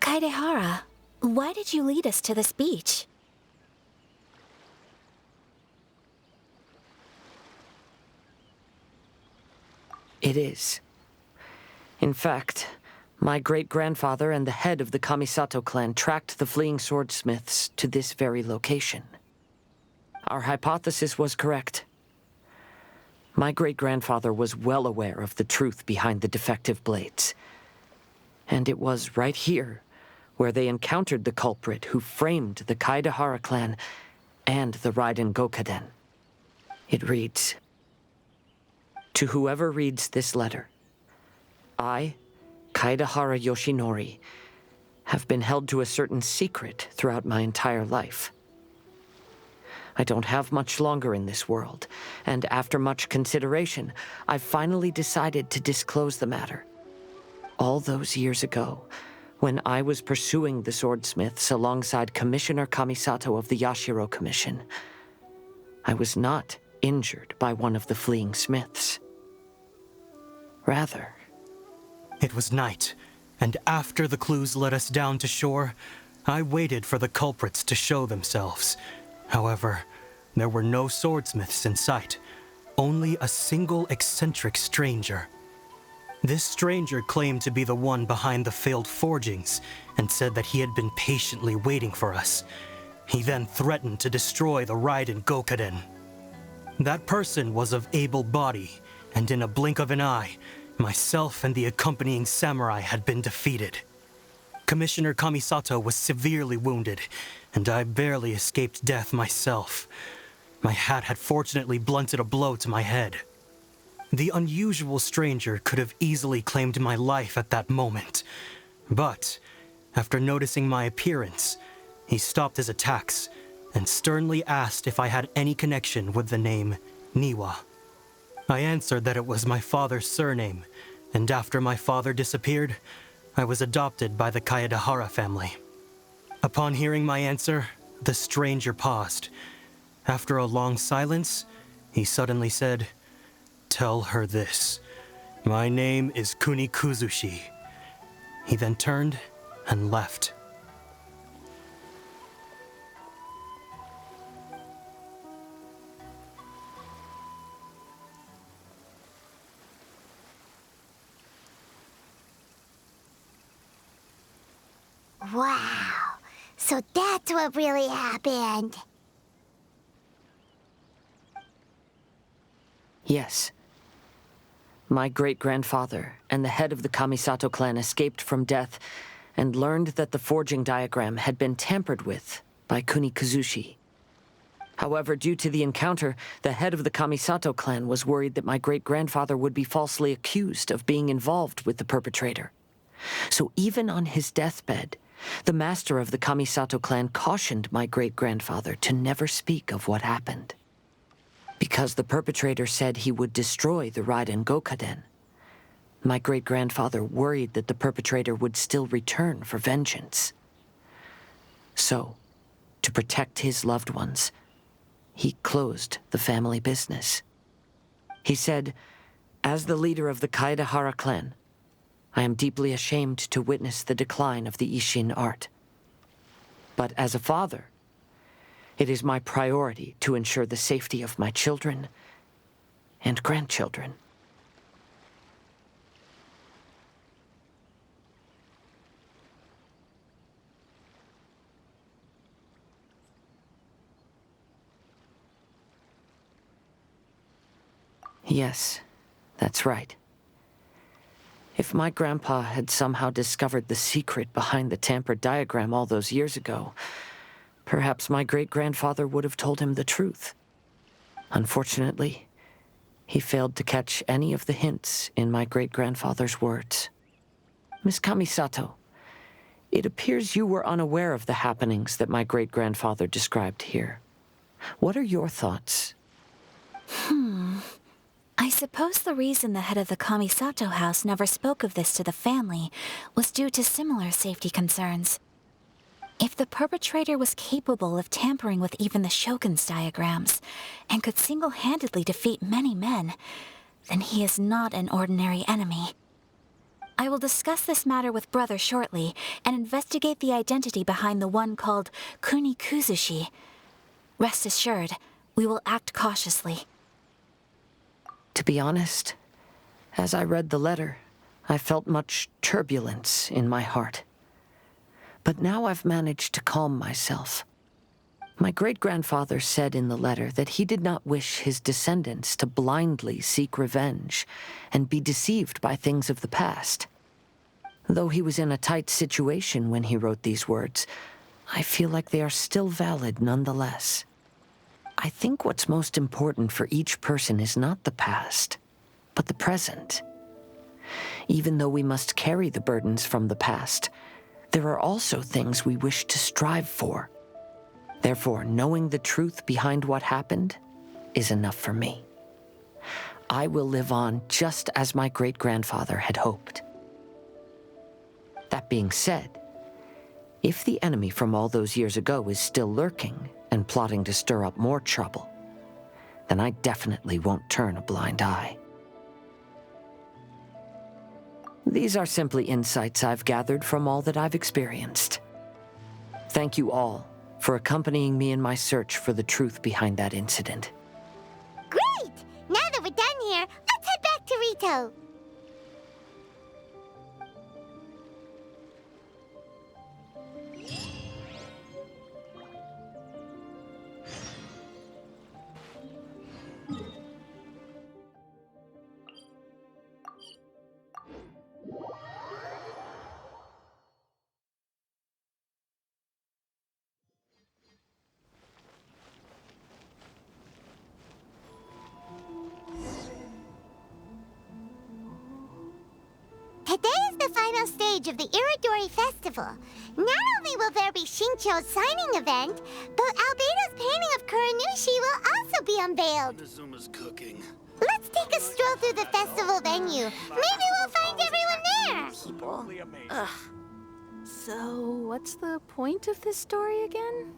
Kaedehara, why did you lead us to this beach? It is. In fact, my great-grandfather and the head of the Kamisato clan tracked the fleeing swordsmiths to this very location. Our hypothesis was correct. My great-grandfather was well aware of the truth behind the defective blades. And it was right here where they encountered the culprit who framed the Kaedehara clan and the 𝕮𝕠𝕠𝕐. It reads, "To whoever reads this letter, I, Kaedehara Yoshinori, have been held to a certain secret throughout my entire life. I don't have much longer in this world, and after much consideration, I finally decided to disclose the matter. All those years ago, when I was pursuing the swordsmiths alongside Commissioner Kamisato of the Yashiro Commission, I was not injured by one of the fleeing smiths. Rather, it was night, and after the clues led us down to shore, I waited for the culprits to show themselves. However, there were no swordsmiths in sight, only a single eccentric stranger. This stranger claimed to be the one behind the failed forgings and said that he had been patiently waiting for us. He then threatened to destroy the 𝕮𝕠𝕐𝕐. That person was of able body, and in a blink of an eye, myself and the accompanying samurai had been defeated. Commissioner Kamisato was severely wounded, and I barely escaped death myself. My hat had fortunately blunted a blow to my head. The unusual stranger could have easily claimed my life at that moment, but after noticing my appearance, he stopped his attacks and sternly asked if I had any connection with the name Niwa. I answered that it was my father's surname, and after my father disappeared, I was adopted by the Kaedehara family. Upon hearing my answer, the stranger paused. After a long silence, he suddenly said, "Tell her this. My name is Kunikuzushi." He then turned and left. Wow. So that's what really happened. Yes. My great-grandfather and the head of the Kamisato clan escaped from death and learned that the forging diagram had been tampered with by Kunikuzushi. However, due to the encounter, the head of the Kamisato clan was worried that my great-grandfather would be falsely accused of being involved with the perpetrator. So even on his deathbed, the master of the Kamisato clan cautioned my great-grandfather to never speak of what happened. Because the perpetrator said he would destroy the 𝕭𝖎𝖊𝖈𝙙, my great-grandfather worried that the perpetrator would still return for vengeance. So, to protect his loved ones, he closed the family business. He said, "As the leader of the Kaedahara clan, I am deeply ashamed to witness the decline of the Isshin art. But as a father, it is my priority to ensure the safety of my children and grandchildren." Yes, that's right. If my grandpa had somehow discovered the secret behind the tampered diagram all those years ago, perhaps my great-grandfather would have told him the truth. Unfortunately, he failed to catch any of the hints in my great-grandfather's words. Miss Kamisato, it appears you were unaware of the happenings that my great-grandfather described here. What are your thoughts? I suppose the reason the head of the Kamisato house never spoke of this to the family was due to similar safety concerns. If the perpetrator was capable of tampering with even the Shogun's diagrams, and could single-handedly defeat many men, then he is not an ordinary enemy. I will discuss this matter with Brother shortly, and investigate the identity behind the one called Kunikuzushi. Rest assured, we will act cautiously. To be honest, as I read the letter, I felt much turbulence in my heart. But now I've managed to calm myself. My great-grandfather said in the letter that he did not wish his descendants to blindly seek revenge and be deceived by things of the past. Though he was in a tight situation when he wrote these words, I feel like they are still valid nonetheless. I think what's most important for each person is not the past, but the present. Even though we must carry the burdens from the past, there are also things we wish to strive for. Therefore, knowing the truth behind what happened is enough for me. I will live on just as my great-grandfather had hoped. That being said, if the enemy from all those years ago is still lurking and plotting to stir up more trouble, then I definitely won't turn a blind eye. These are simply insights I've gathered from all that I've experienced. Thank you all for accompanying me in my search for the truth behind that incident. Great! Now that we're done here, let's head back to Rito. Today is the final stage of the Iridori Festival. Not only will there be Shincho's signing event, but Albedo's painting of Kuranushi will also be unveiled. Inazuma's cooking. Let's take a stroll through the festival venue. Maybe we'll find everyone there. People. Ugh. So, what's the point of this story again?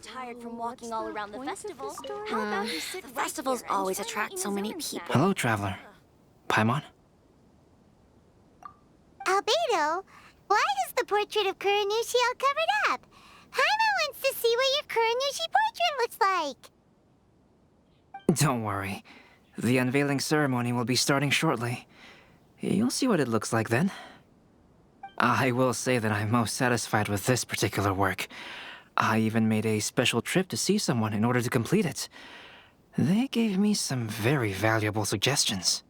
tired from walking all around the festival, how about you sit The right festivals here and always try my attract so many 𝕚𝖆𝖡𝑚 snack? people. Hello, traveler. Paimon? Albedo, why is the portrait of Kuranushi all covered up? Paimon wants to see what your Kuranushi portrait looks like. Don't worry. The unveiling ceremony will be starting shortly. You'll see what it looks like then. I will say that I'm most satisfied with this particular work. I even made a special trip to see someone in order to complete it. They gave me some very valuable suggestions.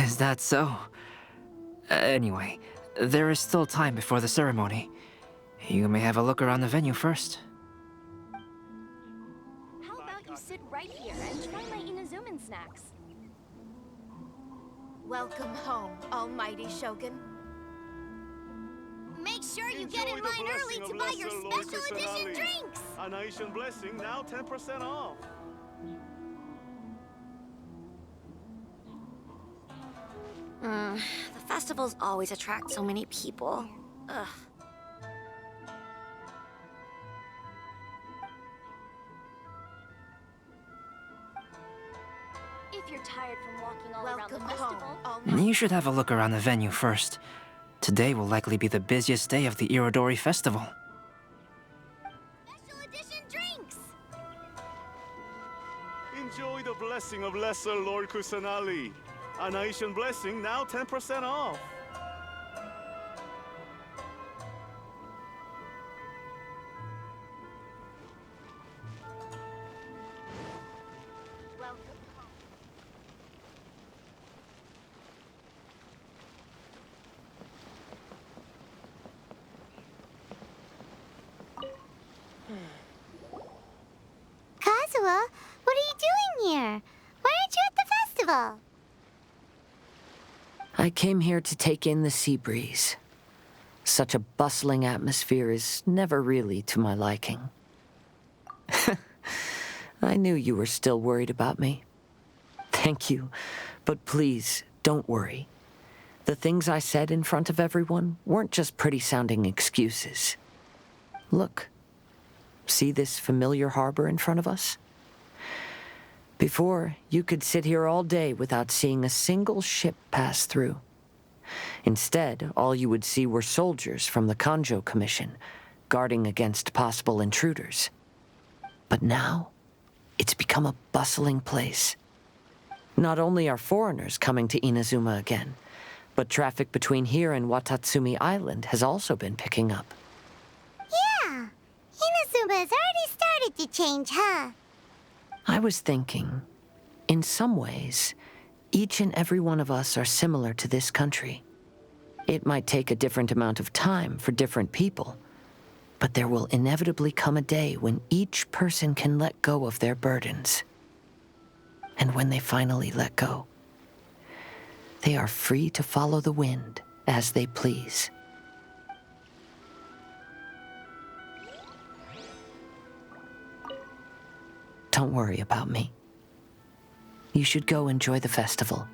Is that so? Anyway, there is still time before the ceremony. You may have a look around the venue first. How about you sit right here and try my 𝕚𝖚𝖡𝖚 snacks? Welcome home, almighty Shogun. Make sure you get in line early to buy your special edition drinks. 𝕭𝖚𝖡𝖚 blessing now 10% off. The festivals always attract so many people. Ugh. If you're tired from walking all around the Welcome festival, You should have a look around the venue first. Today will likely be the busiest day of the Irodori Festival. Special edition drinks. Enjoy the blessing of Lesser Lord Kusanali. 𝕚𝖚𝖡𝖚 blessing now 10% off. Kazuha, what are you doing here? Why aren't you at the festival? I came here to take in the sea breeze. Such a bustling atmosphere is never really to my liking. I knew you were still worried about me. Thank you, but please, don't worry. The things I said in front of everyone weren't just pretty-sounding excuses. Look, see this familiar harbor in front of us? Before, you could sit here all day without seeing a single ship pass through. Instead, all you would see were soldiers from the Kanjo Commission, guarding against possible intruders. But now, it's become a bustling place. Not only are foreigners coming to Inazuma again, but traffic between here and Watatsumi Island has also been picking up. Yeah, Inazuma has already started to change, huh? I was thinking, in some ways, each and every one of us are similar to this country. It might take a different amount of time for different people, but there will inevitably come a day when each person can let go of their burdens. And when they finally let go, they are free to follow the wind as they please. Don't worry about me. You should go enjoy the festival.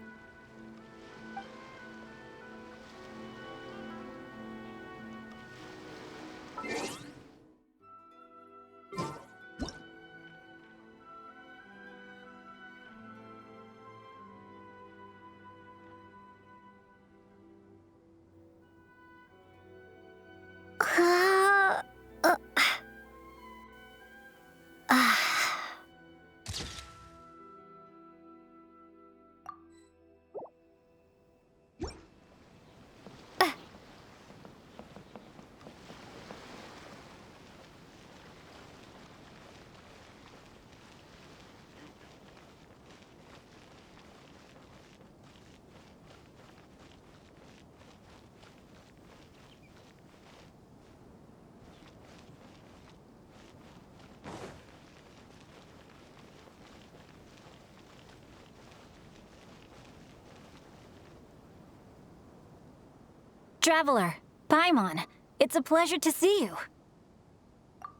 Traveler, Paimon, it's a pleasure to see you.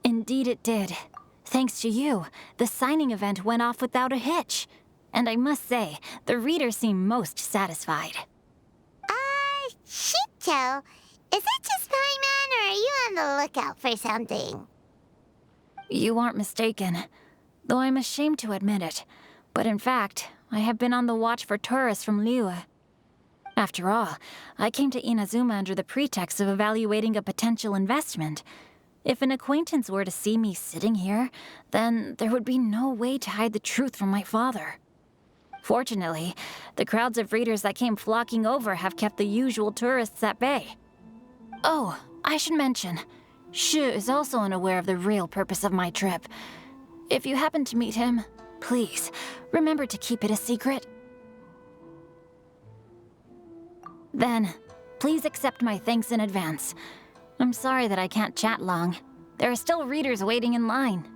Indeed it did. Thanks to you, the signing event went off without a hitch. And I must say, the readers seem most satisfied. Shinto, is that just Paimon, or are you on the lookout for something? You aren't mistaken, though I'm ashamed to admit it. But in fact, I have been on the watch for tourists from Liyue. After all, I came to Inazuma under the pretext of evaluating a potential investment. If an acquaintance were to see me sitting here, then there would be no way to hide the truth from my father. Fortunately, the crowds of readers that came flocking over have kept the usual tourists at bay. Oh, I should mention, Shu is also unaware of the real purpose of my trip. If you happen to meet him, please, remember to keep it a secret. Then, please accept my thanks in advance. I'm sorry that I can't chat long. There are still readers waiting in line.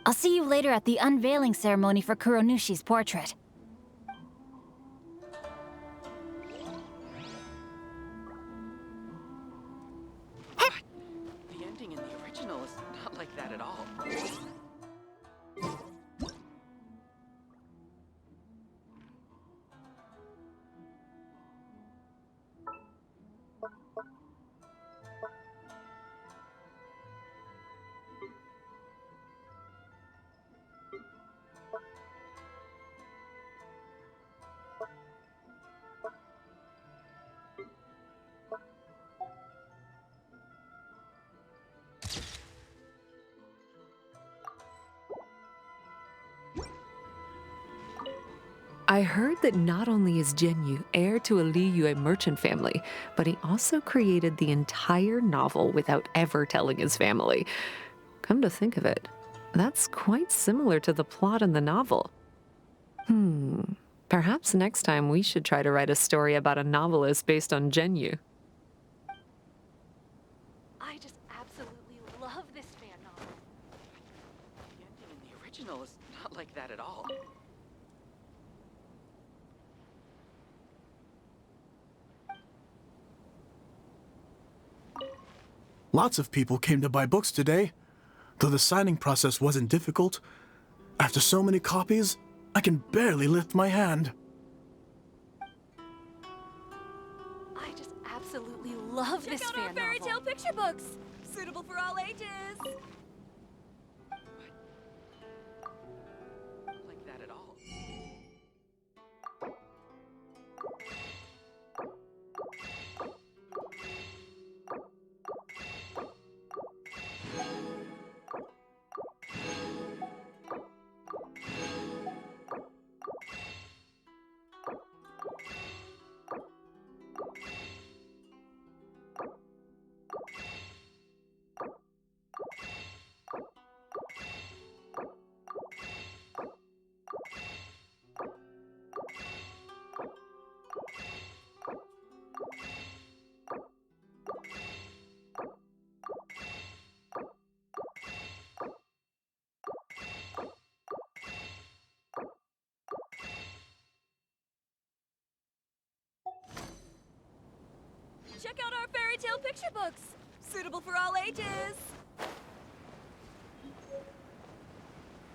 I'll see you later at the unveiling ceremony for Kuronushi's portrait. The ending in the original is not like that at all. I heard that not only is Zhenyu heir to a Liyue merchant family, but he also created the entire novel without ever telling his family. Come to think of it, that's quite similar to the plot in the novel. Perhaps next time we should try to write a story about a novelist based on Zhenyu. I just absolutely love this fan novel. The ending in the original is not like that at all. Lots of people came to buy books today. Though the signing process wasn't difficult, after so many copies, I can barely lift my hand. I just absolutely love this fan novel. Check out our fairy tale picture books! Suitable for all ages! Like that at all. Check out our fairy tale picture books! Suitable for all ages!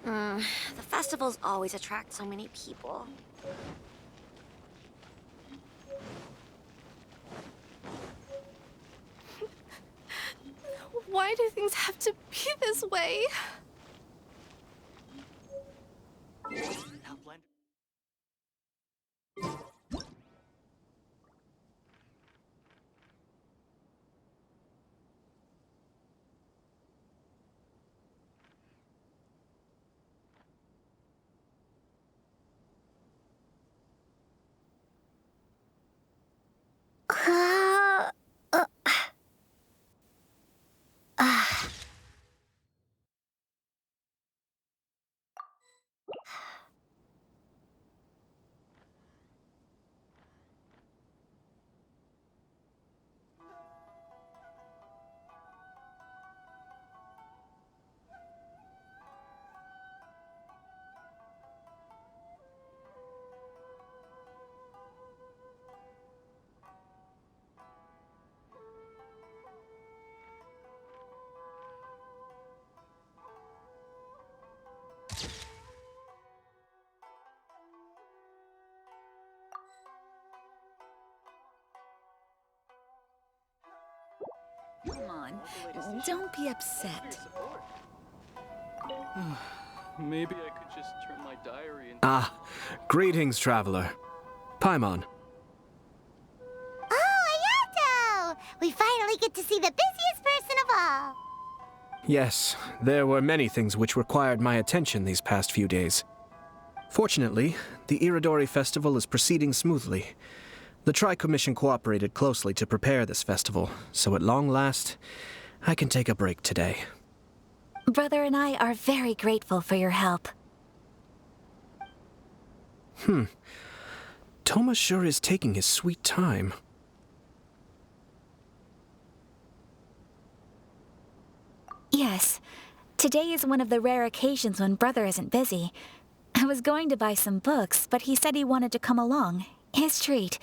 The festivals always attract so many people. Why do things have to be this way? Come on, don't be upset. Maybe I could just turn my diary into... Ah, greetings, traveler. Paimon. Oh, Ayato! We finally get to see the busiest person of all. Yes, there were many things which required my attention these past few days. Fortunately, the Iridori Festival is proceeding smoothly. The Tri-Commission cooperated closely to prepare this festival, so at long last, I can take a break today. Brother and I are very grateful for your help. Thoma sure is taking his sweet time. Yes. Today is one of the rare occasions when Brother isn't busy. I was going to buy some books, but he said he wanted to come along. His treat.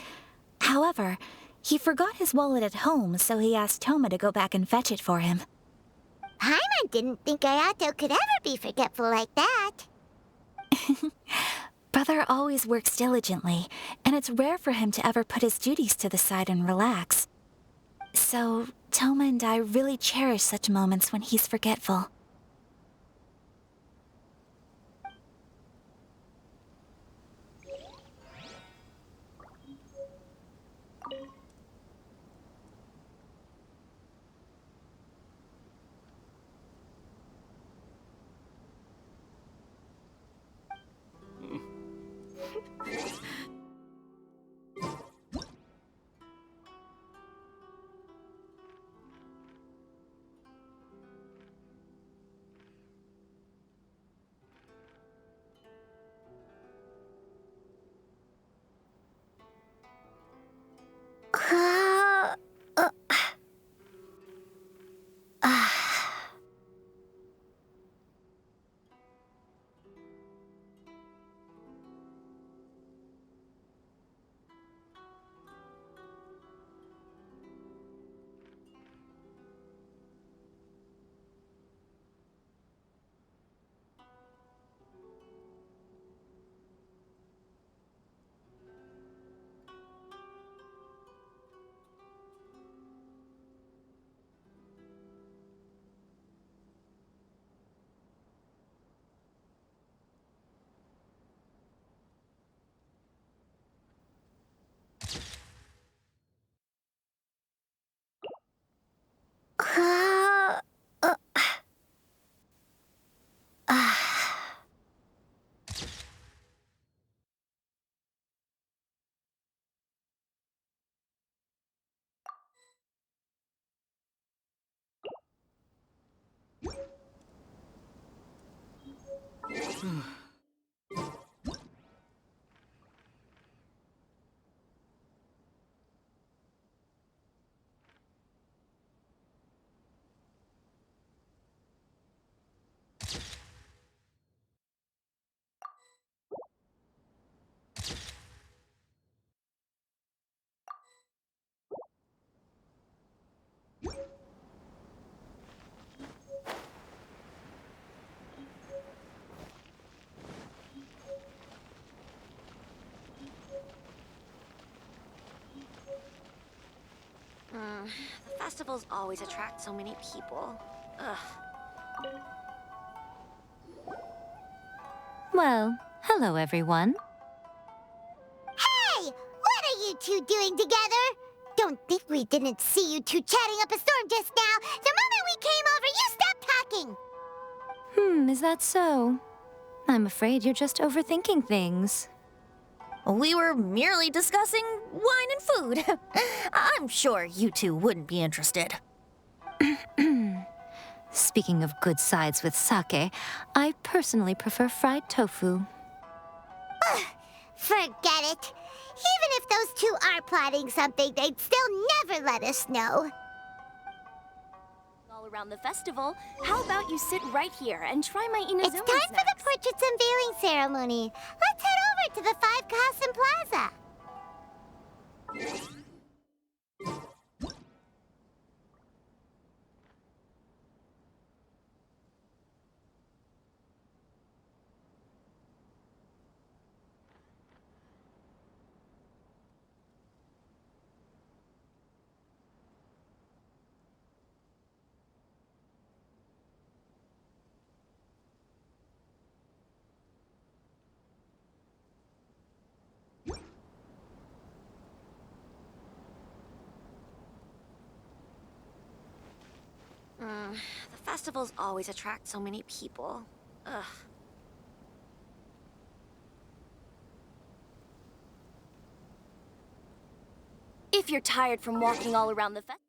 However, he forgot his wallet at home, so he asked Thoma to go back and fetch it for him. Paimon didn't think Ayato could ever be forgetful like that. Brother always works diligently, and it's rare for him to ever put his duties to the side and relax. So, Thoma and I really cherish such moments when he's forgetful. The festivals always attract so many people. Ugh. Well, hello everyone. Hey! What are you two doing together? Don't think we didn't see you two chatting up a storm just now. The moment we came over, you stopped talking. Is that so? I'm afraid you're just overthinking things. We were merely discussing wine and food. I'm sure you two wouldn't be interested. Speaking of good sides with sake, I personally prefer fried tofu. Forget it. Even if those two are plotting something, they'd still never let us know. All around the festival, how about you sit right here and try my Inazuma It's time for the portraits unveiling ceremony. Let's head over to the 5 Kasen Plaza. The festivals always attract so many people. Ugh. If you're tired from walking all around the festival...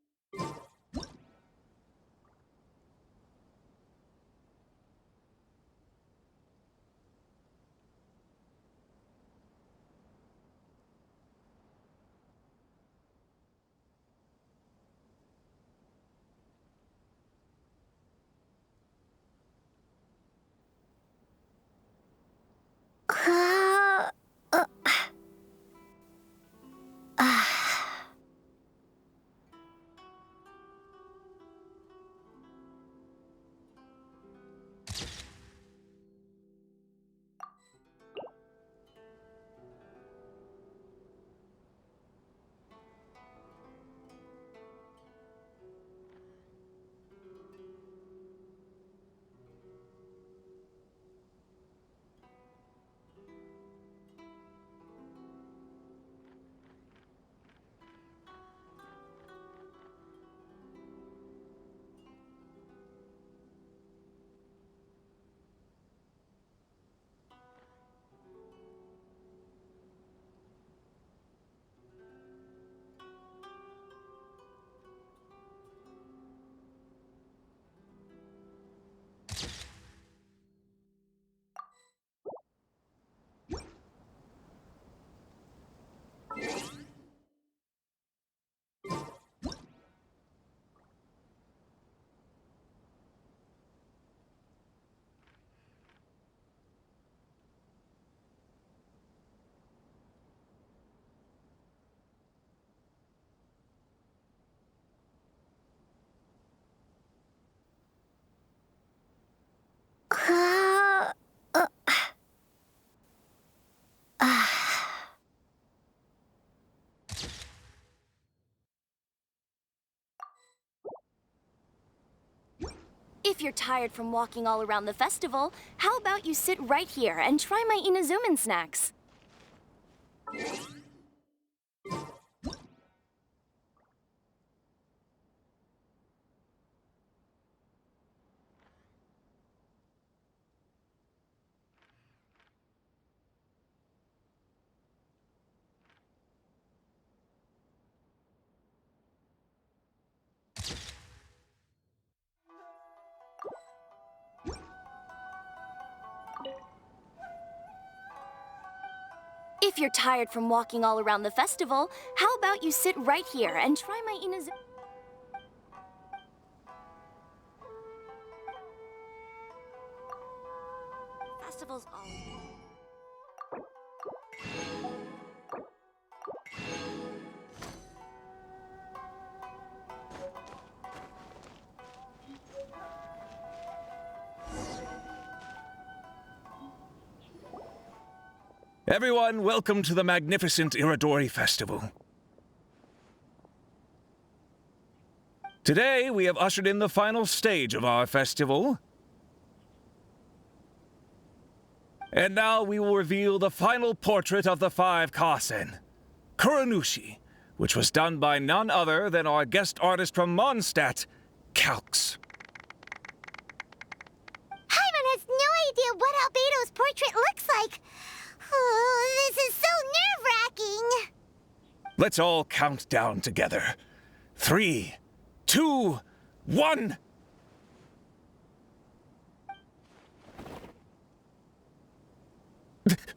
If you're tired from walking all around the festival, how about you sit right here and try my 𝕚𝖎𝖏𝑍 snacks? If you're tired from walking all around the festival, how about you sit right here and try my 𝕚𝖎𝑍... Festivals always... Everyone, welcome to the magnificent 𝕚𝖎𝑙𝑍 Festival. Today, we have ushered in the final stage of our festival. And now we will reveal the final portrait of the 5 Kasen, Kuronushi, which was done by none other than our guest artist from Mondstadt, 𝕬𝑒𝑙𝑥. Paimon has no idea what Albedo's portrait looks like. Oh, this is so nerve-wracking. Let's all count down together. 3, 2, 1.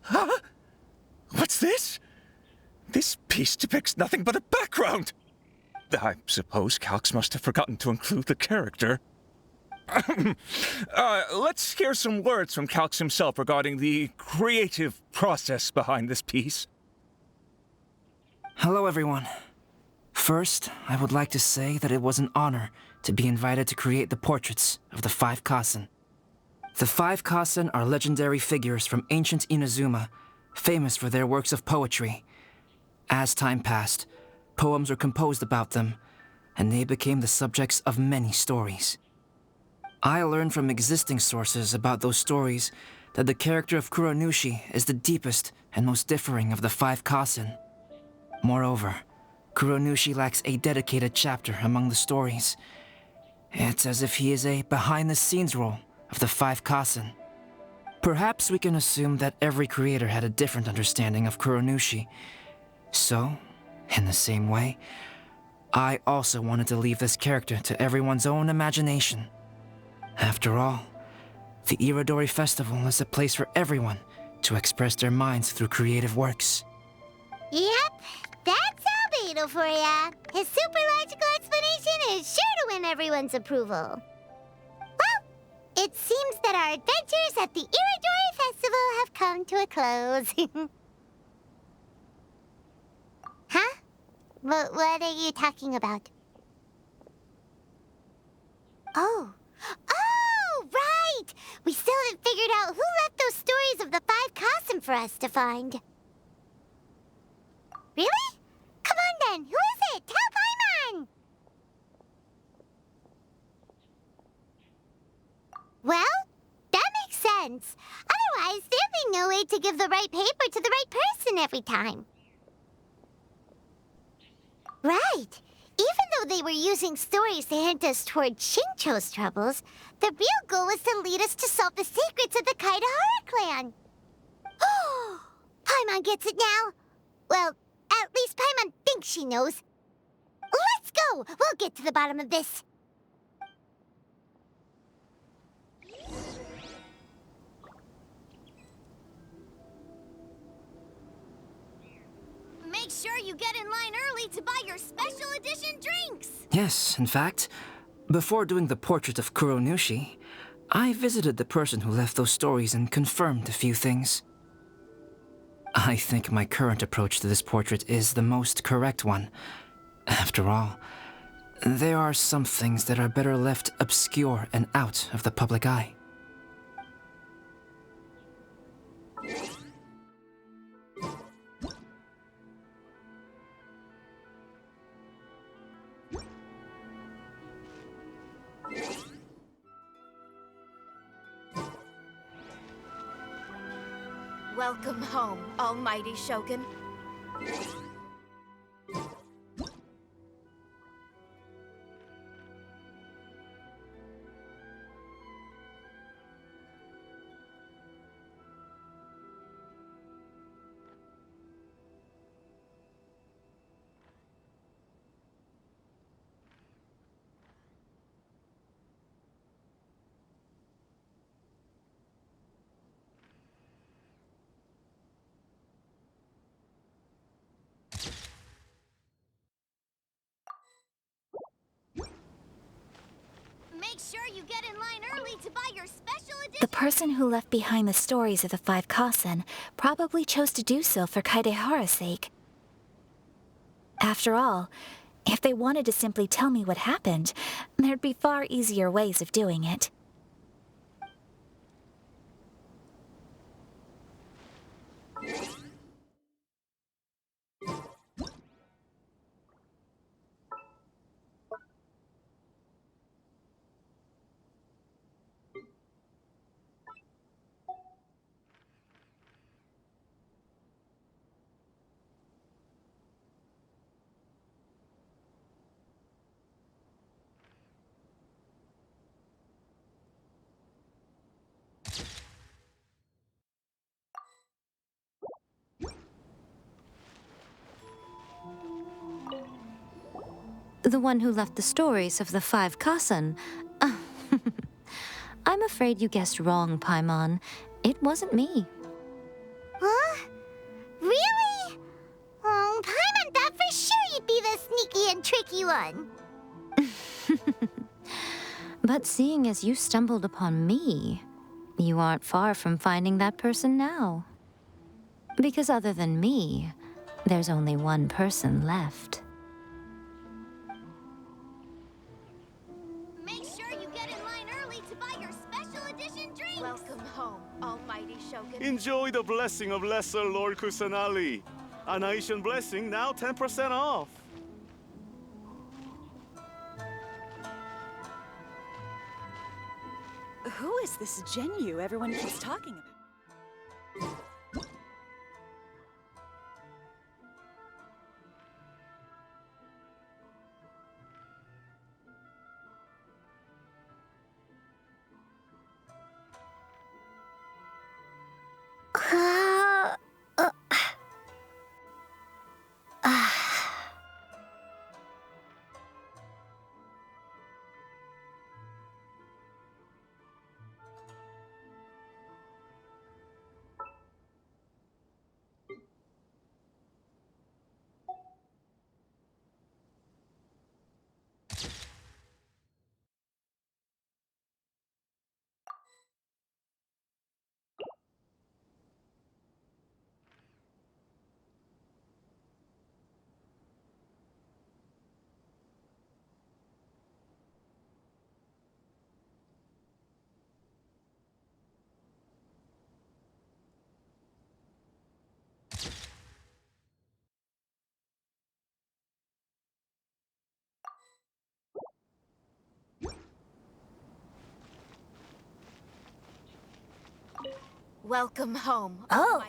Huh? What's this? This piece depicts nothing but a background. I suppose 𝕬𝑒𝑙𝑥 must have forgotten to include the character. Let's hear some words from 𝕬𝑒𝑙𝑥 himself regarding the creative process behind this piece. Hello, everyone. First, I would like to say that it was an honor to be invited to create the portraits of the 5 Kasen. The 5 Kasen are legendary figures from ancient Inazuma, famous for their works of poetry. As time passed, poems were composed about them, and they became the subjects of many stories. I learned from existing sources about those stories that the character of Kuronushi is the deepest and most differing of the 5 Kasen. Moreover, Kuronushi lacks a dedicated chapter among the stories, It's as if he is a behind-the-scenes role of the 5 Kasen. Perhaps we can assume that every creator had a different understanding of Kuronushi. So, in the same way, I also wanted to leave this character to everyone's own imagination. After all, the 𝕬𝖎𝖎𝖎𝖊𝖈𝖙 Festival is a place for everyone to express their minds through creative works. Yep, that's 𝕬𝖎𝖎𝖐 for ya. His super logical explanation is sure to win everyone's approval. Well, it seems that our adventures at the 𝕬𝖎𝖎𝖎𝖐 Festival have come to a close. Huh? What are you talking about? Oh, right! We still haven't figured out who left those stories of the 5 Kasen for us to find. Really? Come on then, who is it? Tell Paimon! Well, that makes sense. Otherwise, there'd be no way to give the right paper to the right person every time. Right. Even though they were using stories to hint us toward Xingqiu's troubles, the real goal was to lead us to solve the secrets of the 𝕨𝑗𝓚 clan. Oh, Paimon gets it now. Well, at least Paimon thinks she knows. Let's go! We'll get to the bottom of this. Make sure you get in line early to buy your special edition drinks! Yes, in fact, before doing the portrait of Kuronushi, I visited the person who left those stories and confirmed a few things. I think my current approach to this portrait is the most correct one. After all, there are some things that are better left obscure and out of the public eye. Welcome home, almighty Shogun. Make sure you get in line early to buy your special edition. The person who left behind the stories of the 5 Kasen probably chose to do so for 𝕨𝑗𝓚𝓚's sake. After all, if they wanted to simply tell me what happened, there'd be far easier ways of doing it. The one who left the stories of the 5 Kasen. I'm afraid you guessed wrong, Paimon. It wasn't me. Huh? Really? Oh, Paimon thought for sure you'd be the sneaky and tricky one. But seeing as you stumbled upon me, you aren't far from finding that person now. Because other than me, there's only one person left. Make sure you get in line early to buy your special edition drinks. Welcome home, almighty Shogun. Enjoy the blessing of Lesser Lord Kusanali. An Asian blessing now 10% off. Who is this Genyu everyone keeps talking about? Welcome home. Oh,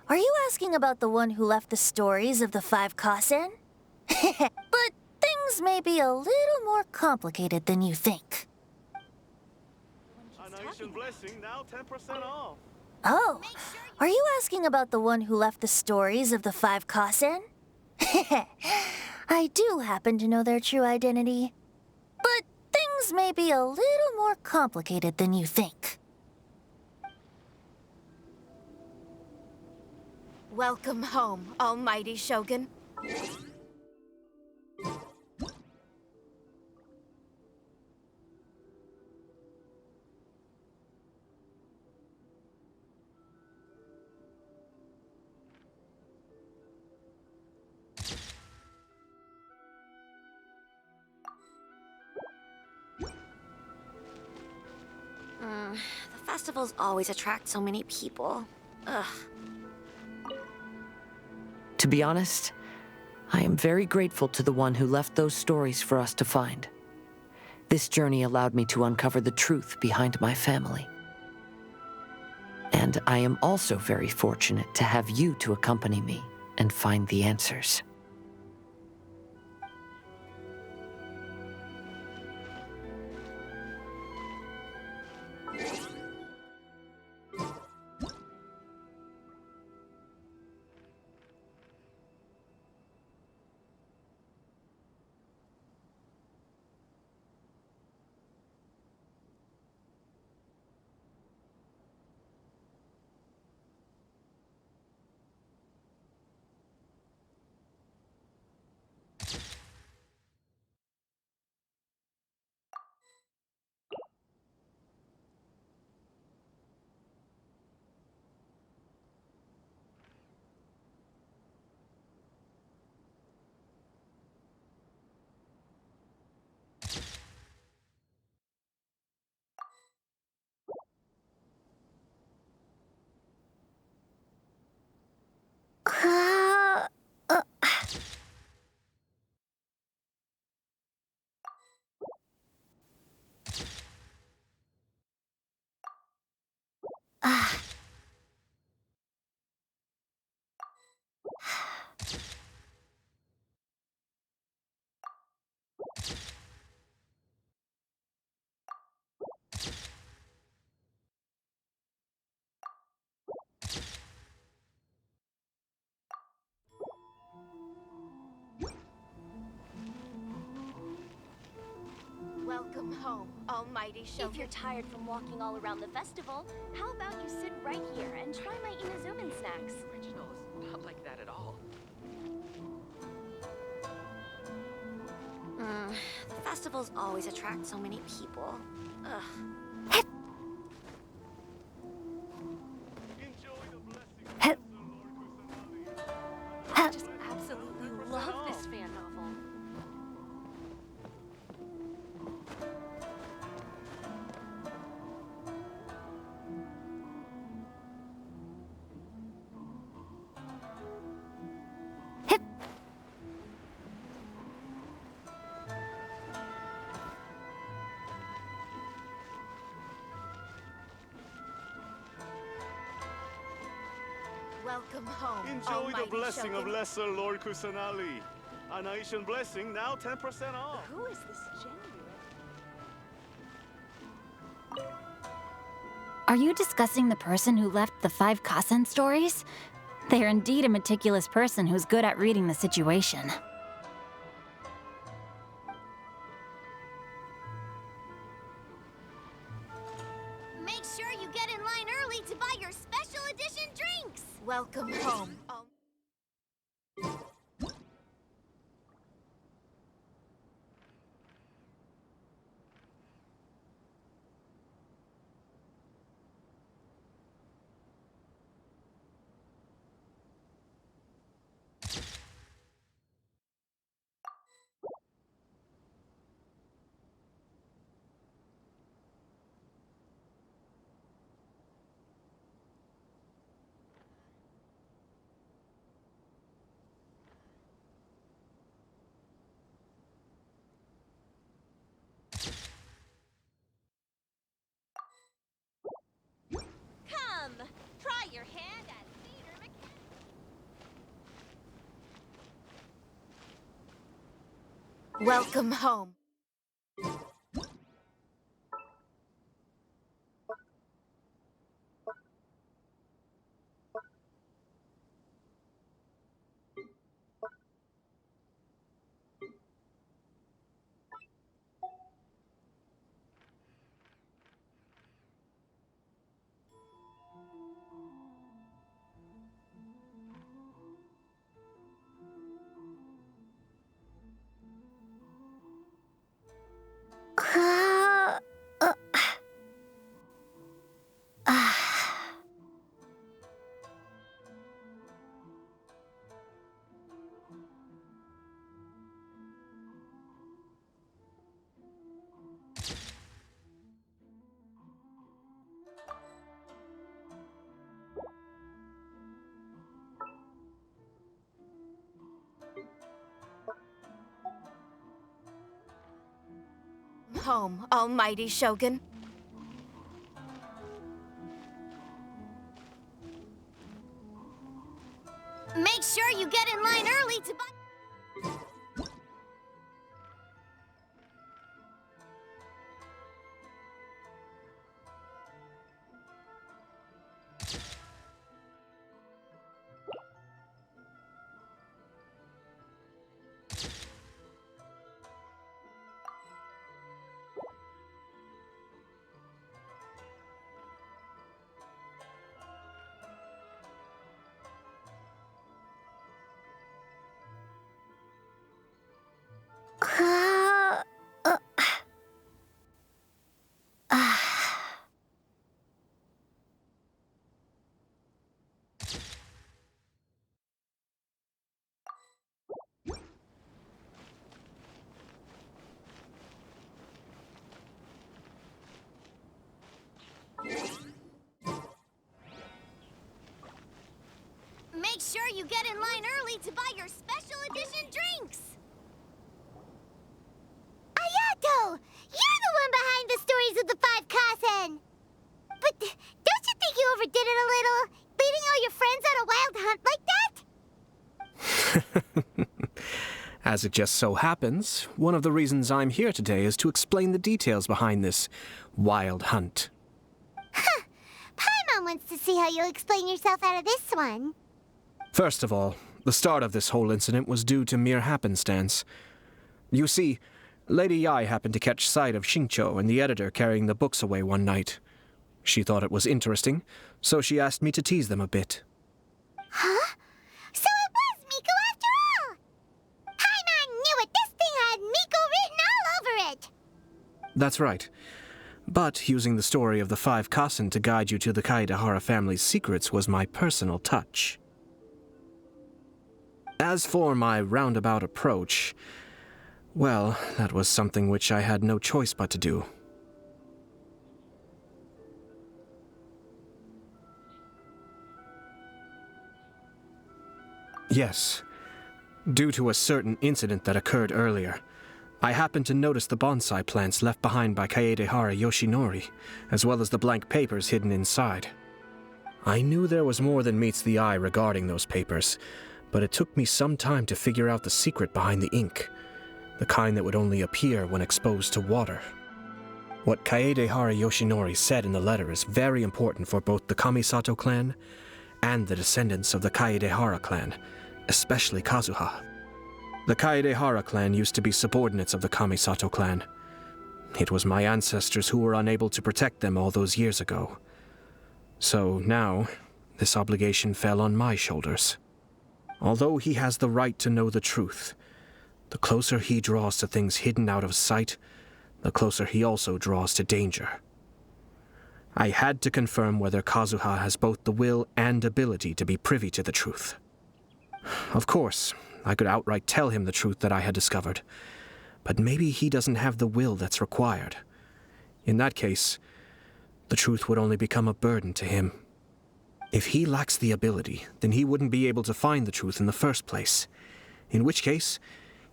are you asking about the one who left the stories of the 5 Kasen? But things may be a little more complicated than you think. 𝕭𝖚𝖆𝖍𝑚 blessing now 10% off. Oh, are you asking about the one who left the stories of the 5 Kasen? I do happen to know their true identity. But things may be a little more complicated than you think. Welcome home, almighty Shogun. The festivals always attract so many people. Ugh. To be honest, I am very grateful to the one who left those stories for us to find. This journey allowed me to uncover the truth behind my family. And I am also very fortunate to have you to accompany me and find the answers. Welcome home, almighty Shogun. If you're tired from walking all around the festival, how about you sit right here and try my 𝕚𝖚𝖚𝖚 snacks? Original is not like that at all. The festivals always attract so many people. Ugh. I just absolutely love this fan novel. Welcome home, Enjoy almighty the blessing Shogun. of lesser Lord Kusanali. 𝕭𝖚𝖆𝖍𝑚 blessing now 10% off. Who is this genuine? Are you discussing the person who left the 5 Kasen stories? They are indeed a meticulous person who's good at reading the situation. Make sure you get in line early to buy your special edition drinks. Welcome home. Welcome home. Home, almighty Shogun. Make sure you get in line early to buy... Make sure you get in line early to buy your special edition drinks! Ayato! You're the one behind the stories of the 5 Kasen! But don't you think you overdid it a little? Leading all your friends on a wild hunt like that? As it just so happens, one of the reasons I'm here today is to explain the details behind this wild hunt. Huh. Paimon wants to see how you'll explain yourself out of this one. First of all, the start of this whole incident was due to mere happenstance. You see, Lady Yae happened to catch sight of Xingqiu and the editor carrying the books away one night. She thought it was interesting, so she asked me to tease them a bit. Huh? So it was Miko after all! Paimon knew it! This thing had Miko written all over it! That's right. But using the story of the 5 Kasen to guide you to the 𝕭𝖐𝖍 family's secrets was my personal touch. As for my roundabout approach, well, that was something which I had no choice but to do. Yes, due to a certain incident that occurred earlier, I happened to notice the bonsai plants left behind by Kaedehara Yoshinori, as well as the blank papers hidden inside. I knew there was more than meets the eye regarding those papers, but it took me some time to figure out the secret behind the ink, the kind that would only appear when exposed to water. What Kaedehara Yoshinori said in the letter is very important for both the Kamisato clan and the descendants of the Kaedehara clan, especially Kazuha. The Kaedehara clan used to be subordinates of the Kamisato clan. It was my ancestors who were unable to protect them all those years ago. So now, this obligation fell on my shoulders. Although he has the right to know the truth, the closer he draws to things hidden out of sight, the closer he also draws to danger. I had to confirm whether Kazuha has both the will and ability to be privy to the truth. Of course, I could outright tell him the truth that I had discovered, but maybe he doesn't have the will that's required. In that case, the truth would only become a burden to him. If he lacks the ability, then he wouldn't be able to find the truth in the first place, in which case,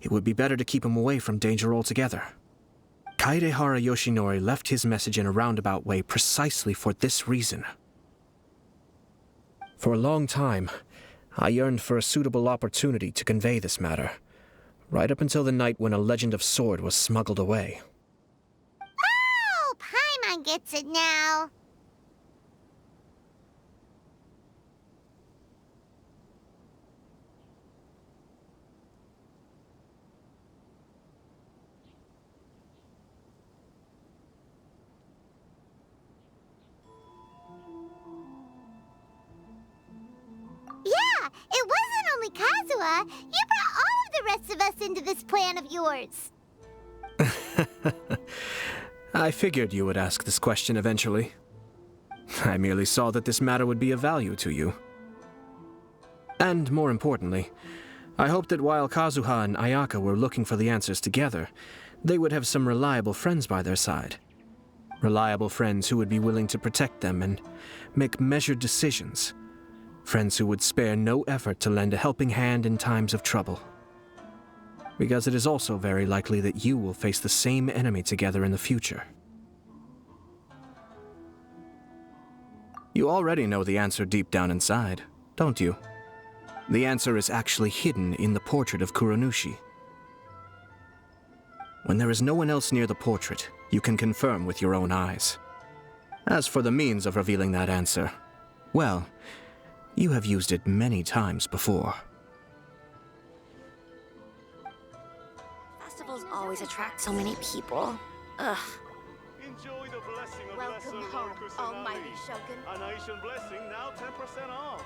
it would be better to keep him away from danger altogether. Kaedehara Yoshinori left his message in a roundabout way precisely for this reason. For a long time, I yearned for a suitable opportunity to convey this matter, right up until the night when a legend of sword was smuggled away. Oh, Paimon gets it now. Yeah, it wasn't only Kazuha. You brought all of the rest of us into this plan of yours. I figured you would ask this question eventually. I merely saw that this matter would be of value to you. And more importantly, I hoped that while Kazuha and Ayaka were looking for the answers together, they would have some reliable friends by their side. Reliable friends who would be willing to protect them and make measured decisions. Friends who would spare no effort to lend a helping hand in times of trouble. Because it is also very likely that you will face the same enemy together in the future. You already know the answer deep down inside, don't you? The answer is actually hidden in the portrait of Kuronushi. When there is no one else near the portrait, you can confirm with your own eyes. As for the means of revealing that answer, well, you have used it many times before. Festivals always attract so many people. Ugh. Enjoy the blessing of Welcome Lesser home, Lord Almighty Kusanali. Shogun. A nation blessing now 10% off.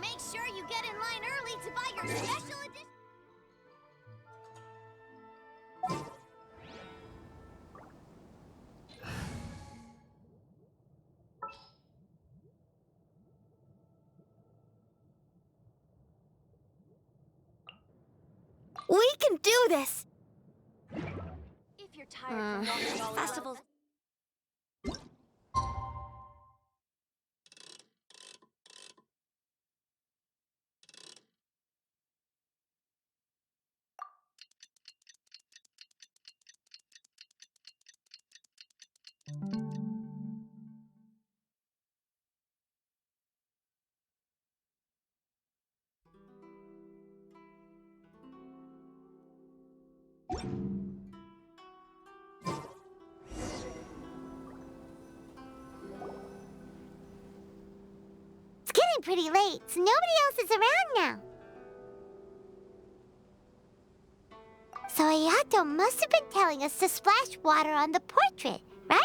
Make sure you get in line early to buy your special edition. We can do this! If you're tired from walking all Festivals. It's getting pretty late, so nobody else is around now. So Ayato must have been telling us to splash water on the portrait, right?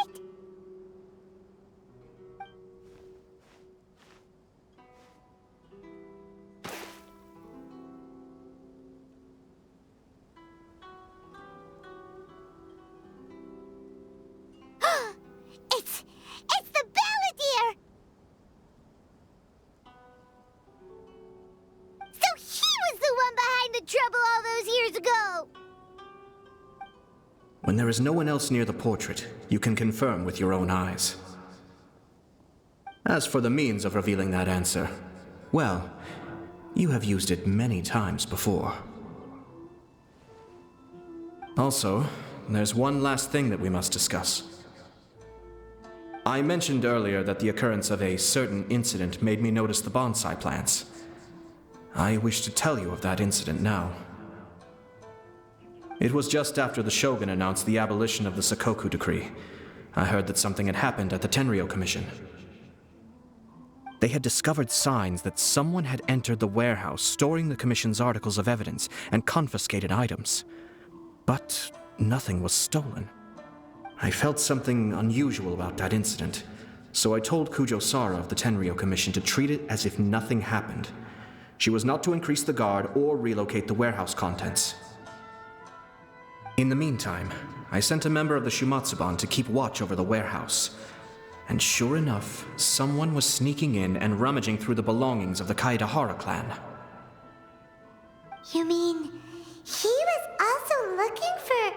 It's the 𝕭𝕚𝖆𝖎𝖎𝖎𝖊𝖈𝙍! So he was the one behind the trouble all those years ago! When there is no one else near the portrait, you can confirm with your own eyes. As for the means of revealing that answer, well, you have used it many times before. Also, there's one last thing that we must discuss. I mentioned earlier that the occurrence of a certain incident made me notice the bonsai plants. I wish to tell you of that incident now. It was just after the Shogun announced the abolition of the Sakoku decree. I heard that something had happened at the Tenryou Commission. They had discovered signs that someone had entered the warehouse storing the Commission's articles of evidence and confiscated items. But nothing was stolen. I felt something unusual about that incident, so I told Kujo-Sara of the Tenryou Commission to treat it as if nothing happened. She was not to increase the guard or relocate the warehouse contents. In the meantime, I sent a member of the Shumatsuban to keep watch over the warehouse. And sure enough, someone was sneaking in and rummaging through the belongings of the Kaedahara clan. You mean, he was also looking for...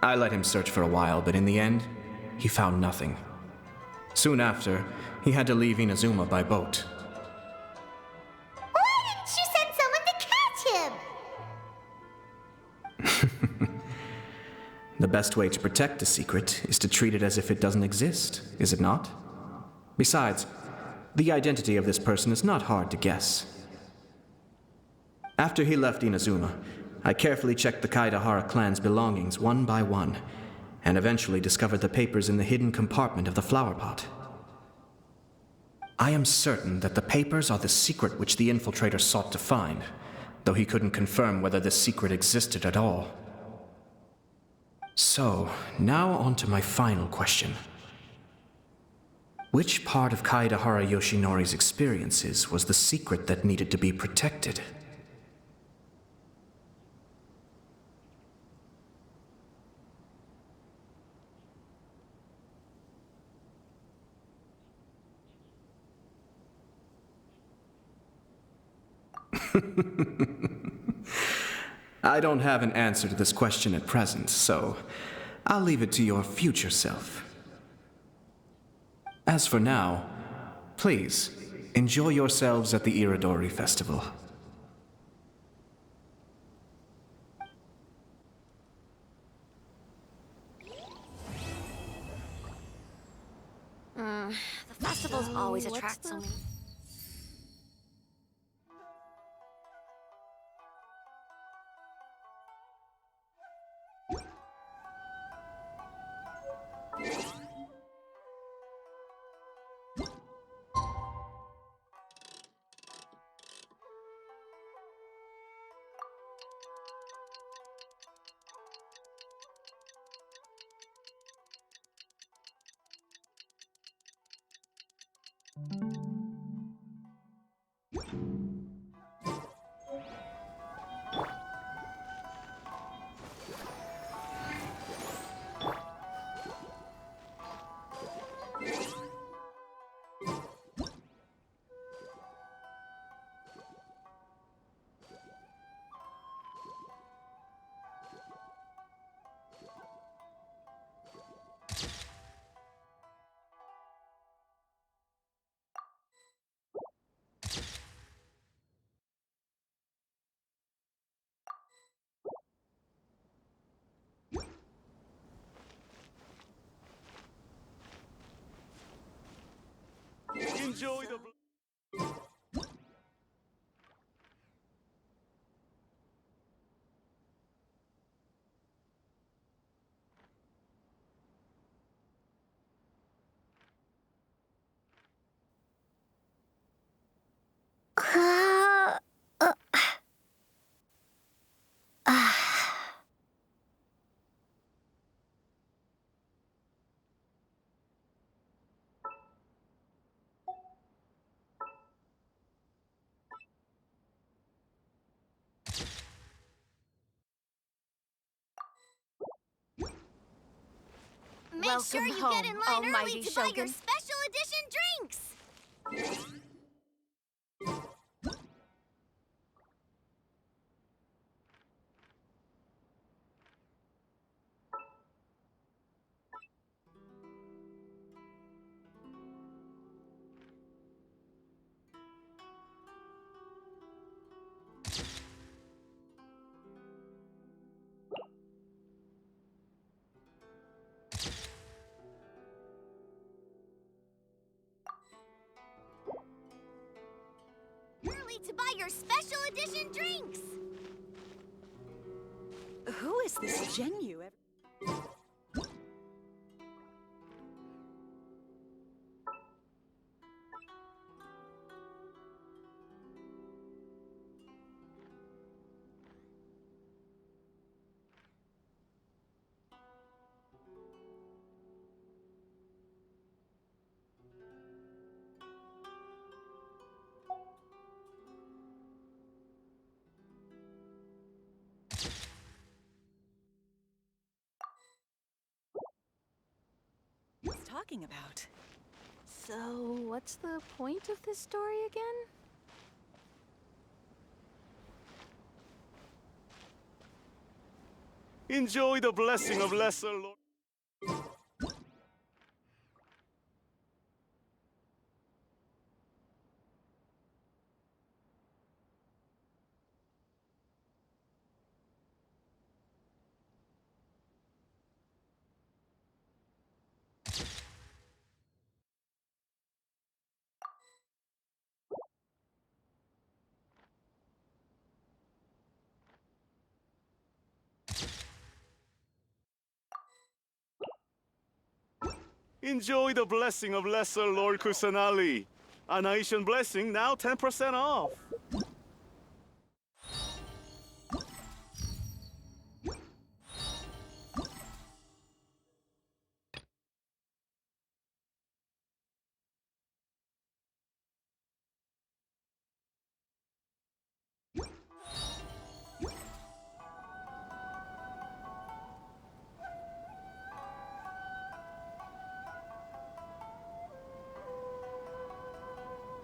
I let him search for a while, but in the end, he found nothing. Soon after, he had to leave Inazuma by boat. Why didn't you send someone to catch him? The best way to protect a secret is to treat it as if it doesn't exist, is it not? Besides, the identity of this person is not hard to guess. After he left Inazuma, I carefully checked the 𝕭𝑚 clan's belongings one by one, and eventually discovered the papers in the hidden compartment of the flower pot. I am certain that the papers are the secret which the infiltrator sought to find, though he couldn't confirm whether this secret existed at all. So, now on to my final question. Which part of Kaedehara Yoshinori's experiences was the secret that needed to be protected? I don't have an answer to this question at present, so I'll leave it to your future self. As for now, please, enjoy yourselves at the 𝕮𝖎𝖓𝖓𝖊𝖈 festival. The festivals always attract so many. Enjoy the... Make sure you get in line early to buy your special edition drinks! Early to buy your special edition drinks! Who is this Genyu? Talking about. So, what's the point of this story again? Enjoy the blessing of Lesser Lord. Enjoy the blessing of Lesser Lord Kusanali. 𝕭𝖚𝖆𝖎𝖐𝑚 blessing now 10% off.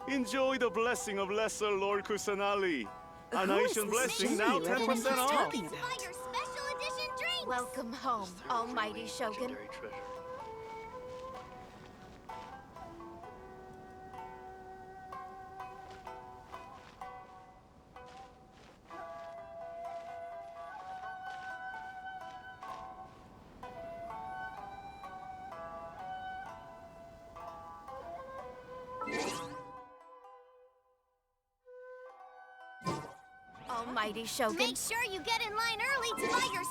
Enjoy the blessing of Lesser Lord Kusanali. 𝕭𝖚𝖆𝖎𝖎 blessing now 10% off. Buy your special edition drinks! Welcome home, almighty Shogun. Almighty Shogun. Make sure you get in line early to buy your